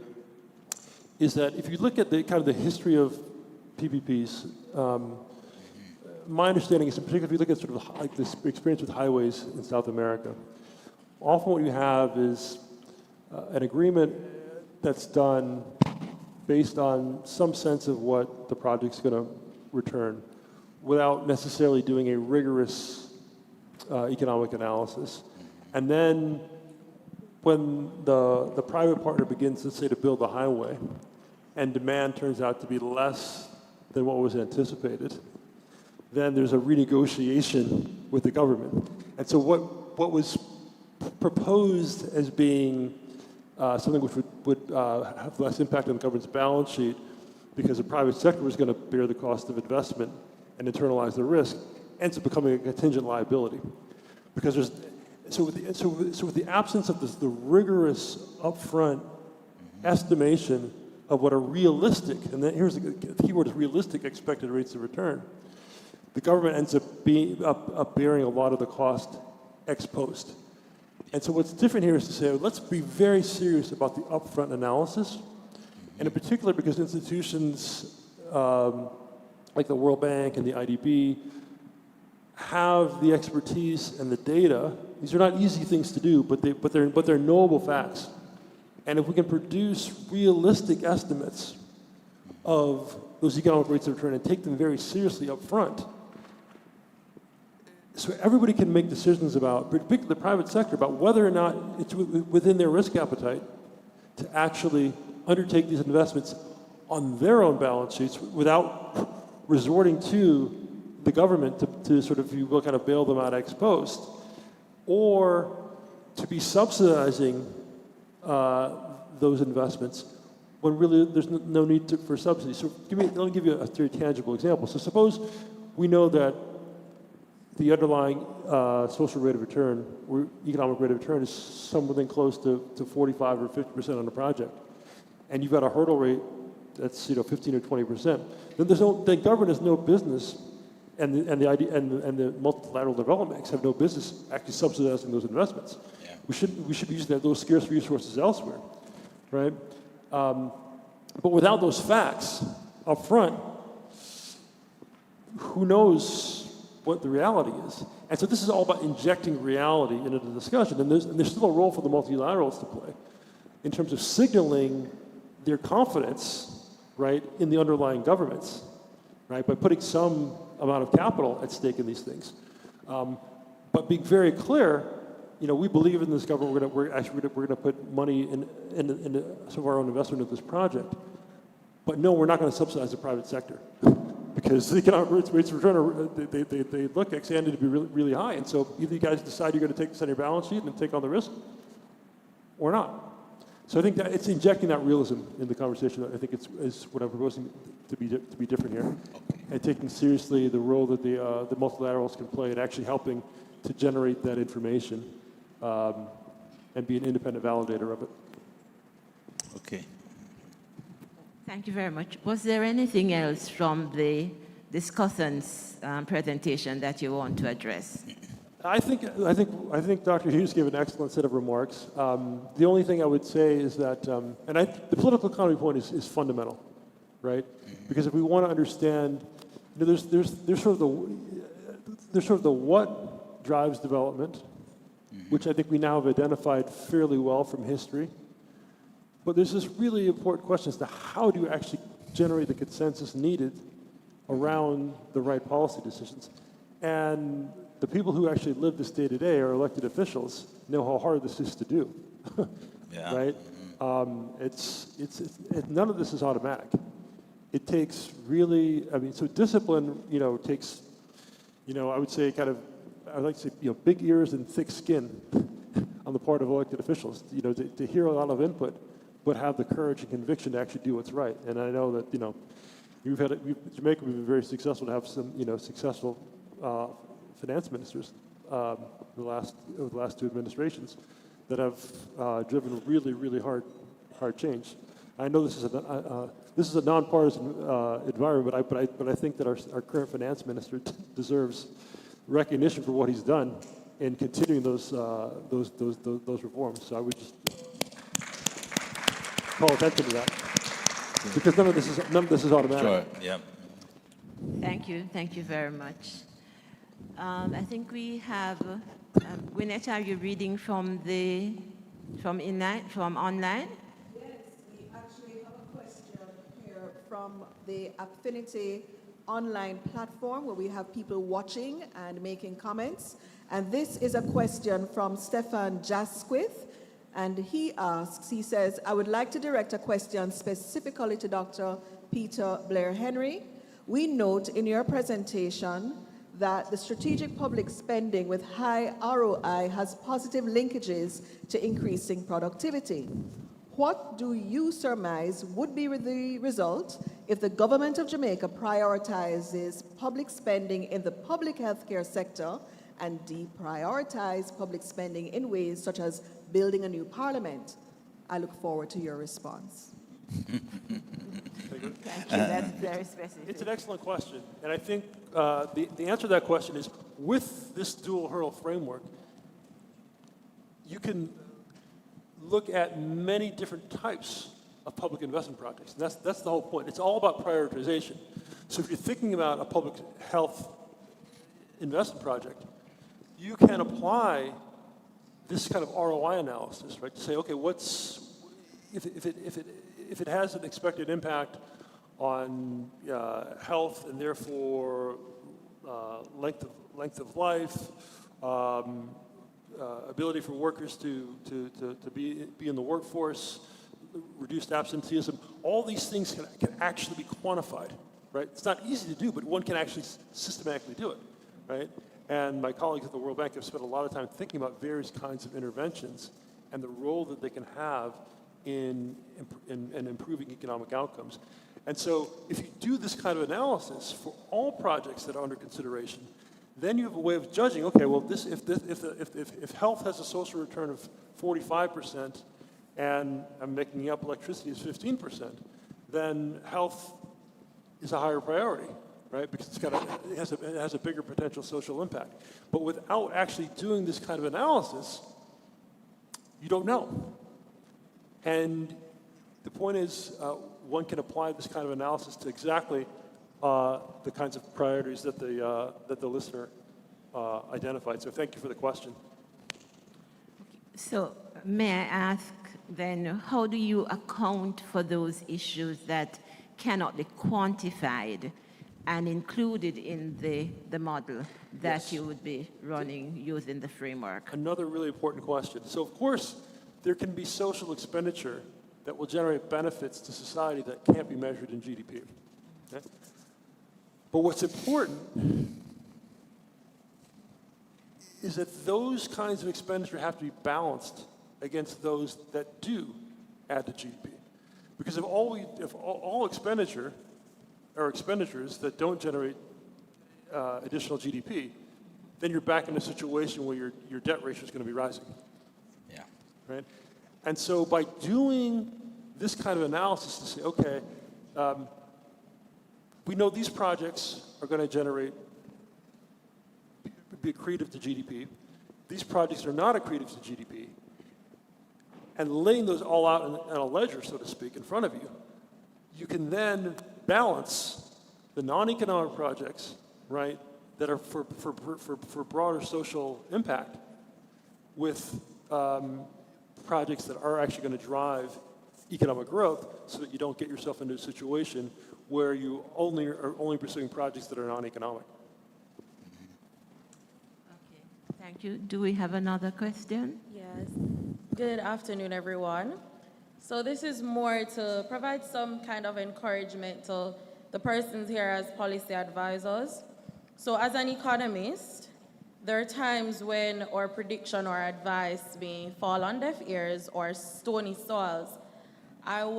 is that if you look at the kind of the history of PPPs, my understanding is, in particular, if you look at sort of like this experience with highways in South America, often what you have is an agreement that's done based on some sense of what the project's going to return, without necessarily doing a rigorous economic analysis. And then when the private partner begins, let's say, to build the highway, and demand turns out to be less than what was anticipated, then there's a renegotiation with the government. And so what was proposed as being something which would have less impact on the government's balance sheet, because the private sector was going to bear the cost of investment and internalize the risk, ends up becoming a contingent liability. Because with the absence of the rigorous upfront estimation of what a realistic, and then here's the key word is realistic, expected rates of return, the government ends up bearing a lot of the cost ex post. And so what's different here is to say, let's be very serious about the upfront analysis, and in particular because institutions like the World Bank and the IDB have the expertise and the data. These are not easy things to do, but they're knowable facts. And if we can produce realistic estimates of those economic rates of return and take them very seriously up front, so everybody can make decisions about, particularly the private sector, about whether or not it's within their risk appetite to actually undertake these investments on their own balance sheets without resorting to the government to sort of, if you will, kind of bail them out ex post, or to be subsidizing those investments when really there's no need for subsidies. So let me give you a very tangible example. So suppose we know that the underlying social rate of return, or economic rate of return, is something close to 45 or 50% on a project, and you've got a hurdle rate that's 15 or 20%. Then the government has no business, and the multilateral development banks have no business actually subsidizing those investments. Yeah. We should be using those scarce resources elsewhere, right? But without those facts up front, who knows what the reality is? And so this is all about injecting reality into the discussion, and there's still a role for the multilaterals to play in terms of signaling their confidence, right, in the underlying governments, right, by putting some amount of capital at stake in these things. But being very clear, we believe in this government. We're going to put money in some of our own investment in this project. But no, we're not going to subsidize the private sector because the economic rates of return they look ex ante to be really, really high. And so either you guys decide you're going to take this on your balance sheet and take on the risk, or not. So I think that it's injecting that realism in the conversation. I think is what I'm proposing to be different here, and taking seriously the role that the multilaterals can play in actually helping to generate that information and be an independent validator of it. Okay. Thank you very much. Was there anything else from the discussant's presentation that you want to address? I think Dr. Hughes gave an excellent set of remarks. The only thing I would say is that, the political economy point is fundamental, right? Because if we want to understand, there's sort of the what drives development, which I think we now have identified fairly well from history. But there's this really important question as to how do you actually generate the consensus needed around the right policy decisions. And the people who actually live this day to day, our elected officials, know how hard this is to do, yeah. Right? None of this is automatic. It takes really, so discipline, takes, I would say I'd like to say, big ears and thick skin on the part of elected officials, to hear a lot of input, but have the courage and conviction to actually do what's right. And I know that, Jamaica, we've been very successful to have some, successful finance ministers over the last two administrations that have driven really, really hard change. I know this is a nonpartisan environment, but I think that our current finance minister deserves recognition for what he's done in continuing those reforms. So I would just call attention to that, because none of this is automatic. Sure. Yeah. Thank you very much. I think we have Winnet. Are you reading from online? Yes, we actually have a question here from the Affinity online platform where we have people watching and making comments. And this is a question from Stefan Jasquith. And he says, I would like to direct a question specifically to Dr. Peter Blair Henry. We note in your presentation that the strategic public spending with high ROI has positive linkages to increasing productivity. What do you surmise would be the result if the government of Jamaica prioritizes public spending in the public healthcare sector and deprioritize public spending in ways such as building a new parliament? I look forward to your response. Thank you. That's very specific. It's an excellent question. And I think the answer to that question is, with this dual hurdle framework, you can look at many different types of public investment projects. And that's the whole point. It's all about prioritization. So if you're thinking about a public health investment project, you can apply this kind of ROI analysis, right? To say, okay, if it has an expected impact on health and therefore length of life, ability for workers to be in the workforce, reduced absenteeism. All these things can actually be quantified, right? It's not easy to do, but one can actually systematically do it, right? And my colleagues at the World Bank have spent a lot of time thinking about various kinds of interventions and the role that they can have in improving economic outcomes. And so if you do this kind of analysis for all projects that are under consideration, then you have a way of judging, okay, well, if health has a social return of 45% and I'm making up electricity is 15%, then health is a higher priority, right? Because it has a bigger potential social impact. But without actually doing this kind of analysis, you don't know. And the point is, one can apply this kind of analysis to exactly the kinds of priorities that the listener identified. So thank you for the question. So may I ask then, how do you account for those issues that cannot be quantified and included in the model that you would be running using the framework? Another really important question. So of course, there can be social expenditure that will generate benefits to society that can't be measured in GDP. Okay? But what's important is that those kinds of expenditure have to be balanced against those that do add to GDP. Because if all expenditure are expenditures that don't generate additional GDP, then you're back in a situation where your debt ratio is going to be rising. Yeah. Right? And so by doing this kind of analysis to say, okay, we know these projects are going to be accretive to GDP. These projects are not accretive to GDP. And laying those all out in a ledger, so to speak, in front of you, you can then balance the non-economic projects, right, that are for broader social impact with projects that are actually going to drive economic growth, so that you don't get yourself into a situation where you are only pursuing projects that are non-economic. Okay, thank you. Do we have another question? Yes. Good afternoon, everyone. So this is more to provide some kind of encouragement to the persons here as policy advisors. So as an economist, there are times when our prediction or advice may fall on deaf ears or stony soils. I would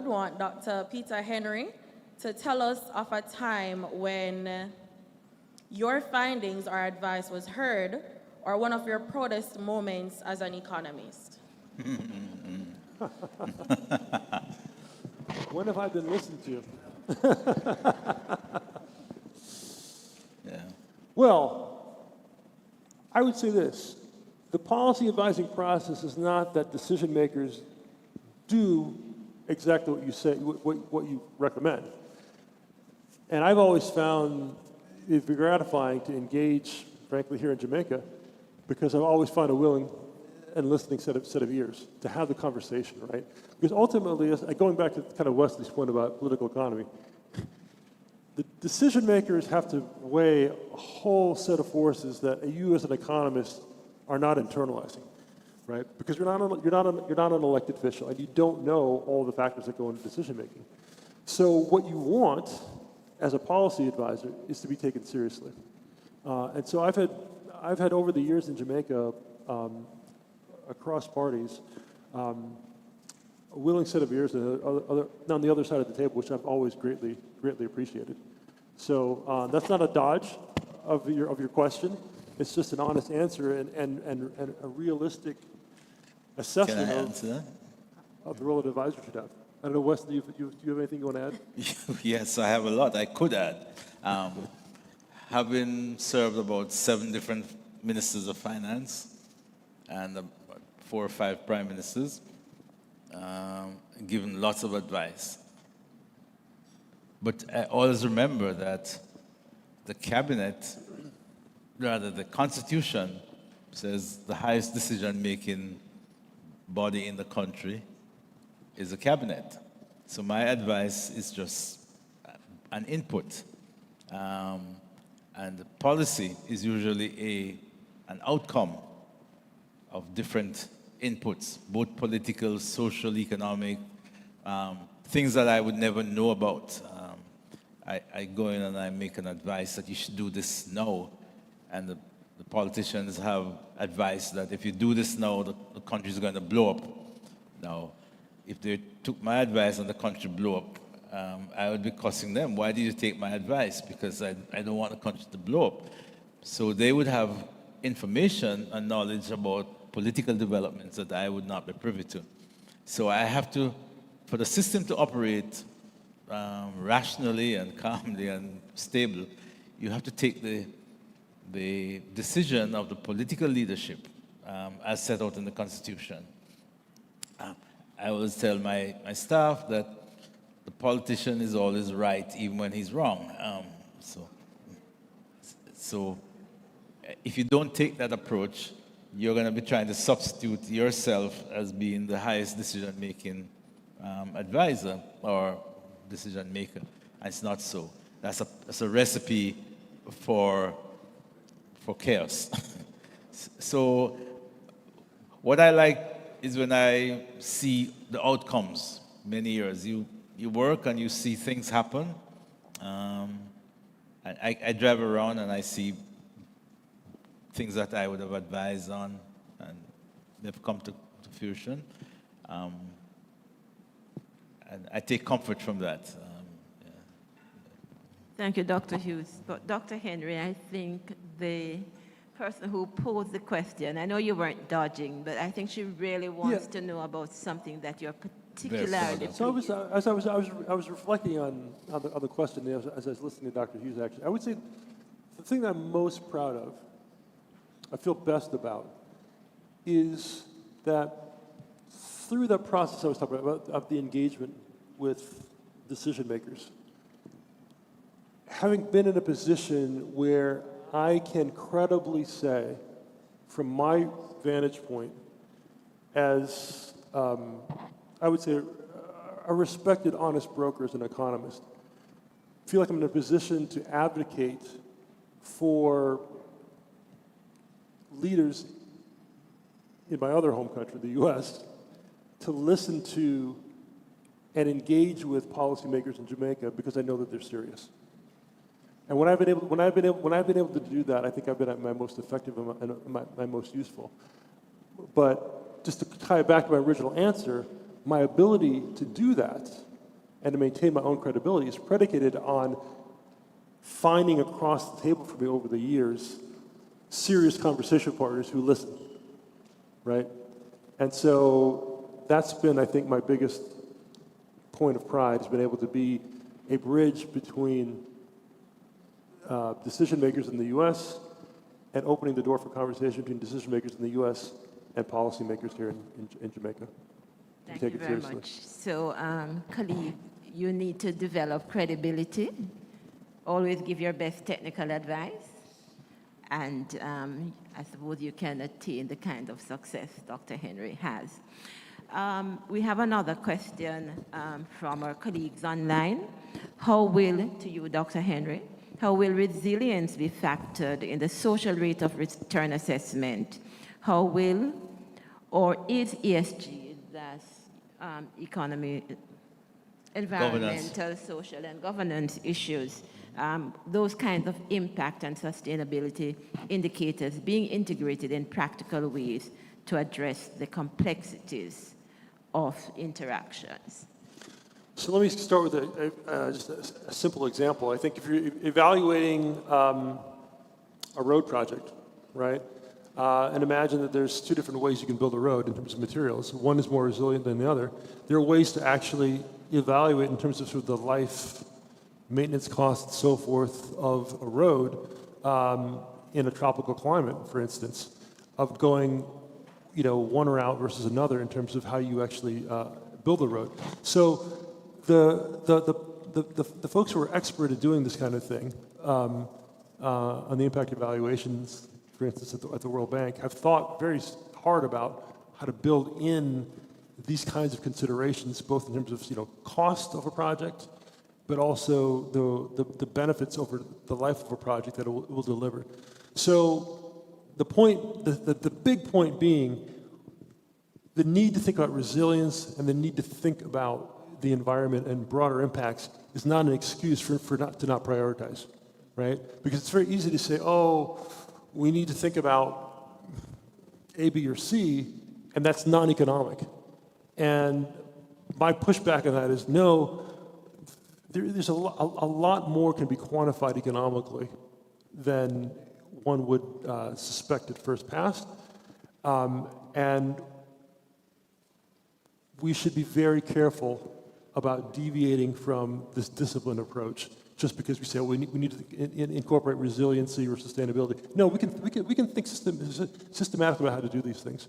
want Dr. Peter Henry to tell us of a time when your findings or advice was heard, or one of your proudest moments as an economist. When have I been listened to? Yeah. Well, I would say this. The policy advising process is not that decision makers do exactly what you say, what you recommend. And I've always found it gratifying to engage, frankly, here in Jamaica, because I've always found a willing and listening set of ears to have the conversation, right? Because ultimately, going back to kind of Wesley's point about political economy, the decision makers have to weigh a whole set of forces that you as an economist are not internalizing, right? Because you're not an elected official, and you don't know all the factors that go into decision making. So what you want as a policy advisor is to be taken seriously. And so I've had over the years in Jamaica, across parties, a willing set of ears on the other side of the table, which I've always greatly appreciated. So that's not a dodge of your question. It's just an honest answer and a realistic assessment of the role that advisors should have. I don't know, Wesley, do you have anything you want to add? Yes, I have a lot I could add. Having served about 7 different ministers of finance and 4 or 5 prime ministers, given lots of advice. But I always remember that the cabinet, rather the constitution, says the highest decision-making body in the country is the cabinet. So my advice is just an input. And the policy is usually an outcome of different inputs, both political, social, economic, things that I would never know about. I go in and I make an advice that you should do this now, and the politicians have advice that if you do this now, the country is going to blow up. Now, if they took my advice and the country blew up, I would be cussing them. Why did you take my advice? Because I don't want the country to blow up. So they would have information and knowledge about political developments that I would not be privy to. So I have to, for the system to operate rationally and calmly and stable, you have to take the decision of the political leadership as set out in the Constitution. I always tell my staff that the politician is always right, even when he's wrong. So if you don't take that approach, you're going to be trying to substitute yourself as being the highest decision-making advisor or decision maker. And it's not so. That's a recipe for chaos. So what I like is when I see the outcomes many years. You work and you see things happen. I drive around and I see things that I would have advised on and they've come to fruition. And I take comfort from that. Yeah. Thank you, Dr. Hughes. But Dr. Henry, I think the person who posed the question, I know you weren't dodging, but I think she really wants to know about something that you're particularly. So I was reflecting on the question as I was listening to Dr. Hughes. Actually, I would say the thing that I'm most proud of, I feel best about, is that through that process I was talking about of the engagement with decision makers, having been in a position where I can credibly say, from my vantage point, as I would say a respected, honest broker as an economist, feel like I'm in a position to advocate for leaders in my other home country, the U.S., to listen to and engage with policymakers in Jamaica because I know that they're serious. And when I've been able to do that, I think I've been at my most effective and my most useful. But just to tie it back to my original answer, my ability to do that and to maintain my own credibility is predicated on finding across the table for me over the years serious conversation partners who listen, right? And so that's been, I think, my biggest point of pride, has been able to be a bridge between decision makers in the U.S. and opening the door for conversation between decision makers in the U.S. and policymakers here in Jamaica. Thank you very much. So, Khalid, you need to develop credibility. Always give your best technical advice. And I suppose you can attain the kind of success Dr. Henry has. We have another question from our colleagues online. To you, Dr. Henry, how will resilience be factored in the social rate of return assessment? How will, or is ESG, that's economy, environmental, social, and governance issues, those kinds of impact and sustainability indicators being integrated in practical ways to address the complexities of interactions? So let me start with just a simple example. I think if you're evaluating a road project, right, and imagine that there's two different ways you can build a road in terms of materials. One is more resilient than the other. There are ways to actually evaluate in terms of sort of the life, maintenance costs, so forth, of a road in a tropical climate, for instance, of going, one route versus another in terms of how you actually build a road. So the folks who are expert at doing this kind of thing on the impact evaluations, for instance, at the World Bank, have thought very hard about how to build in these kinds of considerations, both in terms of cost of a project, but also the benefits over the life of a project that it will deliver. So the point, the big point being, the need to think about resilience and the need to think about the environment and broader impacts is not an excuse to not prioritize, right? Because it's very easy to say, oh, we need to think about A, B, or C, and that's non-economic. And my pushback on that is no, there's a lot more can be quantified economically than one would suspect at first pass. And we should be very careful about deviating from this disciplined approach just because we say, well, we need to incorporate resiliency or sustainability. No, we can think systematically about how to do these things.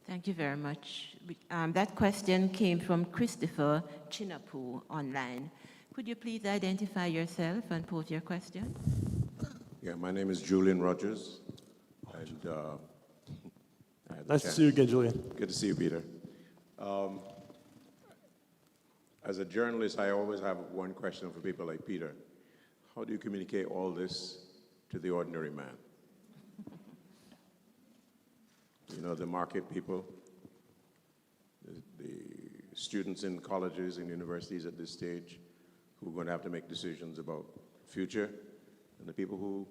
Thank you very much. That question came from Christopher Chinapu online. Could you please identify yourself and pose your question? Yeah, my name is Julian Rogers. And, nice to see you again, Julian. Good to see you, Peter. As a journalist, I always have one question for people like Peter. How do you communicate all this to the ordinary man? You know, the market people, the students in colleges and universities at this stage who are going to have to make decisions about the future, and the people who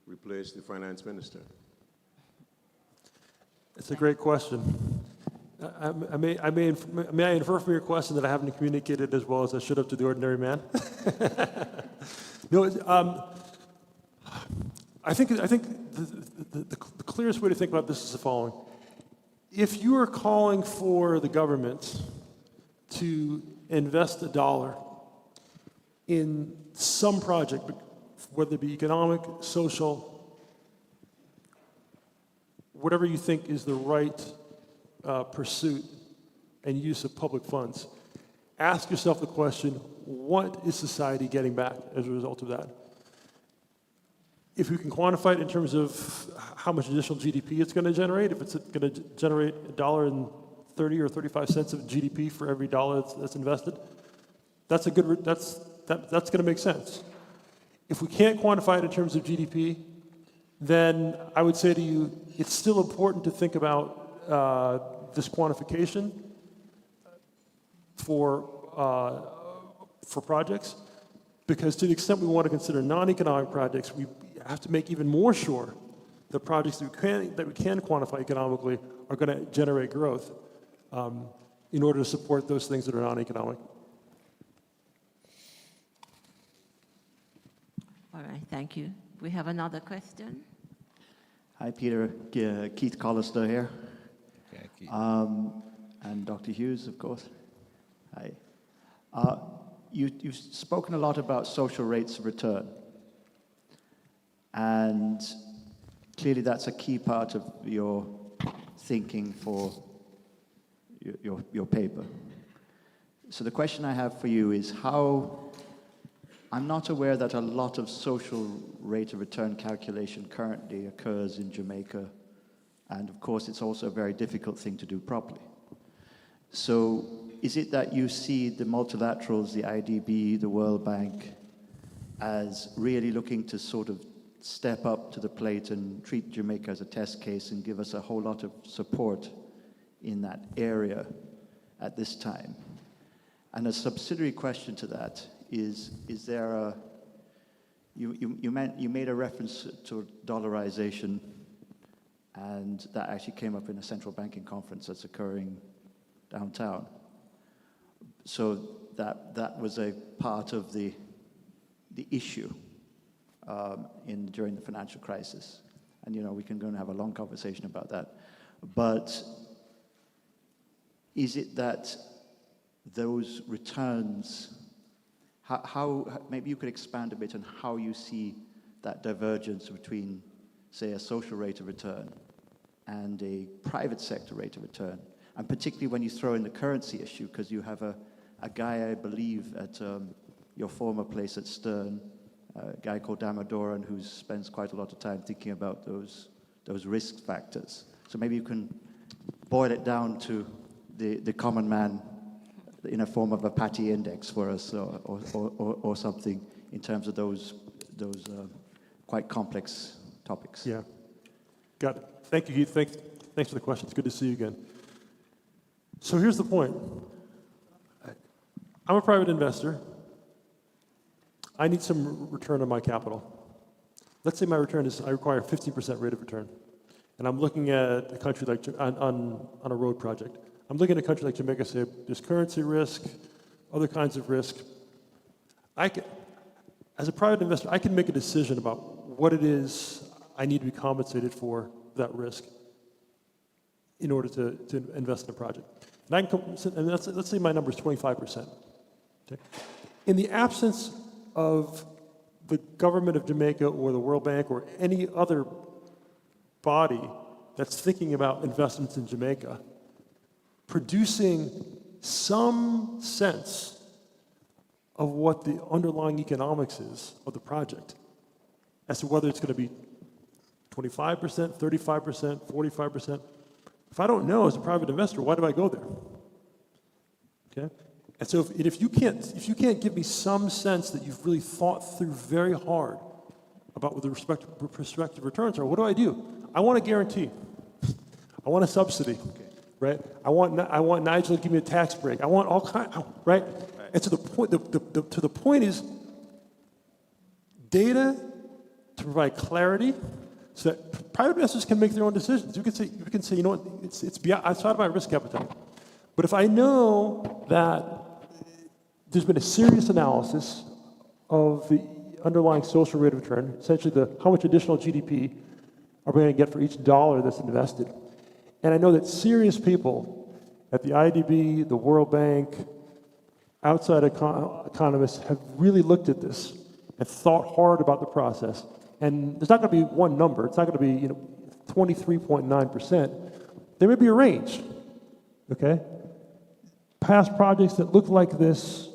replace the finance minister. It's a great question. May I infer from your question that I haven't communicated as well as I should have to the ordinary man? No, I think the clearest way to think about this is the following. If you are calling for the government to invest $1 in some project, whether it be economic, social, whatever you think is the right pursuit and use of public funds, ask yourself the question, what is society getting back as a result of that? If we can quantify it in terms of how much additional GDP it's going to generate, if it's going to generate $1.30 or 35 cents of GDP for every dollar that's invested, that's going to make sense. If we can't quantify it in terms of GDP, then I would say to you, it's still important to think about this quantification for projects, because to the extent we want to consider non-economic projects, we have to make even more sure the projects that we can quantify economically are going to generate growth in order to support those things that are non-economic. All right, thank you. We have another question. Hi, Peter. Keith Collister here. Okay, Keith. And Dr. Hughes, of course. Hi. You've spoken a lot about social rates of return. And clearly that's a key part of your thinking for your paper. So the question I have for you is I'm not aware that a lot of social rate of return calculation currently occurs in Jamaica. And of course, it's also a very difficult thing to do properly. So is it that you see the multilaterals, the IDB, the World Bank, as really looking to sort of step up to the plate and treat Jamaica as a test case and give us a whole lot of support in that area at this time? And a subsidiary question to that is there you made a reference to dollarization, and that actually came up in a central banking conference that's occurring downtown. So that was a part of the issue during the financial crisis. And we can go and have a long conversation about that. But is it that those returns, how maybe you could expand a bit on how you see that divergence between, say, a social rate of return and a private sector rate of return, and particularly when you throw in the currency issue, because you have a guy, I believe, at your former place at Stern, a guy called Damodoran, who spends quite a lot of time thinking about those risk factors. So maybe you can boil it down to the common man in a form of a patty index for us or something in terms of those quite complex topics. Yeah. Got it. Thank you, Heath. Thanks for the question. It's good to see you again. So here's the point. I'm a private investor. I need some return on my capital. Let's say my return is, I require 15% rate of return. And I'm looking at a country like, on a road project. I'm looking at a country like Jamaica, say, there's currency risk, other kinds of risk. As a private investor, I can make a decision about what it is I need to be compensated for that risk in order to invest in a project. And let's say my number is 25%. Okay? In the absence of the government of Jamaica or the World Bank or any other body that's thinking about investments in Jamaica, producing some sense of what the underlying economics is of the project, as to whether it's going to be 25%, 35%, 45%. If I don't know as a private investor, why do I go there? Okay? And so if you can't give me some sense that you've really thought through very hard about what the prospective returns are, what do? I want a guarantee. I want a subsidy, right? I want Nigel to give me a tax break. I want all kinds, right? And to the point is data to provide clarity so that private investors can make their own decisions. You can say, you know what, it's beyond, outside of my risk appetite. But if I know that there's been a serious analysis of the underlying social rate of return, essentially how much additional GDP are we going to get for each dollar that's invested, and I know that serious people at the IDB, the World Bank, outside economists have really looked at this and thought hard about the process. And there's not going to be one number. It's not going to be 23.9%. There may be a range. Okay? Past projects that look like this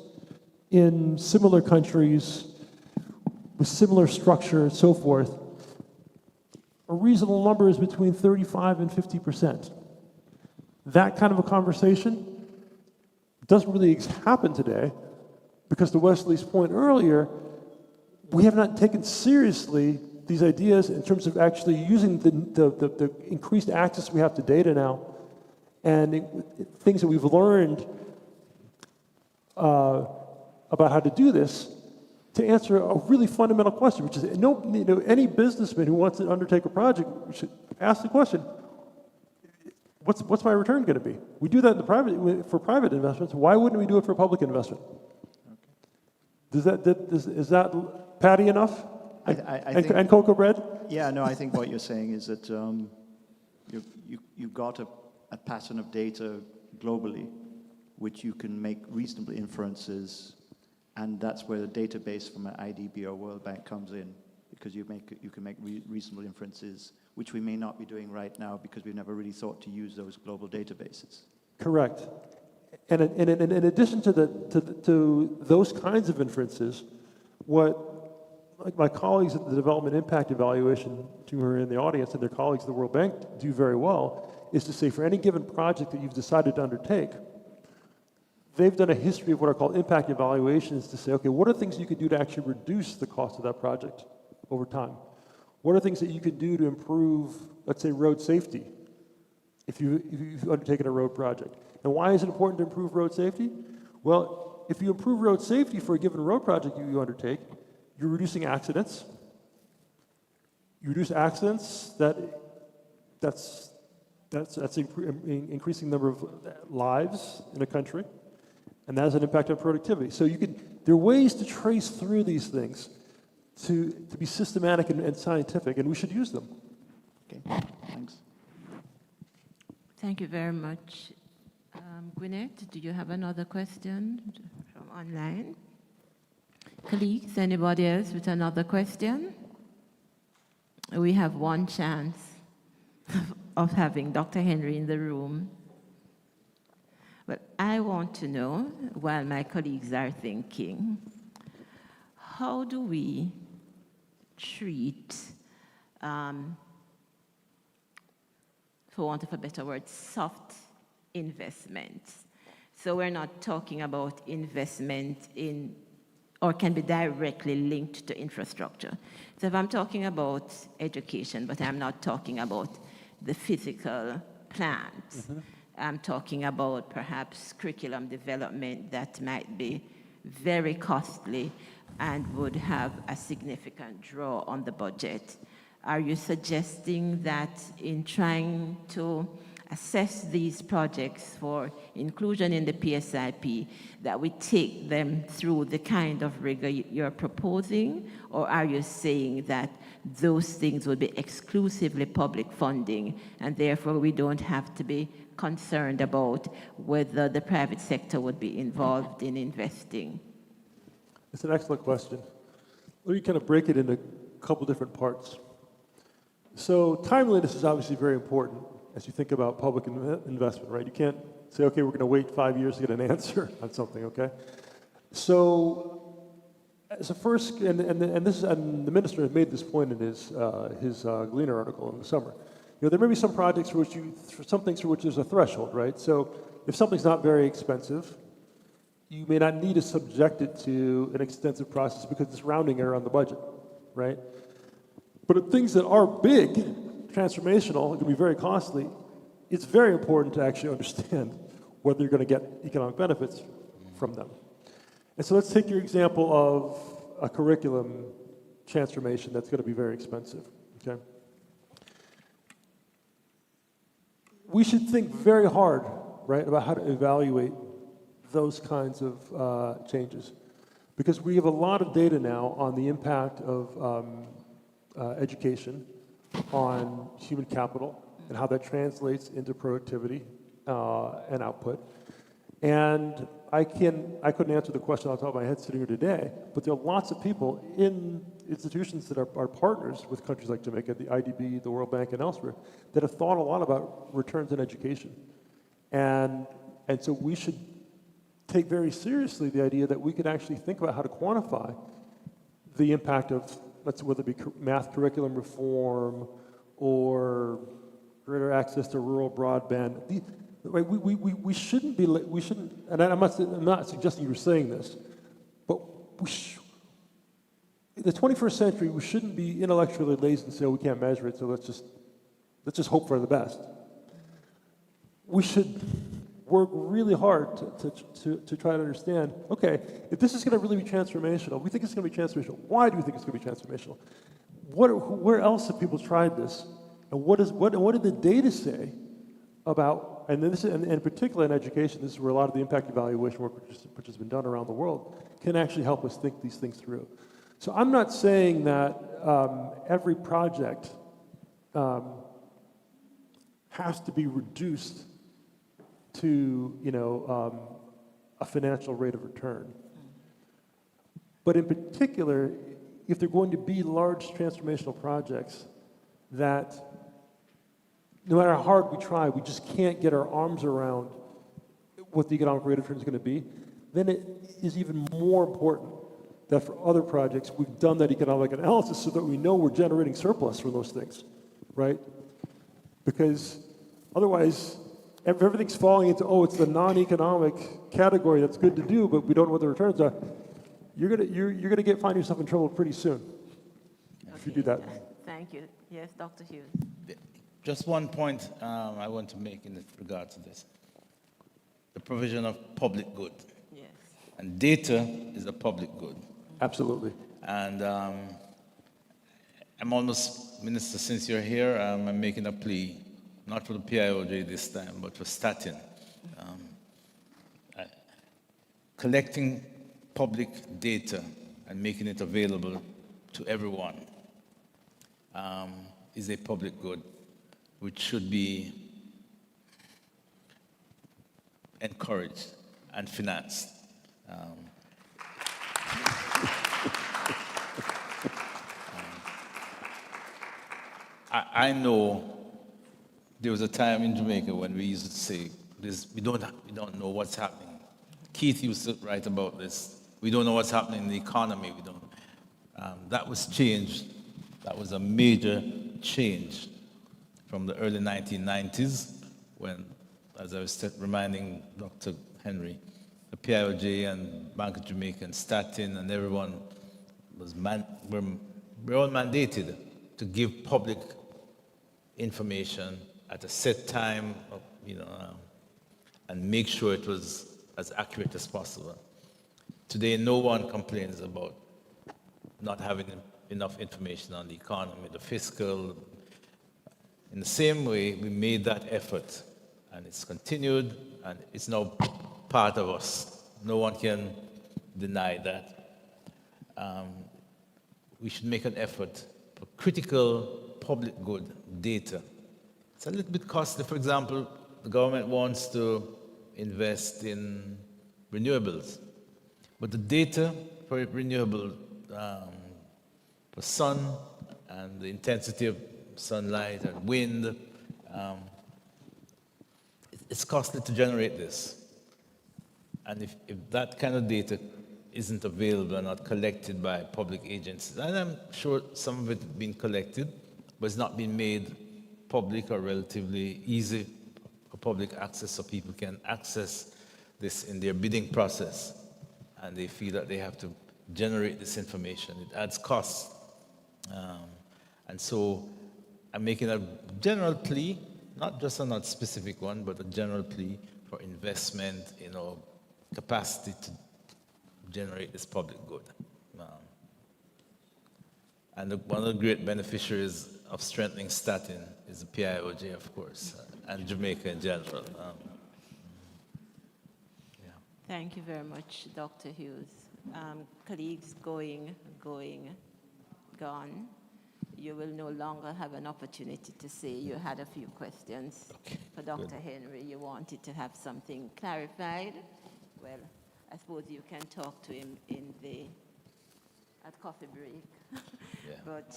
in similar countries with similar structure and so forth, a reasonable number is between 35 and 50%. That kind of a conversation doesn't really happen today because, to Wesley's point earlier, we have not taken seriously these ideas in terms of actually using the increased access we have to data now and things that we've learned about how to do this to answer a really fundamental question, which is any businessman who wants to undertake a project should ask the question, what's my return going to be? We do that for private investments. Why wouldn't we do it for public investment? Okay. Is that patty enough? I think, and cocoa bread? Yeah, no, I think what you're saying is that you've got a pattern of data globally which you can make reasonable inferences, and that's where the database from an IDB or World Bank comes in, because you can make reasonable inferences, which we may not be doing right now because we've never really thought to use those global databases. Correct. And in addition to those kinds of inferences, like my colleagues at the Development Impact Evaluation, who are in the audience, and their colleagues at the World Bank do very well, is to say for any given project that you've decided to undertake, they've done a history of what are called impact evaluations to say, okay, what are things you could do to actually reduce the cost of that project over time? What are things that you could do to improve, let's say, road safety if you've undertaken a road project? And why is it important to improve road safety? Well, if you improve road safety for a given road project you undertake, you're reducing accidents. You reduce accidents, that's increasing the number of lives in a country, and that has an impact on productivity. So there are ways to trace through these things to be systematic and scientific, and we should use them. Okay, thanks. Thank you very much. Gwyneth, do you have another question from online? Colleagues, anybody else with another question? We have one chance of having Dr. Henry in the room. But I want to know, while my colleagues are thinking, how do we treat for want of a better word, soft investments. So we're not talking about investment in, or can be directly linked to infrastructure. So if I'm talking about education, but I'm not talking about the physical plants, I'm talking about perhaps curriculum development that might be very costly and would have a significant draw on the budget. Are you suggesting that in trying to assess these projects for inclusion in the PSIP, that we take them through the kind of rigor you're proposing? Or are you saying that those things would be exclusively public funding and therefore we don't have to be concerned about whether the private sector would be involved in investing? It's an excellent question. Let me kind of break it into a couple different parts. So timeliness is obviously very important as you think about public investment, right? You can't say, okay, we're going to wait 5 years to get an answer on something, okay? So as a first, and the minister has made this point in his Gleaner article in the summer. You know, there may be some projects for which some things for which there's a threshold, right? So if something's not very expensive, you may not need to subject it to an extensive process because it's rounding error on the budget, right? But if things that are big, transformational, it can be very costly, it's very important to actually understand whether you're going to get economic benefits from them. And so let's take your example of a curriculum transformation that's going to be very expensive, okay? We should think very hard, right, about how to evaluate those kinds of changes. Because we have a lot of data now on the impact of education on human capital and how that translates into productivity and output. And I couldn't answer the question on top of my head sitting here today, but there are lots of people in institutions that are partners with countries like Jamaica, the IDB, the World Bank, and elsewhere, that have thought a lot about returns in education. And so we should take very seriously the idea that we could actually think about how to quantify the impact of, whether it be math curriculum reform or greater access to rural broadband. We shouldn't be, and I'm not suggesting you're saying this, but in the 21st century, we shouldn't be intellectually lazy and say, oh, we can't measure it, so let's just hope for the best. We should work really hard to try to understand, okay, if this is going to really be transformational, we think it's going to be transformational. Why do we think it's going to be transformational? Where else have people tried this? And what did the data say about, and in particular in education, this is where a lot of the impact evaluation work which has been done around the world can actually help us think these things through. So I'm not saying that every project has to be reduced to a financial rate of return. But in particular, if they're going to be large transformational projects that no matter how hard we try, we just can't get our arms around what the economic rate of return is going to be, then it is even more important that for other projects, we've done that economic analysis so that we know we're generating surplus from those things, right? Because otherwise, if everything's falling into, oh, it's the non-economic category that's good to do, but we don't know what the returns are, you're gonna find yourself in trouble pretty soon if you do that. Thank you. Yes, Dr. Hughes. Just one point I want to make in regard to this. The provision of public good. Yes. And data is a public good. Absolutely. And I'm almost, Minister, since you're here, I'm making a plea, not for the PIOJ this time, but for statin. Collecting public data and making it available to everyone is a public good, which should be encouraged and financed. I know there was a time in Jamaica when we used to say, we don't know what's happening. Keith used to write about this. We don't know what's happening in the economy. We don't. That was changed. That was a major change from the early 1990s when, as I was reminding Dr. Henry, the PIOJ and Bank of Jamaica and Statin and everyone was we're all mandated to give public information at a set time, and make sure it was as accurate as possible. Today, no one complains about not having enough information on the economy, the fiscal. In the same way, we made that effort, and it's continued, and it's now part of us. No one can deny that. We should make an effort for critical public good data. It's a little bit costly. For example, the government wants to invest in renewables, but the data for renewable, for sun and the intensity of sunlight and wind, it's costly to generate this. And if that kind of data isn't available and not collected by public agencies, and I'm sure some of it has been collected, but it's not been made public or relatively easy for public access so people can access this in their bidding process, and they feel that they have to generate this information. It adds costs. And so I'm making a general plea, not just a not specific one, but a general plea for investment in our capacity to generate this public good. And one of the great beneficiaries of strengthening Statin is the PIOJ, of course, and Jamaica in general. Thank you very much, Dr. Hughes. Colleagues gone. You will no longer have an opportunity to say you had a few questions for Dr. Henry. You wanted to have something clarified. Well, I suppose you can talk to him at coffee break. But,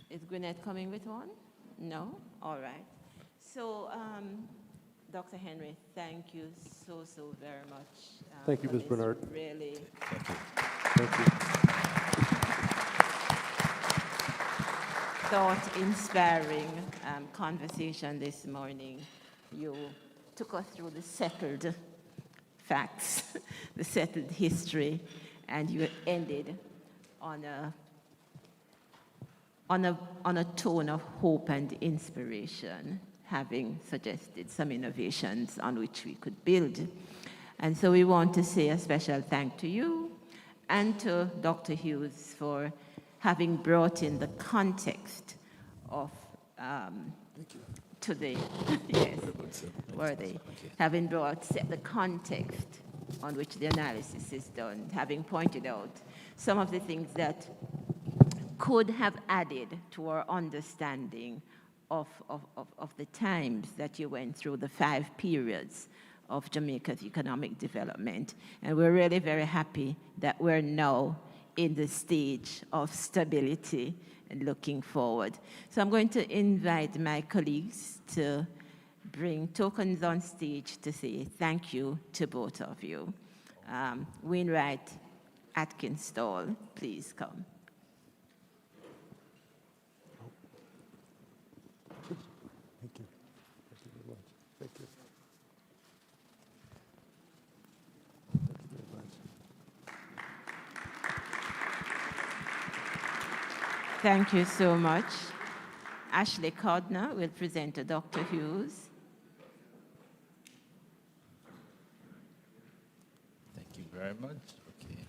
is Gwyneth coming with one? No? All right. So, Dr. Henry, thank you so very much. Thank you, Ms. Bernard. Really. Thank you. Thought-inspiring conversation this morning. You took us through the settled facts, the settled history, and you ended on a tone of hope and inspiration, having suggested some innovations on which we could build. And so we want to say a special thank to you and to Dr. Hughes for having brought in the context of today. Yes, were they? Having set the context on which the analysis is done, having pointed out some of the things that could have added to our understanding of the times that you went through, the 5 periods of Jamaica's economic development. And we're really very happy that we're now in the stage of stability and looking forward. So I'm going to invite my colleagues to bring tokens on stage to say thank you to both of you. Wainwright Atkinstall, please come. Thank you. Thank you very much. Thank you. Thank you very much. Thank you so much. Ashley Codner will present to Dr. Hughes. Thank you very much. Okay.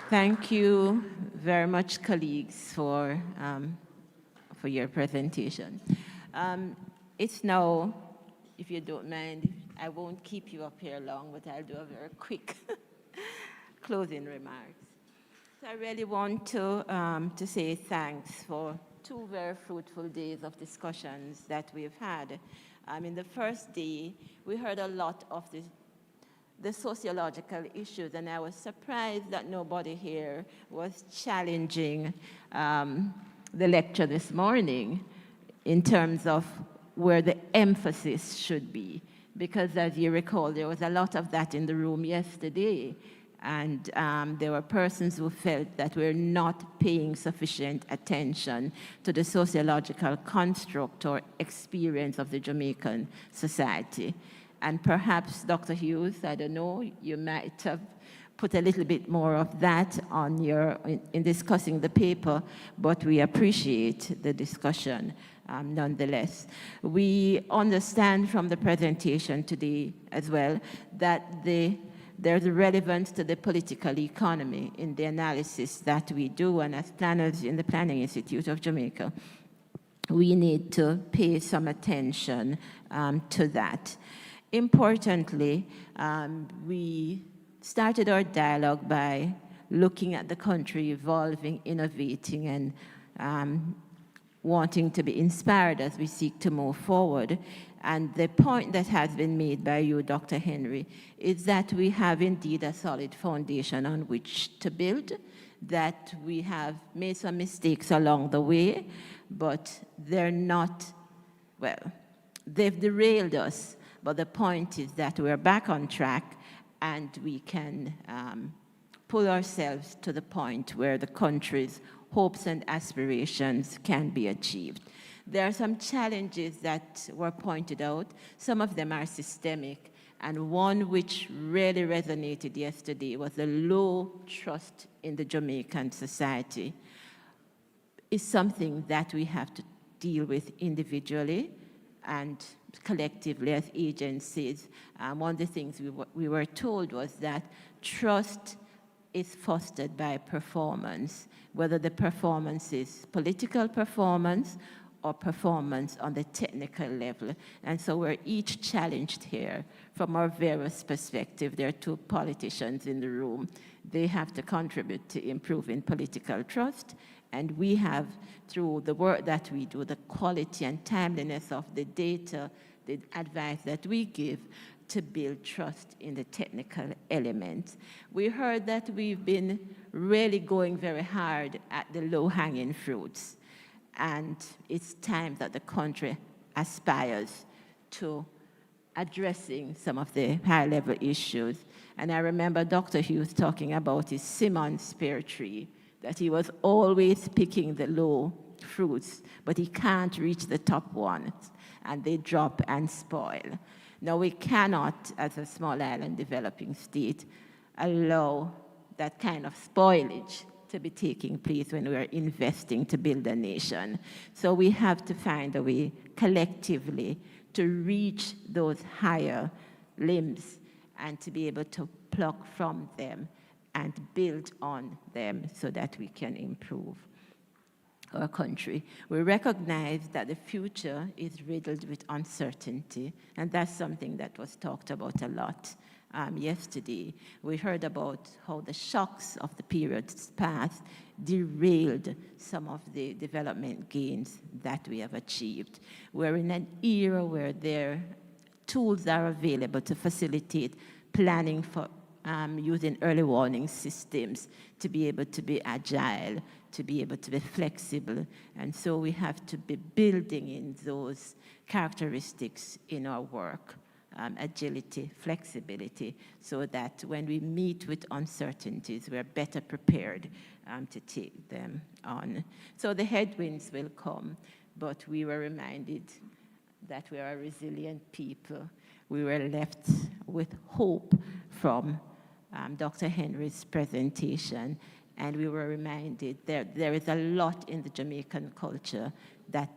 Thank you very much, colleagues, for your presentation. It's now, if you don't mind, I won't keep you up here long, but I'll do a very quick closing remarks. So I really want to say thanks for 2 very fruitful days of discussions that we've had. In the first day, we heard a lot of the sociological issues, and I was surprised that nobody here was challenging the lecture this morning in terms of where the emphasis should be. Because as you recall, there was a lot of that in the room yesterday. And there were persons who felt that we're not paying sufficient attention to the sociological construct or experience of the Jamaican society. And perhaps, Dr. Hughes, I don't know, you might have put a little bit more of that on in discussing the paper, but we appreciate the discussion nonetheless. We understand from the presentation today as well that there's a relevance to the political economy in the analysis that we do, and as planners in the Planning Institute of Jamaica, we need to pay some attention to that. Importantly, we started our dialogue by looking at the country evolving, innovating, and wanting to be inspired as we seek to move forward. And the point that has been made by you, Dr. Henry, is that we have indeed a solid foundation on which to build, that we have made some mistakes along the way, but they're not, well, they've derailed us. But the point is that we're back on track, and we can pull ourselves to the point where the country's hopes and aspirations can be achieved. There are some challenges that were pointed out. Some of them are systemic, and one which really resonated yesterday was the low trust in the Jamaican society. It's something that we have to deal with individually and collectively as agencies. One of the things we were told was that trust is fostered by performance, whether the performance is political performance or performance on the technical level. And so we're each challenged here from our various perspectives. There are two politicians in the room. They have to contribute to improving political trust. And we have, through the work that we do, the quality and timeliness of the data, the advice that we give, to build trust in the technical elements. We heard that we've been really going very hard at the low-hanging fruits, and it's time that the country aspires to addressing some of the high-level issues. And I remember Dr. Hughes talking about his Simmons pear tree, that he was always picking the low fruits, but he can't reach the top ones, and they drop and spoil. Now, we cannot, as a small island developing state, allow that kind of spoilage to be taking place when we're investing to build a nation. So we have to find a way collectively to reach those higher limbs and to be able to pluck from them and build on them so that we can improve our country. We recognize that the future is riddled with uncertainty, and that's something that was talked about a lot yesterday. We heard about how the shocks of the periods past derailed some of the development gains that we have achieved. We're in an era where tools are available to facilitate planning for using early warning systems to be able to be agile, to be able to be flexible. And so we have to be building in those characteristics in our work, agility, flexibility, so that when we meet with uncertainties, we're better prepared to take them on. So the headwinds will come, but we were reminded that we are a resilient people. We were left with hope from Dr. Henry's presentation, and we were reminded that there is a lot in the Jamaican culture that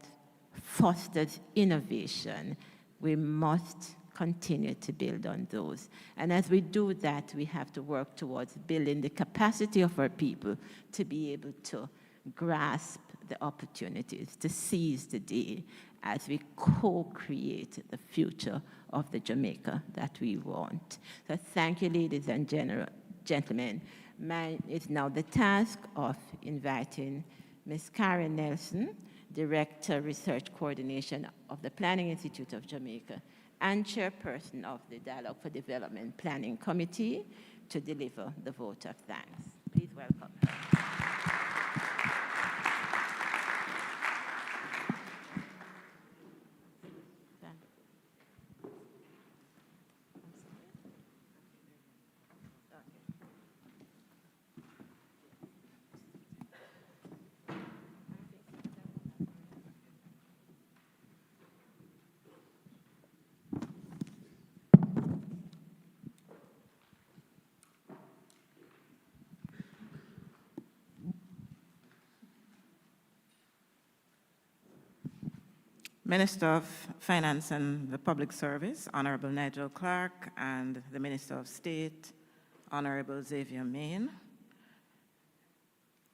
fosters innovation. We must continue to build on those. And as we do that, we have to work towards building the capacity of our people to be able to grasp the opportunities, to seize the day as we co-create the future of the Jamaica that we want. So thank you, ladies and gentlemen. Mine is now the task of inviting Ms. Karen Nelson, Director, Research Coordination of the Planning Institute of Jamaica, and Chairperson of the Dialogue for Development Planning Committee, to deliver the vote of thanks. Please welcome her. Minister of Finance and the Public Service, Honorable Nigel Clark, and the Minister of State, Honorable Xavier Main,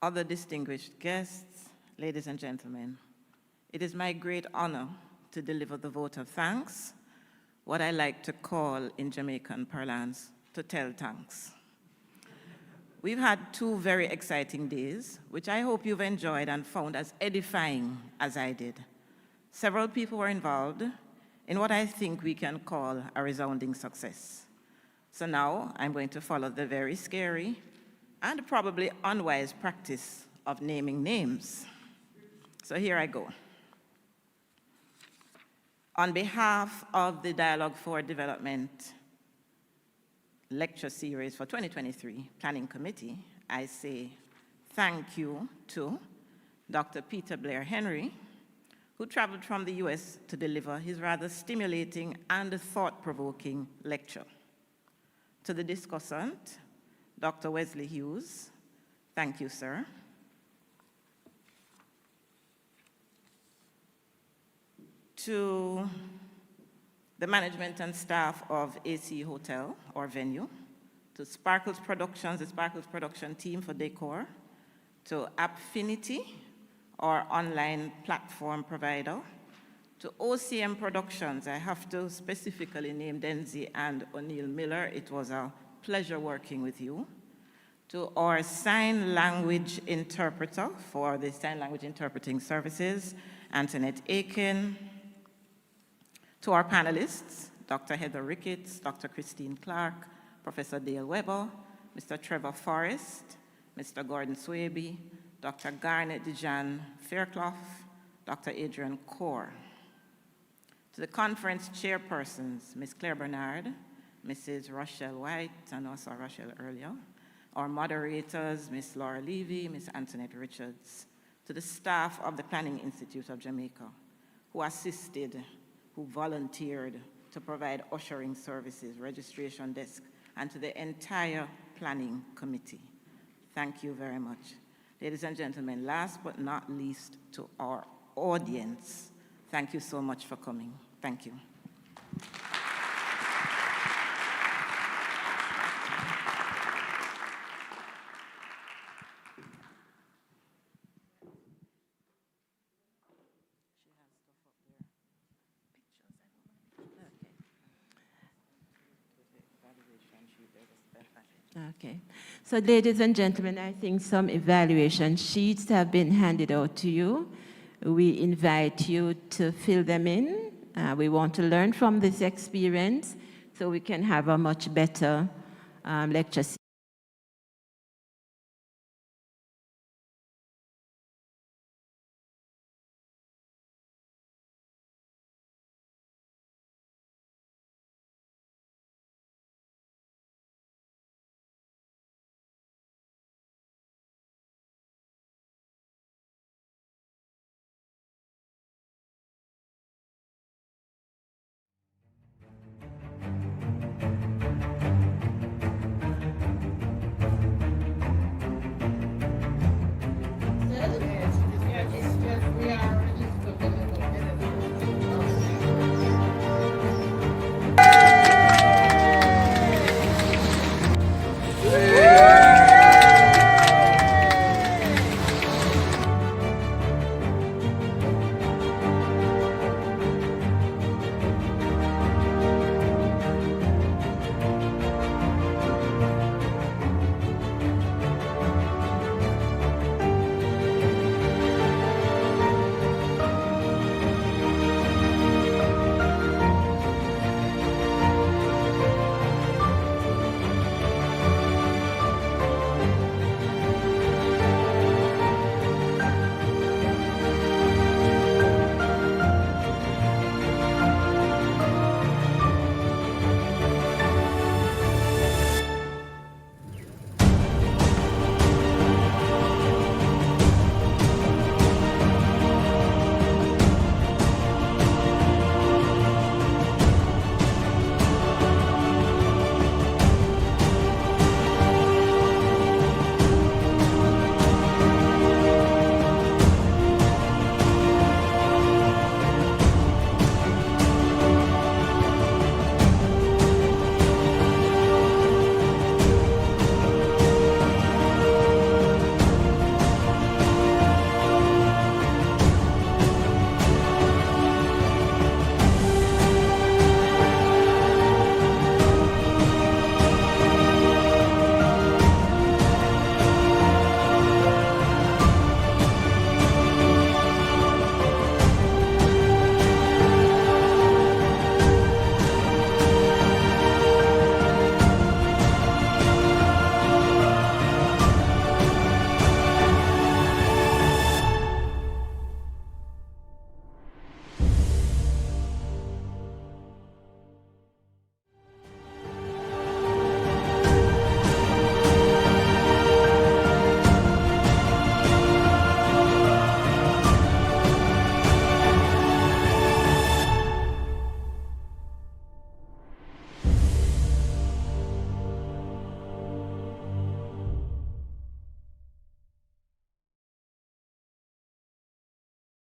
other distinguished guests, ladies and gentlemen, it is my great honor to deliver the vote of thanks, what I like to call in Jamaican parlance, to tell thanks. We've had 2 very exciting days, which I hope you've enjoyed and found as edifying as I did. Several people were involved in what I think we can call a resounding success. So now I'm going to follow the very scary and probably unwise practice of naming names. So here I go. On behalf of the Dialogue for Development lecture series for 2023 Planning Committee, I say thank you to Dr. Peter Blair Henry, who traveled from the US to deliver his rather stimulating and thought-provoking lecture. To the discussant, Dr. Wesley Hughes, thank you, sir. To the management and staff of AC Hotel or venue, to Sparkles Productions, the Sparkles production team for decor, to Appfinity, our online platform provider, to OCM Productions. I have to specifically name Denzi and O'Neill Miller. It was a pleasure working with you. To our sign language interpreter for the sign language interpreting services, Antoinette Aiken. To our panelists, Dr. Heather Ricketts, Dr. Christine Clark, Professor Dale Weber, Mr. Trevor Forrest, Mr. Gordon Swaby, Dr. Garnet Dijan Fairclough, Dr. Adrian Kaur. To the conference chairpersons, Ms. Claire Bernard, Mrs. Rochelle White, and also Rochelle earlier, our moderators, Ms. Laura Levy, Ms. Antoinette Richards, to the staff of the Planning Institute of Jamaica, who assisted, who volunteered to provide ushering services, registration desk, and to the entire Planning Committee. Thank you very much. Ladies and gentlemen, last but not least, to our audience, thank you so much for coming. Thank you. Okay. So ladies and gentlemen, I think some evaluation sheets have been handed out to you. We invite you to fill them in. We want to learn from this experience so we can have a much better lecture series.